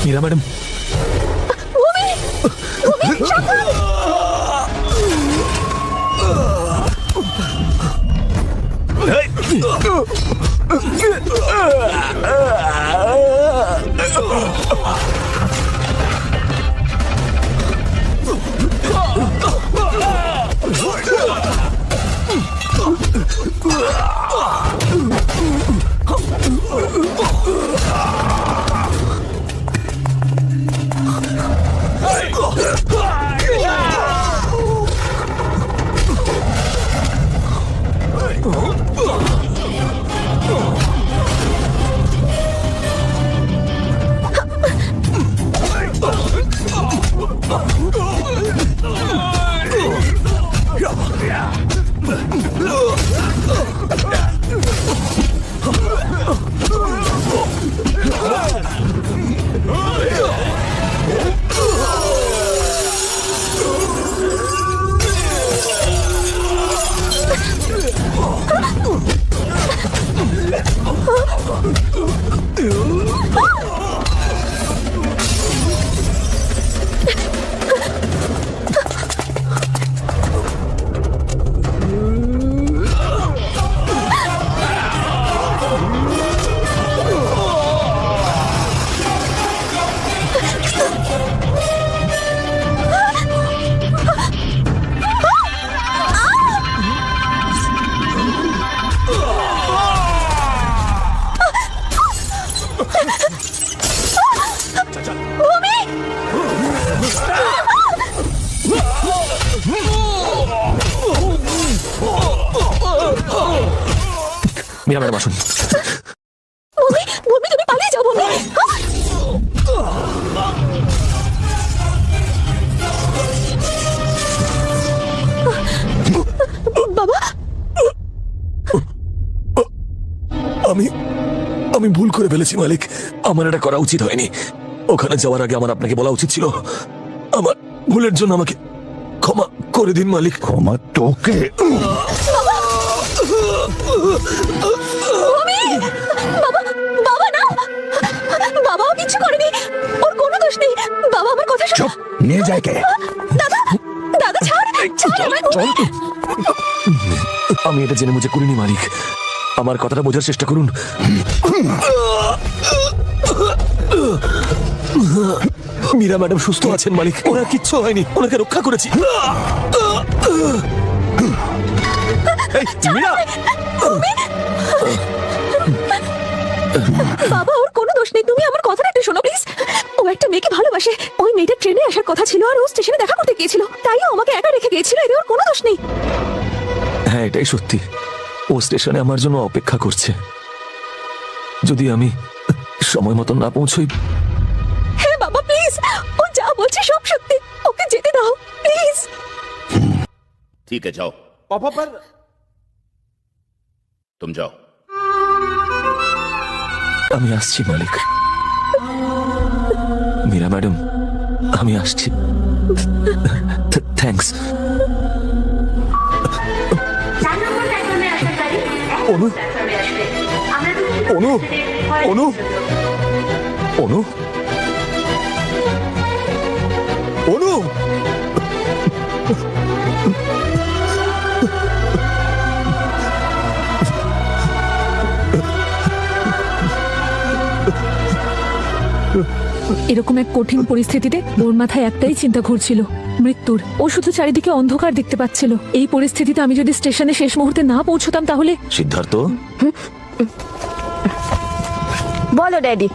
মীরা ম্যাডাম, মীরা ম্যাডাম আসুন।
ভূমি, ভূমি তুমি পালিয়ে যাও ভূমি। বাবা,
আমি ভুল করে ফেলেছি মালিক। আমার এটা করা উচিত হয়নি। ওখানে যাওয়ার আগে আমার আপনাকে বলা উচিত ছিল। আমার ভুলের জন্য আমাকে ক্ষমা করে দিন মালিক।
ক্ষমা তোকে?
বাবা বাবা না, বাবাও কিছু করেনি, ওর কোনো দোষ নেই। বাবা আমার কথা শোনো।
চুপ, নিয়ে যায় কে?
দাদা দাদা ছাড় ছাড় আমায়।
আমি এটা জেনে মুঝে করিনি মালিক, আমার কথাটা বোঝার চেষ্টা করুন। মীরা ম্যাডাম সুস্থ আছেন মালিক, ওনার কিচ্ছু হয়নি, ওনাকে রক্ষা করেছি।
মীরা,
বাবা ওর কোনো দোষ নেই, তুমি আমার কথাটা একটু শোনো প্লিজ। ও একটা মেয়েকে ভালোবাসে, ওই মেয়েটা ট্রেনে আসার কথা ছিল আর ও স্টেশনে দেখা করতে গিয়েছিল, তাই ও আমাকে একা রেখে গিয়েছিল, এতে ওর কোনো দোষ নেই।
হ্যাঁ এটাই সত্যি, ও স্টেশনে আমার জন্য অপেক্ষা করছে। যদি আমি সময় মতো না পৌঁছই।
হ্যাঁ বাবা প্লিজ, ও যা বলছে সব সত্যি, ওকে যেতে দাও প্লিজ।
ठीक है जाओ। पापा पर तुम जाओ।
আমি আসছি মালিক। মীরা ম্যাডাম আমি আসছি। থ্যাঙ্কস।
4 নম্বর প্ল্যাটফর্মে আসার গাড়ি
অনু,
প্ল্যাটফর্মে আসবে। আমরা
অনু, অনু, অনু, অনু।
এরকম এক কঠিন পরিস্থিতিতে ওর মাথায় একটাই চিন্তা ঘুরছিল, মৃত্যুর। ও শুধু চারিদিকে অন্ধকার দেখতে পাচ্ছিল। এই পরিস্থিতিতে আমি যদি স্টেশনে শেষ মুহূর্তে না পৌঁছতাম তাহলে।
সিদ্ধার্থ,
বলো ড্যাডি।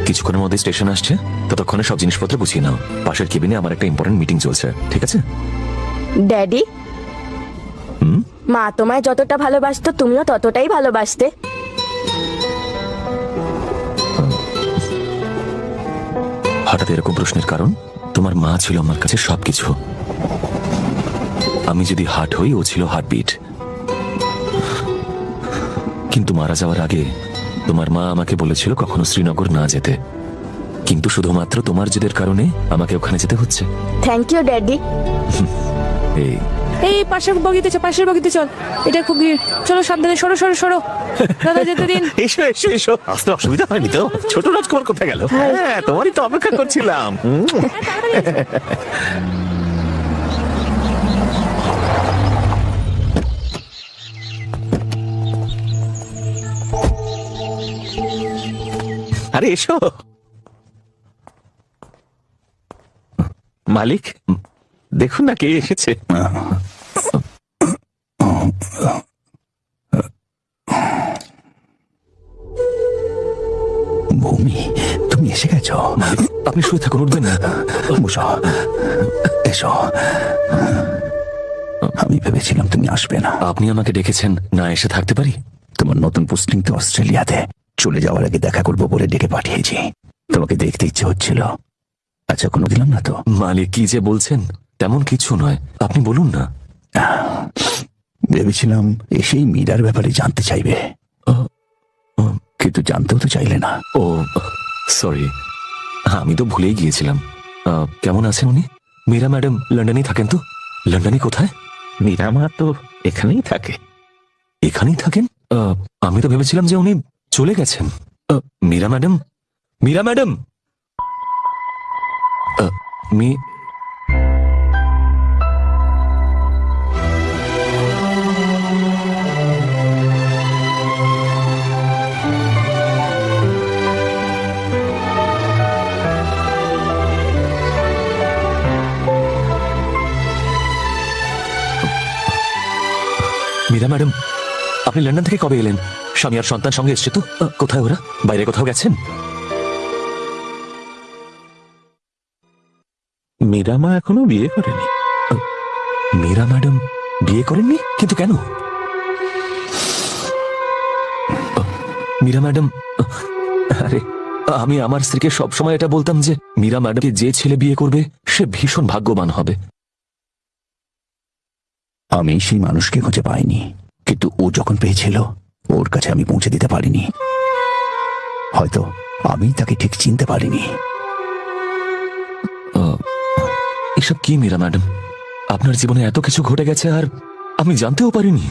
কিছুক্ষণের মধ্যে স্টেশন আসছে, ততক্ষণে সব জিনিসপত্র গুছিয়ে নাও। পাশের কেবিনে আমার একটা ইম্পর্টেন্ট মিটিং চলছে, ঠিক আছে?
ড্যাডি, মা তোমায় যতটা ভালোবাসতো তুমিও ততটাই ভালোবাসতে।
হঠাৎ এরকম প্রশ্নের কারণ? তোমার মা ছিল আমার কাছে সবকিছু। আমি যদি হার্ট হই, ও ছিল হার্টবিট। কিন্তু মারা যাওয়ার আগে তোমার মা আমাকে বলেছিল কখনো শ্রীনগর না যেতে, কিন্তু শুধুমাত্র তোমার জেদের কারণে আমাকে ওখানে যেতে হচ্ছে।
Thank you daddy.
এই
এই পাশের বগিতে চল, পাশের বগিতে চল, এটা খুব ভিড়। চলো সাবধানে, সরো সরো সরো, দাদা যেতে দিন।
এসো এসো এসো, আসতে অসুবিধা হয়নি তো? ছোট রাজকুমার কোথায় গেল? হ্যাঁ তোমারই তো অপেক্ষা করছিলাম। আরে এসো। মালিক দেখুন না কে এসেছে।
ভূমি, তুমি এসে গেছো?
আপনি শুয়ে থাকুন, উঠবেন না।
বসো, এসো। আমি ভেবেছিলাম তুমি আসবে না।
আপনি আমাকে ডেকেছেন, না এসে থাকতে পারি?
তোমার নতুন পোস্টিং তো অস্ট্রেলিয়াতে, চলে যাওয়ার আগে দেখা করবো বলে ডেকে পাঠিয়েছি। তোমাকে দেখতে ইচ্ছে হচ্ছিল। আচ্ছা, কোনো দিলাম না তো?
মালিক কি যে বলছেন, তেমন কিছু নয়, আপনি বলুন না।
ভেবেছিলাম এসেই মীরার ব্যাপারে জানতে চাইবে, কিন্তু জানতেও তো চাইলে না।
ও সরি, আমি তো ভুলেই গিয়েছিলাম। কেমন আছেন উনি? মীরা ম্যাডাম লন্ডনেই থাকেন তো? লন্ডনে কোথায়?
মীরা মা তো এখানেই থাকে।
এখানেই থাকেন? আমি তো ভেবেছিলাম যে উনি চলে গেছেন। Meera madam, Meera madam, Meera madam, আপনি লন্ডন থেকে কবে এলেন? স্বামী আর সন্তান সঙ্গে এসছে তো? কোথায় ওরা? বাইরে কোথাও গেছেন?
মীরা মা এখনো বিয়ে করেনি।
মীরা ম্যাডাম বিয়ে করেননি? কিন্তু কেন? মীরা ম্যাডাম, আরে আমি আমার স্ত্রীকে সবসময় এটা বলতাম যে মীরা ম্যাডামকে যে ছেলে বিয়ে করবে সে ভীষণ ভাগ্যবান হবে।
আমি সেই মানুষকে খুঁজে পাইনি, কিন্তু ও যখন পেয়েছিল ওর কাছে আমি পৌঁছে দিতে পারিনি। হয়তো আমি তাকে ঠিক চিনতে পারিনি।
এসব কি মীরা ম্যাডাম? আপনার জীবনে এত কিছু ঘটে গেছে আর আমি জানতেও পারিনি।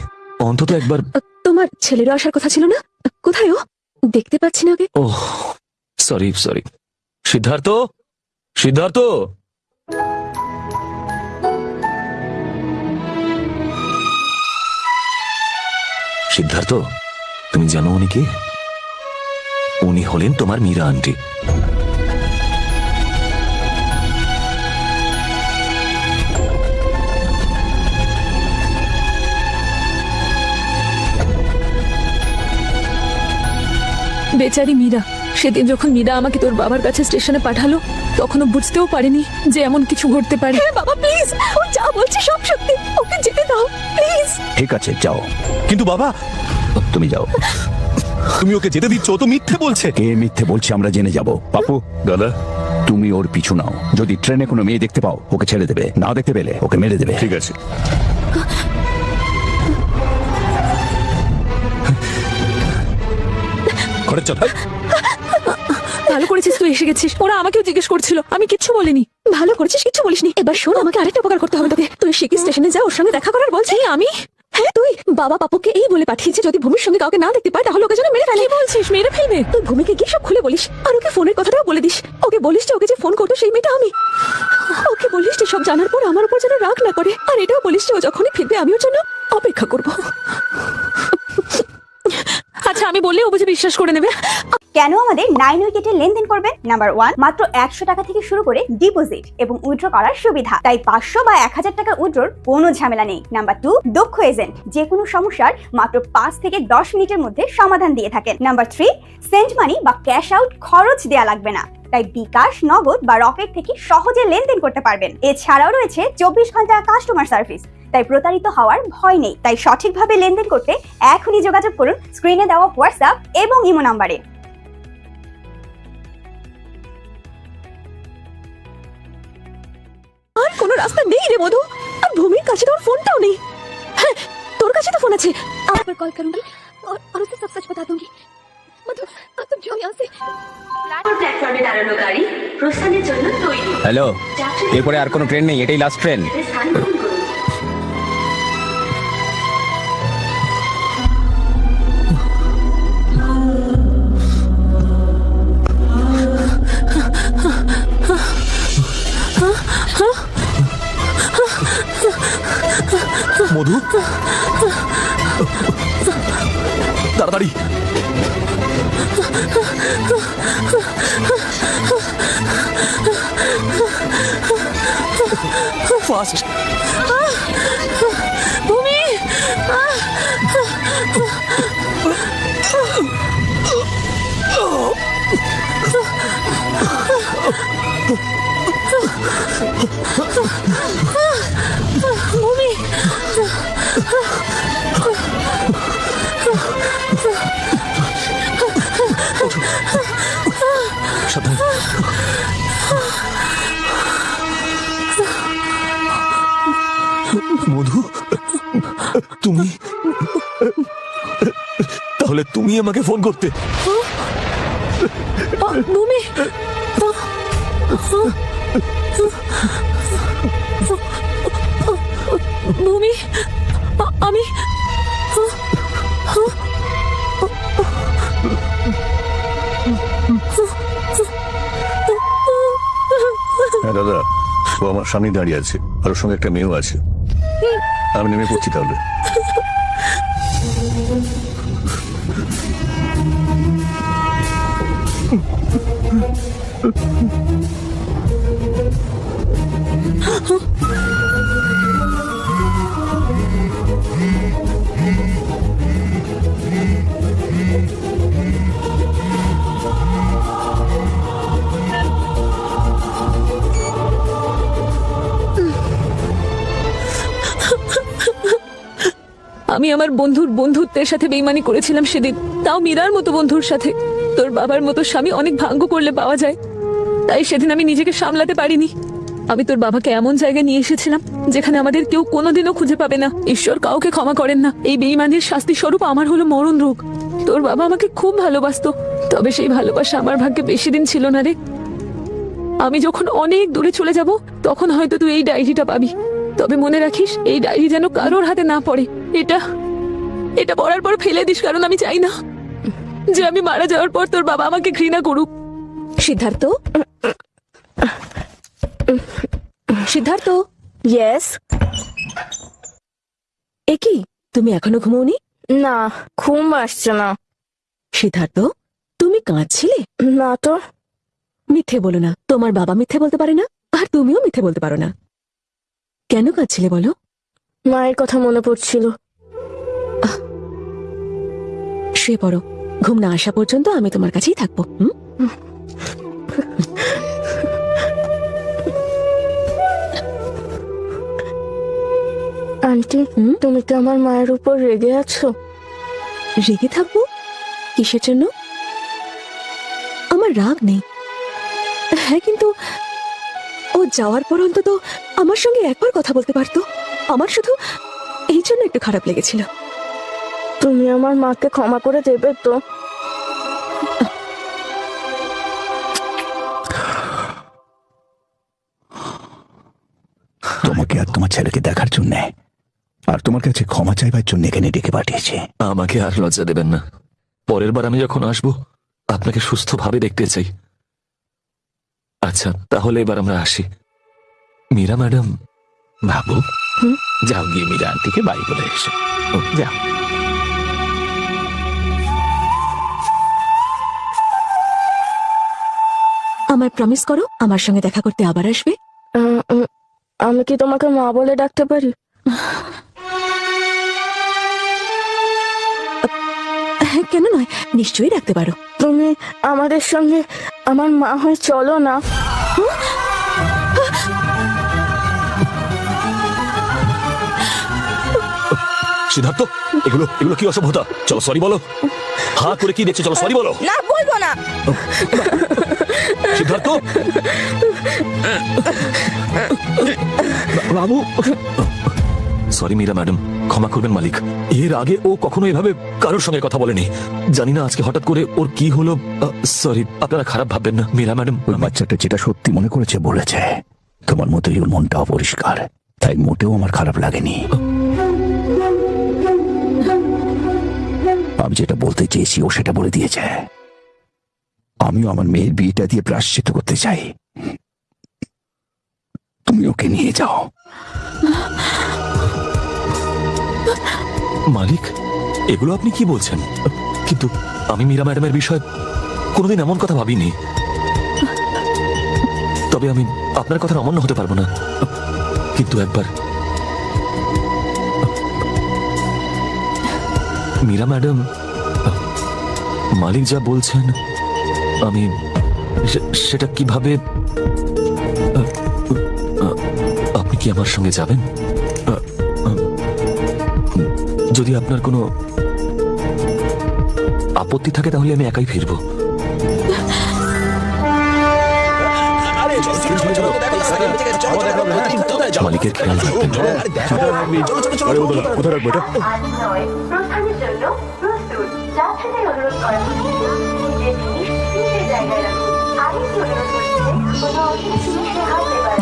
অন্তত একবার।
তোমার ছেলেরও আসার কথা ছিল না? কোথায় ও? দেখতে পাচ্ছি না okay.
Oh sorry sorry. Siddharth, Siddharth, Siddharth, তুমি জানো উনি কে? উনি হলেন তোমার মীরা আন্টি।
বেচারি মীরা, সেদিন যখন মীরা আমাকে তোর বাবার কাছে স্টেশনে পাঠালো তখনও বুঝতেও পারিনি যে এমন কিছু ঘটতে পারে। বাবা প্লিজ, ও যা বলছে সব সত্যি, ওকে যেতে দাও প্লিজ।
ঠিক আছে যাও,
কিন্তু বাবা,
তুমি যাও।
তুমি ওকে যেতে দিচ্ছ? ও তো মিথ্যে বলছে।
কে মিথ্যে বলছে আমরা জেনে যাব। পাপু,
দাদা,
তুমি ওর পিছু নাও। যদি ট্রেনে কোনো মেয়ে দেখতে পাও ওকে ছেড়ে দেবে, না দেখতে পেলে ওকে মেরে দেবে।
ঠিক আছে। ঘরে চল।
ভালো করেছিস তুই এসে গেছিস। ওরা আমাকেও জিজ্ঞেস করছিল, আমি কিচ্ছু বলিনি। ভালো করেছিস, কিচ্ছু বলিসনি। এবার শোন, আমাকে আরেকটা উপকার করতে হবে তোকে। তুই শিকি স্টেশনে যা, ওর সঙ্গে দেখা করার বলছি। আমি? হ্যাঁ তুই। বাবা পাপুকে এই বলে পাঠিয়েছে যদি ভূমির সঙ্গে কাউকে না দেখতে পায় তাহলে ওকে যেন মেরে ফেলে। কি বলছিস? মেরে ফেলবে? তুই ভূমিকে গিয়ে সব খুলে বলিস, আর ওকে ফোনের কথাটাও বলে দিস। ওকে বলিস যে ওকে যে ফোন করতো সেই মেয়েটা আমি। ওকে বলিস যে সব জানার পর আমার উপর যেন রাগ না করে, আর এটাও বলিস যে ও যখনই ফিরবে আমি ওর জন্য অপেক্ষা করব। আচ্ছা আমি বললে ও বুঝে বিশ্বাস করে নেবে।
কেন আমাদের 9 উইকেটে লেনদেন করবেন? নাম্বার 1, মাত্র 100 টাকা থেকে শুরু করে ডিপোজিট এবং উইথড্র করার সুবিধা, তাই 500 বা 1000 টাকার উইথড্রর কোনো ঝামেলা নেই। নাম্বার 2, দক্ষ এজেন্ট, যে কোনো সমস্যার মাত্র 5 থেকে 10 মিনিটের মধ্যে সমাধান দিয়ে থাকেন। নাম্বার 3, সেন্ড মানি বা ক্যাশ আউট খরচ দেয়া লাগবে না, তাই বিকাশ, নগদ বা রকেট থেকে সহজে লেনদেন করতে পারবেন। এছাড়াও রয়েছে 24 ঘন্টা কাস্টমার সার্ভিস, তাই প্রতারিত হওয়ার ভয় নেই। তাই সঠিকভাবে লেনদেন করতে এখনই যোগাযোগ করুন স্ক্রিনে দেওয়া হোয়াটসঅ্যাপ এবং ইমো নাম্বারে।
আর কোনো রাস্তা নেই রে মধু। আর ভূমির কাছে তোর ফোনটাও নেই। হ্যাঁ তোর কাছে তো ফোন আছে।
पर कॉल करूंगी और उसे सब सच बता दूंगी। मधु, अब तुम जाओ यहाँ से। প্ল্যাটফর্মে দাঁড়ানো গাড়ি প্রস্থানের জন্য তৈরি।
হ্যালো, এরপরে আর কোনো ট্রেন নেই, এটাই লাস্ট ট্রেন।
স্থান গ্রহণ করুন।
মধু, তাড়াতাড়ি। ফাস্ট।
ভূমি, ভূমি,
সাবধানে। মধু, তুমি তাহলে তুমি আমাকে ফোন করতে।
ভূমি, ভূমি, আমি
হ্যাঁ দাদা, ও আমার সামনে দাঁড়িয়ে আছে, আর ওর সঙ্গে একটা মেয়েও আছে। আমি নেমে পড়ছি তাহলে।
আমি আমার বন্ধুর বন্ধুত্বের সাথে বেইমানি করেছিলাম সেদিন, তাও মীরার মতো বন্ধুর সাথে। তোর বাবার মতো স্বামী অনেক ভাগ্য করলে পাওয়া যায়, তাই সেদিন আমি নিজেকে সামলাতে পারিনি। আমি তোর বাবাকে এমন জায়গায় নিয়ে এসেছিলাম যেখানে আমাদের কেউ কোনোদিনও খুঁজে পাবে না। ঈশ্বর কাউকে ক্ষমা করেন না। এই বেইমানির শাস্তি স্বরূপ আমার হলো মরণ রোগ। তোর বাবা আমাকে খুব ভালোবাসতো, তবে সেই ভালোবাসা আমার ভাগ্যে বেশি দিন ছিল না রে। আমি যখন অনেক দূরে চলে যাব তখন হয়তো তুই এই ডায়েরিটা পাবি। তবে মনে রাখিস এই ডায়েরি যেন কারোর হাতে না পড়ে। এটা পড়ার পর ফেলে দিস, কারণ আমি চাই না যে আমি মারা যাওয়ার পর তোর বাবা আমাকে ঘৃণা করুক। সিদ্ধার্থ, সিদ্ধার্থ।
ইয়েস।
এ কি, তুমি এখনো ঘুমোওনি?
না, ঘুম আসছে না।
সিদ্ধার্থ, তুমি কাঁদছিলে?
না তো।
মিথ্যে বলো না, তোমার বাবা মিথ্যে বলতে পারে না, আর তুমিও মিথ্যে বলতে পারো না। কেন কাঁদছিলে বলো?
মায়ের কথা মনে পড়ছিল।
শুয়ে পড়ো, ঘুম না আসা পর্যন্ত আমি তোমার কাছেই থাকবো।
আন্টি, তুমি তো আমার মায়ের উপর রেগে আছো?
রেগে থাকবো কিসের জন্য? আমার রাগ নেই। হ্যাঁ, কিন্তু ও যাওয়ার পর অন্তত আমার সঙ্গে একবার কথা বলতে পারতো। আমার শুধু এই জন্য একটু খারাপ লেগেছিল।
তুমি আমার মাকে ক্ষমা করে দেবে তো?
তোমাকে আর তোমার ছেলেকে দেখার জন্য আর তোমার কাছে ক্ষমা চাইবার জন্য এখানে ডেকে পাঠিয়েছে।
আমাকে আর লজ্জা দেবেন না। পরের বার আমি যখন আসবো আপনাকে সুস্থভাবে দেখতে চাই। আচ্ছা, তাহলে এবার আমরা আসি। মীরা ম্যাডাম।
বাবু, যাও গিয়ে মীরা আন্টিকে বাড়ি বলে এসো। যাও।
আমার প্রমিস করো, আমার সঙ্গে দেখা করতে আবার আসবে।
আমি কি তোমাকে মা বলে ডাকতে পারি?
হ্যাঁ, কেন নয়, নিশ্চয়ই ডাকতে পারো।
তুমি আমাদের সঙ্গে আমার মা হয়ে চলো না।
সিদ্ধার্থ, এগুলো এগুলো কি অসভ্যতা? চলো সরি বলো। হা করে কি দেখছো? চলো সরি বলো।
না, বলবো না।
সিদ্ধার্থ।
বাবু,
সরি মীরা ম্যাডাম, ক্ষমা করবেন মালিক। এর আগে ও কখনো এভাবে কারোর সঙ্গে কথা বলেনি। জানি না আজকে হঠাৎ করে ওর কি হলো। সরি, আপনারা খারাপ ভাববেন না। মীরা ম্যাডাম,
ওই বাচ্চাটা যেটা সত্যি মনে করেছে বলেছে। তোমার মতোই ওর মনটা অপরিষ্কার, তাই মোটেও আমার খারাপ লাগেনি। আমি যেটা বলতে চেয়েছি ও সেটা বলে দিয়েছে। আমিও আমার মেয়ের বিয়েটা দিয়ে প্রায়শ্চিত্ত করতে চাই। তুমি ওকে নিয়ে যাও।
মালিক, এগুলো আপনি কি বলছেন? কিন্তু আমি মীরা ম্যাডামের বিষয়ে কোনোদিন এমন কথা ভাবিনি। তবে আমি আপনার কথার অমান্য হতে পারবো না। কিন্তু একবার মীরা ম্যাডাম, মালিক যা বলছেন আমি সেটা কিভাবে? আপনি কি আমার সঙ্গে যাবেন? যদি আপনার কোনো আপত্তি থাকে তাহলে আমি একাই ফিরবো। মালিকের খেয়াল রাখবেন।
কোথায় রাখবো এটা?
প্রস্থানের জন্য প্রস্তুত। যাত্রীদের অনুরোধ করা হচ্ছে নিজের জিনিস নিজের জায়গায় রাখুন। আরেকটি অনুরোধ হচ্ছে কোনো অসুখ জিনিসে হাত দেবার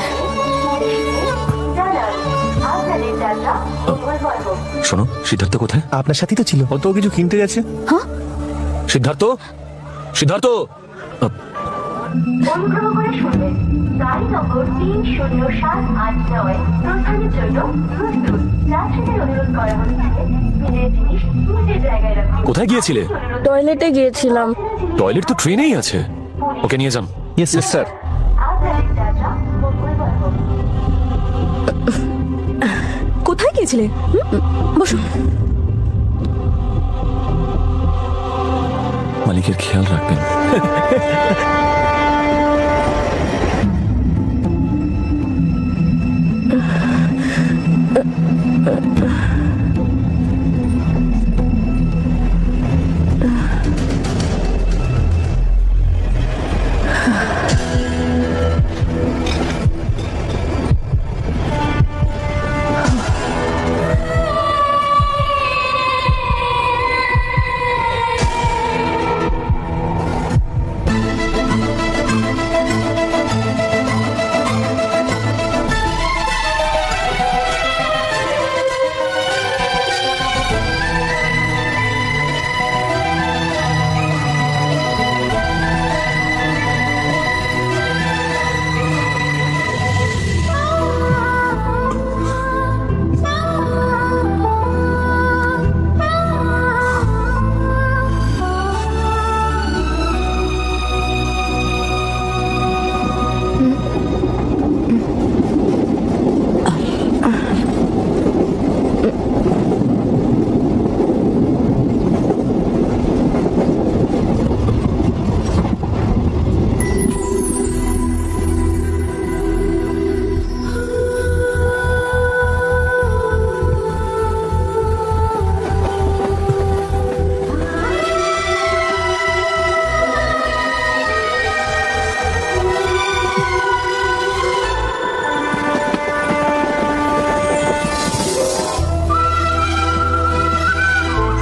আগে জানান আপনাদের যাত্রা মঙ্গলময় হোক।
শোনো, সিদ্ধার্থ কোথায়?
আপনার সাথেই তো ছিল, অত কিছু কিনতে গেছে।
সিদ্ধার্থ, সিদ্ধার্থ।
অনুগ্রহ করে শুনবেন, গাড়ি নম্বর 30789 প্রস্থানের জন্য প্রস্তুত। যাত্রীদের অনুরোধ করা হচ্ছে নিজের জিনিস নিজের জায়গায় রাখুন।
কোথায় গিয়েছিলে?
টয়লেটে গিয়েছিলাম।
টয়লেট তো ট্রেনেই আছে, ওকে নিয়ে যান।
Yes sir.
আপনাদের যাত্রা মঙ্গলময় হোক।
কোথায় গিয়েছিলে? বসো।
মালিকের খেয়াল রাখবেন।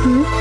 হুম